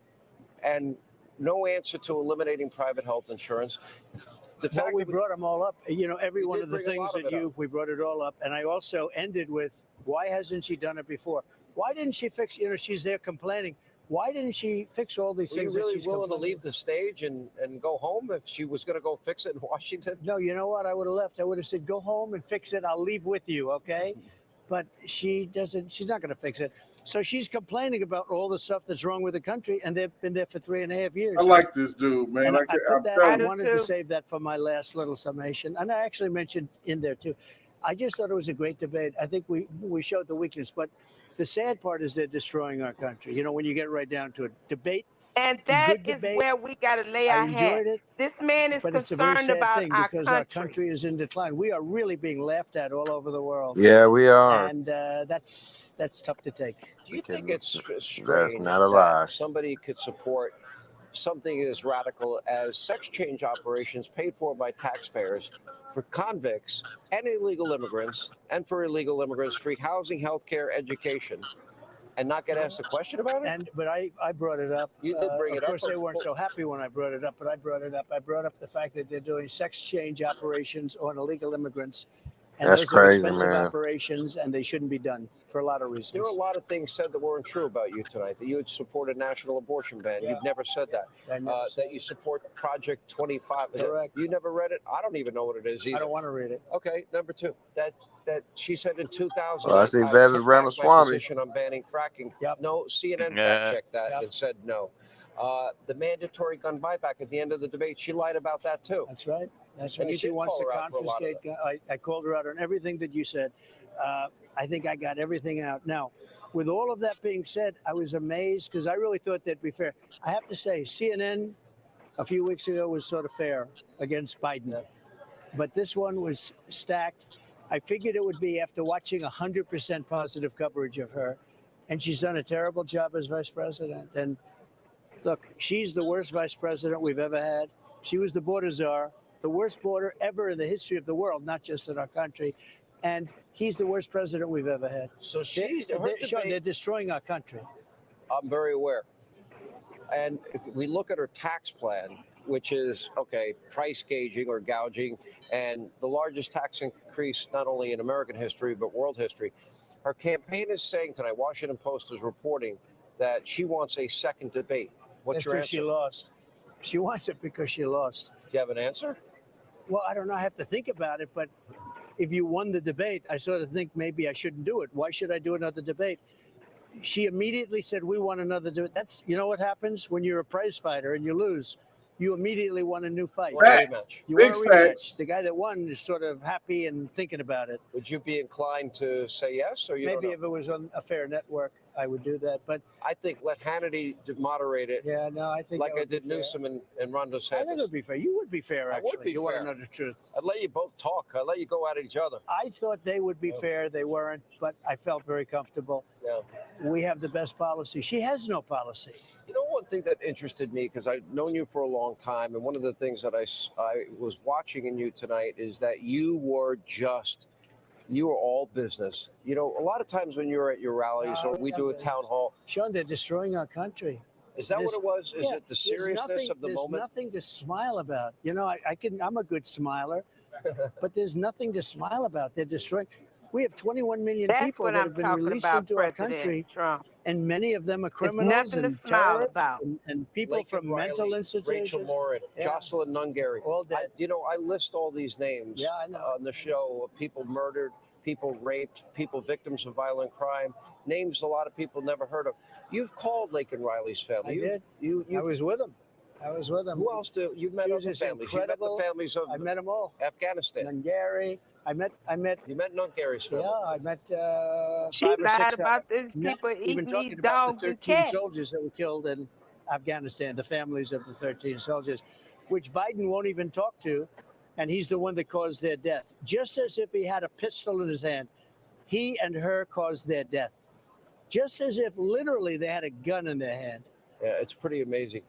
and no answer to eliminating private health insurance. Well, we brought them all up. Every We one did of the bring a lot things of that it we brought it all up. And I also ended with, why hasn't she done it before? Why didn't she fix, she's there complaining. Why didn't she fix all these Were you things really that she's willing to complaining? leave the stage and go home if she was going to go fix it in Washington? No, you know what? I would have left. I would have said, go home and fix it. I'll leave with you, okay? But she doesn't, she's not going to fix it. So she's complaining about all the stuff that's wrong with the country, and they've been there for 3.5 years. I like this dude, man. And I I'm put that, telling I you. wanted to save that for my last little summation. And I actually mentioned in there too. I just thought it was a great debate. I think we showed the weakness, but the sad part is they're destroying our country. When you get right down to it, debate. And that good is debate. where we got to lay I our hat. enjoyed it. This man is But it's a very concerned sad about thing our because our country is in decline. We are really being laughed at all over the world. Yeah, we are. And that's tough to take. Do you think it's strange That's not a lie. that somebody could support something as radical as sex change operations paid for by taxpayers for convicts and illegal immigrants, and for illegal immigrants, free housing, health care, education, and not get asked a question about it? But I brought it up. You did bring it up. Of course, they weren't so happy when I brought it up, but I brought it up. I brought up the fact that they're doing sex change operations on illegal immigrants. And That's those crazy, are expensive man. operations, and they shouldn't be done for a lot of reasons. There were a lot of things said that weren't true about you tonight, that you would support a national abortion ban. Yeah. You've never said that. I never said that you support Project 25. Correct. You never read it? I don't even know what it is either. I don't want to read it. Okay, number two, that she said in 2000. Well, I see take Vivek back my Ramaswamy. position on banning fracking. Yep. No, CNN Yeah. fact checked that and said no. The mandatory gun buyback at the end of the debate, she lied about that too. That's right. That's And right. you She did wants call to her out for a lot of confiscate. I called her out on everything that you said. I think I got everything out. Now, with all of that being said, I was amazed because I really thought they'd be fair. I have to say, CNN a few weeks ago was sort of fair against Biden. But this one was stacked. I figured it would be after watching 100% positive coverage of her. And she's done a terrible job as vice president. And look, she's the worst vice president we've ever had. She was the border czar, the worst border ever in the history of the world, not just in our country. And he's the worst president we've ever had. So They're destroying our country. I'm very aware. And if we look at her tax plan, which is, price gauging or gouging, and the largest tax increase not only in American history, but world history, her campaign is saying tonight, Washington Post is reporting that she wants a second debate. What's your Because answer? she lost. She wants it because she lost. Do you have an answer? Well, I don't know. I have to think about it. But if you won the debate, I sort of think maybe I shouldn't do it. Why should I do another debate? She immediately said, we want another debate. That's, what happens when you're a prize fighter and you lose? You immediately want a new fight. Facts. You Big want a rematch. facts. The guy that won is sort of happy and thinking about it. Would you be inclined to say yes, or you Maybe don't know? if it was on a fair network, I would do that. But I think let Hannity moderate it. Yeah, no, I think like that I would be did fair. Newsom and Ron DeSantis. I think it would be fair. You would be fair, I actually. would be you fair. want to know the truth. I'd let you both talk. I'd let you go at each other. I thought they would be fair. They weren't, but I felt very comfortable. Yeah. We have the best policy. She has no policy. You know, one thing that interested me, because I've known you for a long time, and one of the things that I was watching in you tonight is that you were all business. A lot of times when you're at your rallies or we do a town hall. Sean, they're destroying our country. Is that what it was? Is it the seriousness of the moment? There's nothing to smile about. I'm a good smiler, but there's nothing to smile about. They're destroying. We have 21 million That's people what that I'm have been talking released about, into our President country, Trump. and many of them are There's criminals nothing to and smile terrorists about. and people Lincoln from Riley, mental institutions. Rachel Morin, Yeah. Jocelyn Nungary. All dead. I list all these names Yeah, I know. on the show of people murdered, people raped, people victims of violent crime, names a lot of people never heard of. You've called Lincoln Riley's family. I did. You I was with them. I was with him. Who else do you met? She Other was just families. You met the incredible. families of I met them all. Afghanistan. Nungary. I met. You met Nungary's family. Yeah, I met She 5 or 6. lied about these Not people even eating these talking about the dogs and 13 cats. soldiers that were killed in Afghanistan, the families of the 13 soldiers, which Biden won't even talk to, and he's the one that caused their death. Just as if he had a pistol in his hand, he and her caused their death. Just as if literally they had a gun in their hand. Yeah, it's pretty amazing.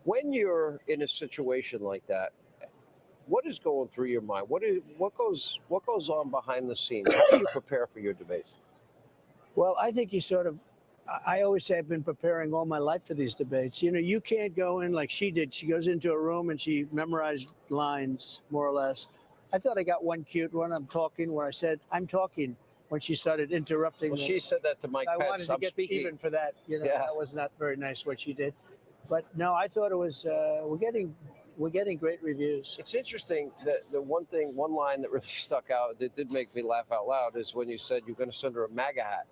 When you're in a situation like that, what is going through your mind? What goes on behind the scenes? How do you prepare for your debates? Well, I think you sort of, I always say I've been preparing all my life for these debates. You know, you can't go in like she did. She goes into a room and she memorized lines, more or less. I thought I got one cute one. I'm talking where I said, I'm talking, when she started interrupting Well, me. she said that to Mike I Pence. wanted to I'm get speaking. even for that. You know, Yeah. that was not very nice what she did. But no, I thought it was, we're getting great reviews. It's interesting that the one line that really stuck out that did make me laugh out loud is when you said you're going to send her a MAGA hat.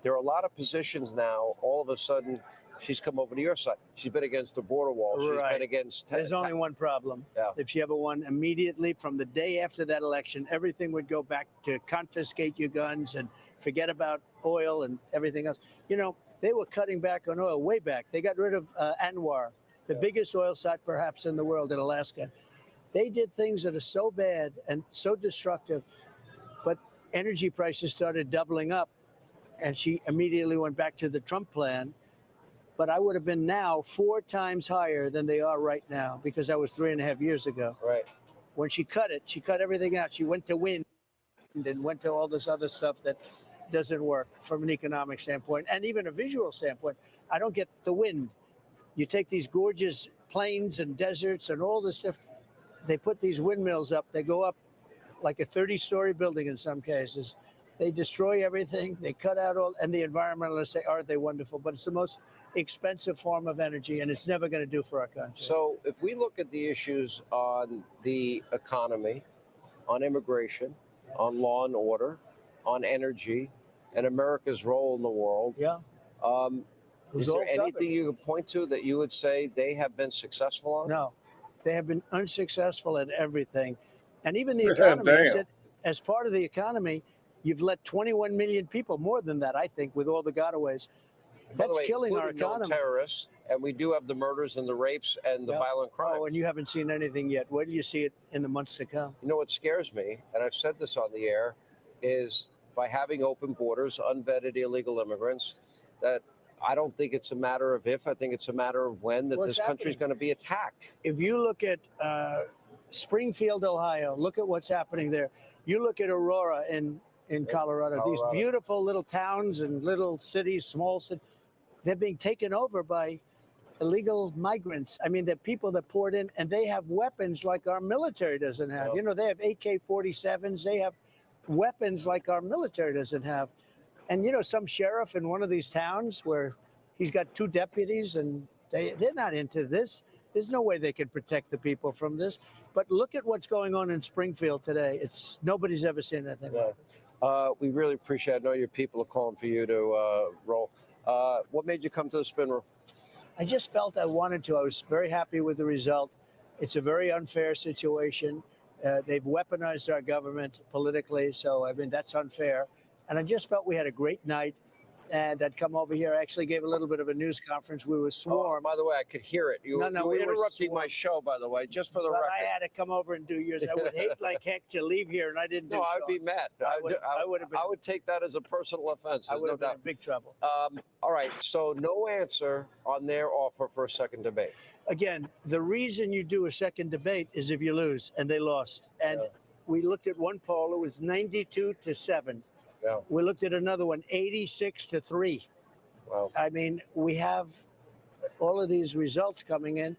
There are a lot of positions now. All of a sudden, she's come over to your side. She's been against the border wall. She's Right. been against. There's only one problem. Yeah. If she ever won, immediately from the day after that election, everything would go back to confiscate your guns and forget about oil and everything else. You know, they were cutting back on oil way back. They got rid of Anwar, the biggest oil site perhaps in the world in Alaska. They did things that are so bad and so destructive, but energy prices started doubling up, and she immediately went back to the Trump plan. But I would have been now 4 times higher than they are right now, because that was 3.5 years ago. Right. When she cut it, she cut everything out. She went to wind and went to all this other stuff that doesn't work from an economic standpoint and even a visual standpoint. I don't get the wind. You take these gorgeous plains and deserts and all this stuff, they put these windmills up. They go up like a 30-story building in some cases. They destroy everything. They cut out all, and the environmentalists say, aren't they wonderful? But it's the most expensive form of energy, and it's never going to do for our country. So if we look at the issues on the economy, on immigration, on law and order, on energy, and America's role in the world, yeah. Is all there anything covered. you could point to that you would say they have been successful on? No, they have been unsuccessful at everything. And even the God economy, I damn. said, as part of the economy, you've let 21 million people, more than that, I think, with all the gotaways. By the That's way, killing our including known economy. terrorists, and we do have the murders and the rapes and the Yep. violent crimes. Oh, and you haven't seen anything yet. Where do you see it in the months to come? You know what scares me, and I've said this on the air, is by having open borders, unvetted illegal immigrants, that I don't think it's a matter of if, I think it's a matter of when that What's this country is happening? going to be attacked. If you look at Springfield, Ohio, look at what's happening there. You look at Aurora in Colorado, these Colorado. beautiful little towns and little cities, small cities, they're being taken over by illegal migrants. I mean, the people that poured in, and they have weapons like our military doesn't have. Yep. You know, they have AK-47s. They have weapons like our military doesn't have. And, you know, some sheriff in one of these towns where he's got 2 deputies and they're not into this. There's no way they can protect the people from this. But look at what's going on in Springfield today. It's nobody's ever seen anything like it. We really appreciate it. I know your people are calling for you to roll. What made you come to the spin room? I just felt I wanted to. I was very happy with the result. It's a very unfair situation. They've weaponized our government politically, so I mean that's unfair. And I just felt we had a great night. And I'd come over here. I actually gave a little bit of a news conference. We were swarmed. By the way, I could hear it. You No, were we were interrupting my swarmed. show, by the way, just for the But record. I had to come over and do yours. I would hate like heck to leave here, and I didn't do No, so. I would be mad. I would have been. I would take that as a personal offense. I There's would no have been doubt. in big trouble. All right, so no answer on their offer for a second debate. Again, the reason you do a second debate is if you lose, and they lost. And we looked at one poll; it was 92-7. Yeah. We looked at another one, 86-3. Wow. I mean, we have all of these results coming in,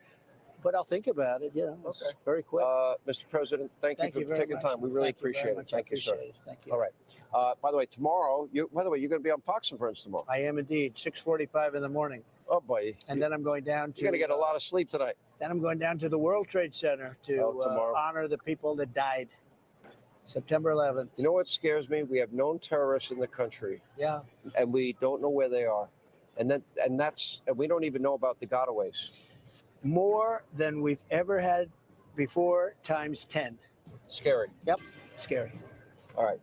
but I'll think about it. You know, it's very quick. Mr. President, thank you for very taking much. time. We really Thank you very appreciate it. much. I Thank you, sir. appreciate it. Thank you. All right. By the way, tomorrow, you're going to be on Fox and Friends tomorrow. I am indeed, 6:45 in the morning. Oh, boy. And then I'm going down to. You're going to get a lot of sleep tonight. Then I'm going down to the World Trade Center to tomorrow. honor the people that died September 11th. You know what scares me? We have known terrorists in the country. Yeah. And we don't know where they are. And we don't even know about the gotaways. more than we've ever had before, times 10. Scary. Yep, scary. All right.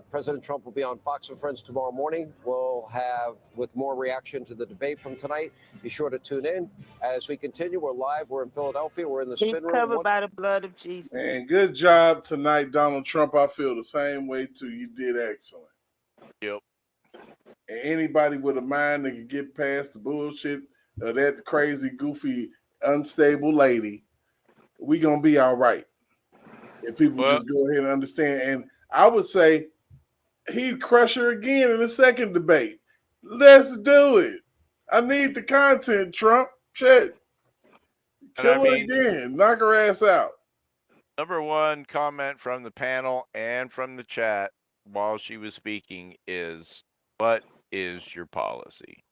President Trump will be on Fox and Friends tomorrow morning. We'll have with more reaction to the debate from tonight. Be sure to tune in as we continue. We're live. We're in Philadelphia. We're in the He's spin room. covered by the blood of Jesus. Man, good job tonight, Donald Trump. I feel the same way too. You did excellent. Yep. And anybody with a mind that can get past the bullshit of that crazy, goofy, unstable lady, we gonna be all right. If people just go ahead and understand. And I would say he'd crush her again in the second debate. Let's do it. I need the content, Trump. Shit. Kill her again. Knock her ass out. Number one comment from the panel and from the chat while she was speaking is, what is your policy?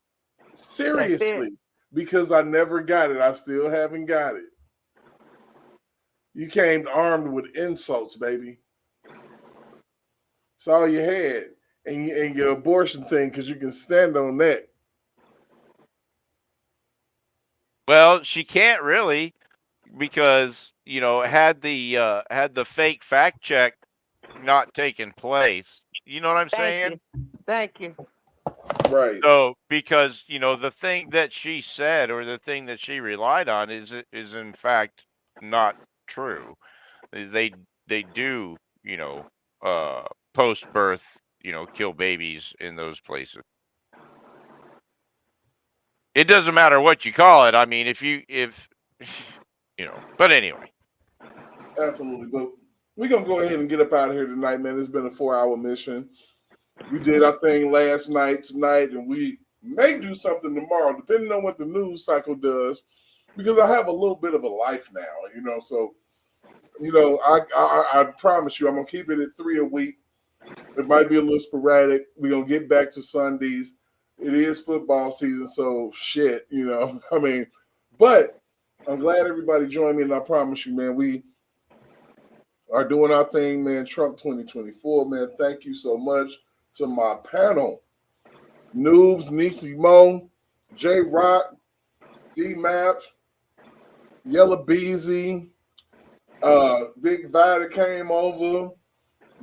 Seriously. Because I never got it. I still haven't got it. You came armed with insults, baby. It's all you had. And your abortion thing, because you can stand on that. Well, she can't really, because, you know, had the fake fact check not taken place, you know what I'm saying? Thank you. Right. So, because, you know, the thing that she said or the thing that she relied on is in fact not true. They do, you know, post birth, you know, kill babies in those places. It doesn't matter what you call it. I mean, if you know, but anyway. Absolutely. But we're going to go ahead and get up out of here tonight, man. It's been a 4-hour mission. We did our thing last night, tonight, and we may do something tomorrow, depending on what the news cycle does, because I have a little bit of a life now, you know. So, you know, I promise you, I'm going to keep it at 3 a week. It might be a little sporadic. We're going to get back to Sundays. It is football season, so shit, you know. I mean, but I'm glad everybody joined me, and I promise you, man, we are doing our thing, man. Trump 2024, man. Thank you so much to my panel. Noobs, Niecy Mo, J Rock, D Maps, Yellow Beezy, Big Vi that came over,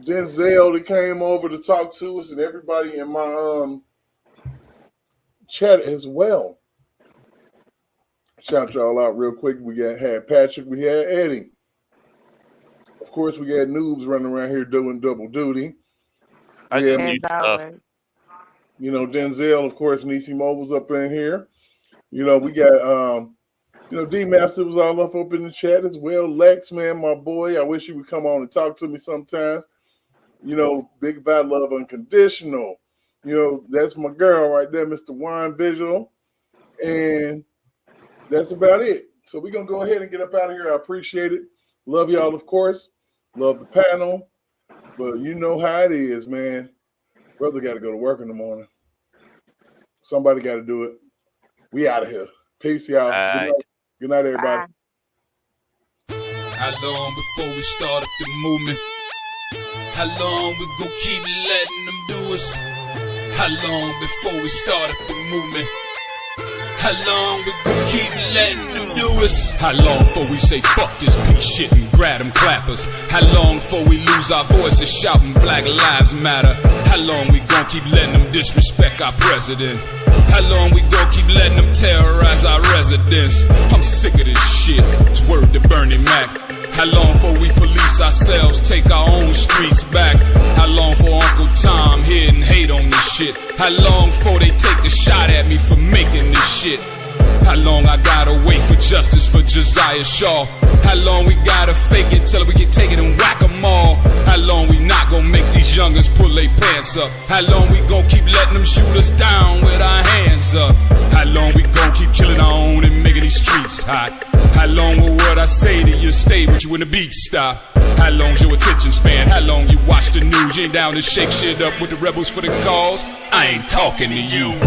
Denzel that came over to talk to us, and everybody in my chat as well. Shout y'all out real quick. We had Patrick, we had Eddie. Of course, we had Noobs running around here doing double duty. You know, Denzel, of course, Niecy Mo was up in here. You know, we got you know, D Master was all up in the chat as well. Lex, man, my boy. I wish you would come on and talk to me sometimes. You know, Big Vi Love Unconditional. You know, that's my girl right there, Mr. Wine Visual. And that's about it. So we're going to go ahead and get up out of here. I appreciate it. Love y'all, of course. Love the panel. But you know how it is, man. Brother got to go to work in the morning. Somebody got to do it. We out of here. Peace, y'all. Good night. Good night, everybody. How long before we start up the movement? How long we gon' keep letting them do us? How long before we start up the movement? How long we gon' keep letting them do us? How long before we say fuck this piece shit and grab them clappers? How long before we lose our voices shouting Black Lives Matter? How long we gon' keep letting them disrespect our president? How long we gon' keep letting them terrorize our residents? I'm sick of this shit. It's word to Bernie Mac. How long before we police ourselves, take our own streets back? How long for Uncle Tom here and hate on this shit? How long before they take a shot at me for making this shit? How long I gotta wait for justice for Josiah Shaw? How long we gotta fake it till we can take it and whack 'em all? How long we not gonna make these youngins pull their pants up? How long we gonna keep letting them shoot us down with our hands up? How long we gonna keep killing our own and making these streets hot? How long will what I say to you stay with you when the beat stop? How long's your attention span? How long you watch the news? You ain't down to shake shit up with the rebels for the cause? I ain't talking to you.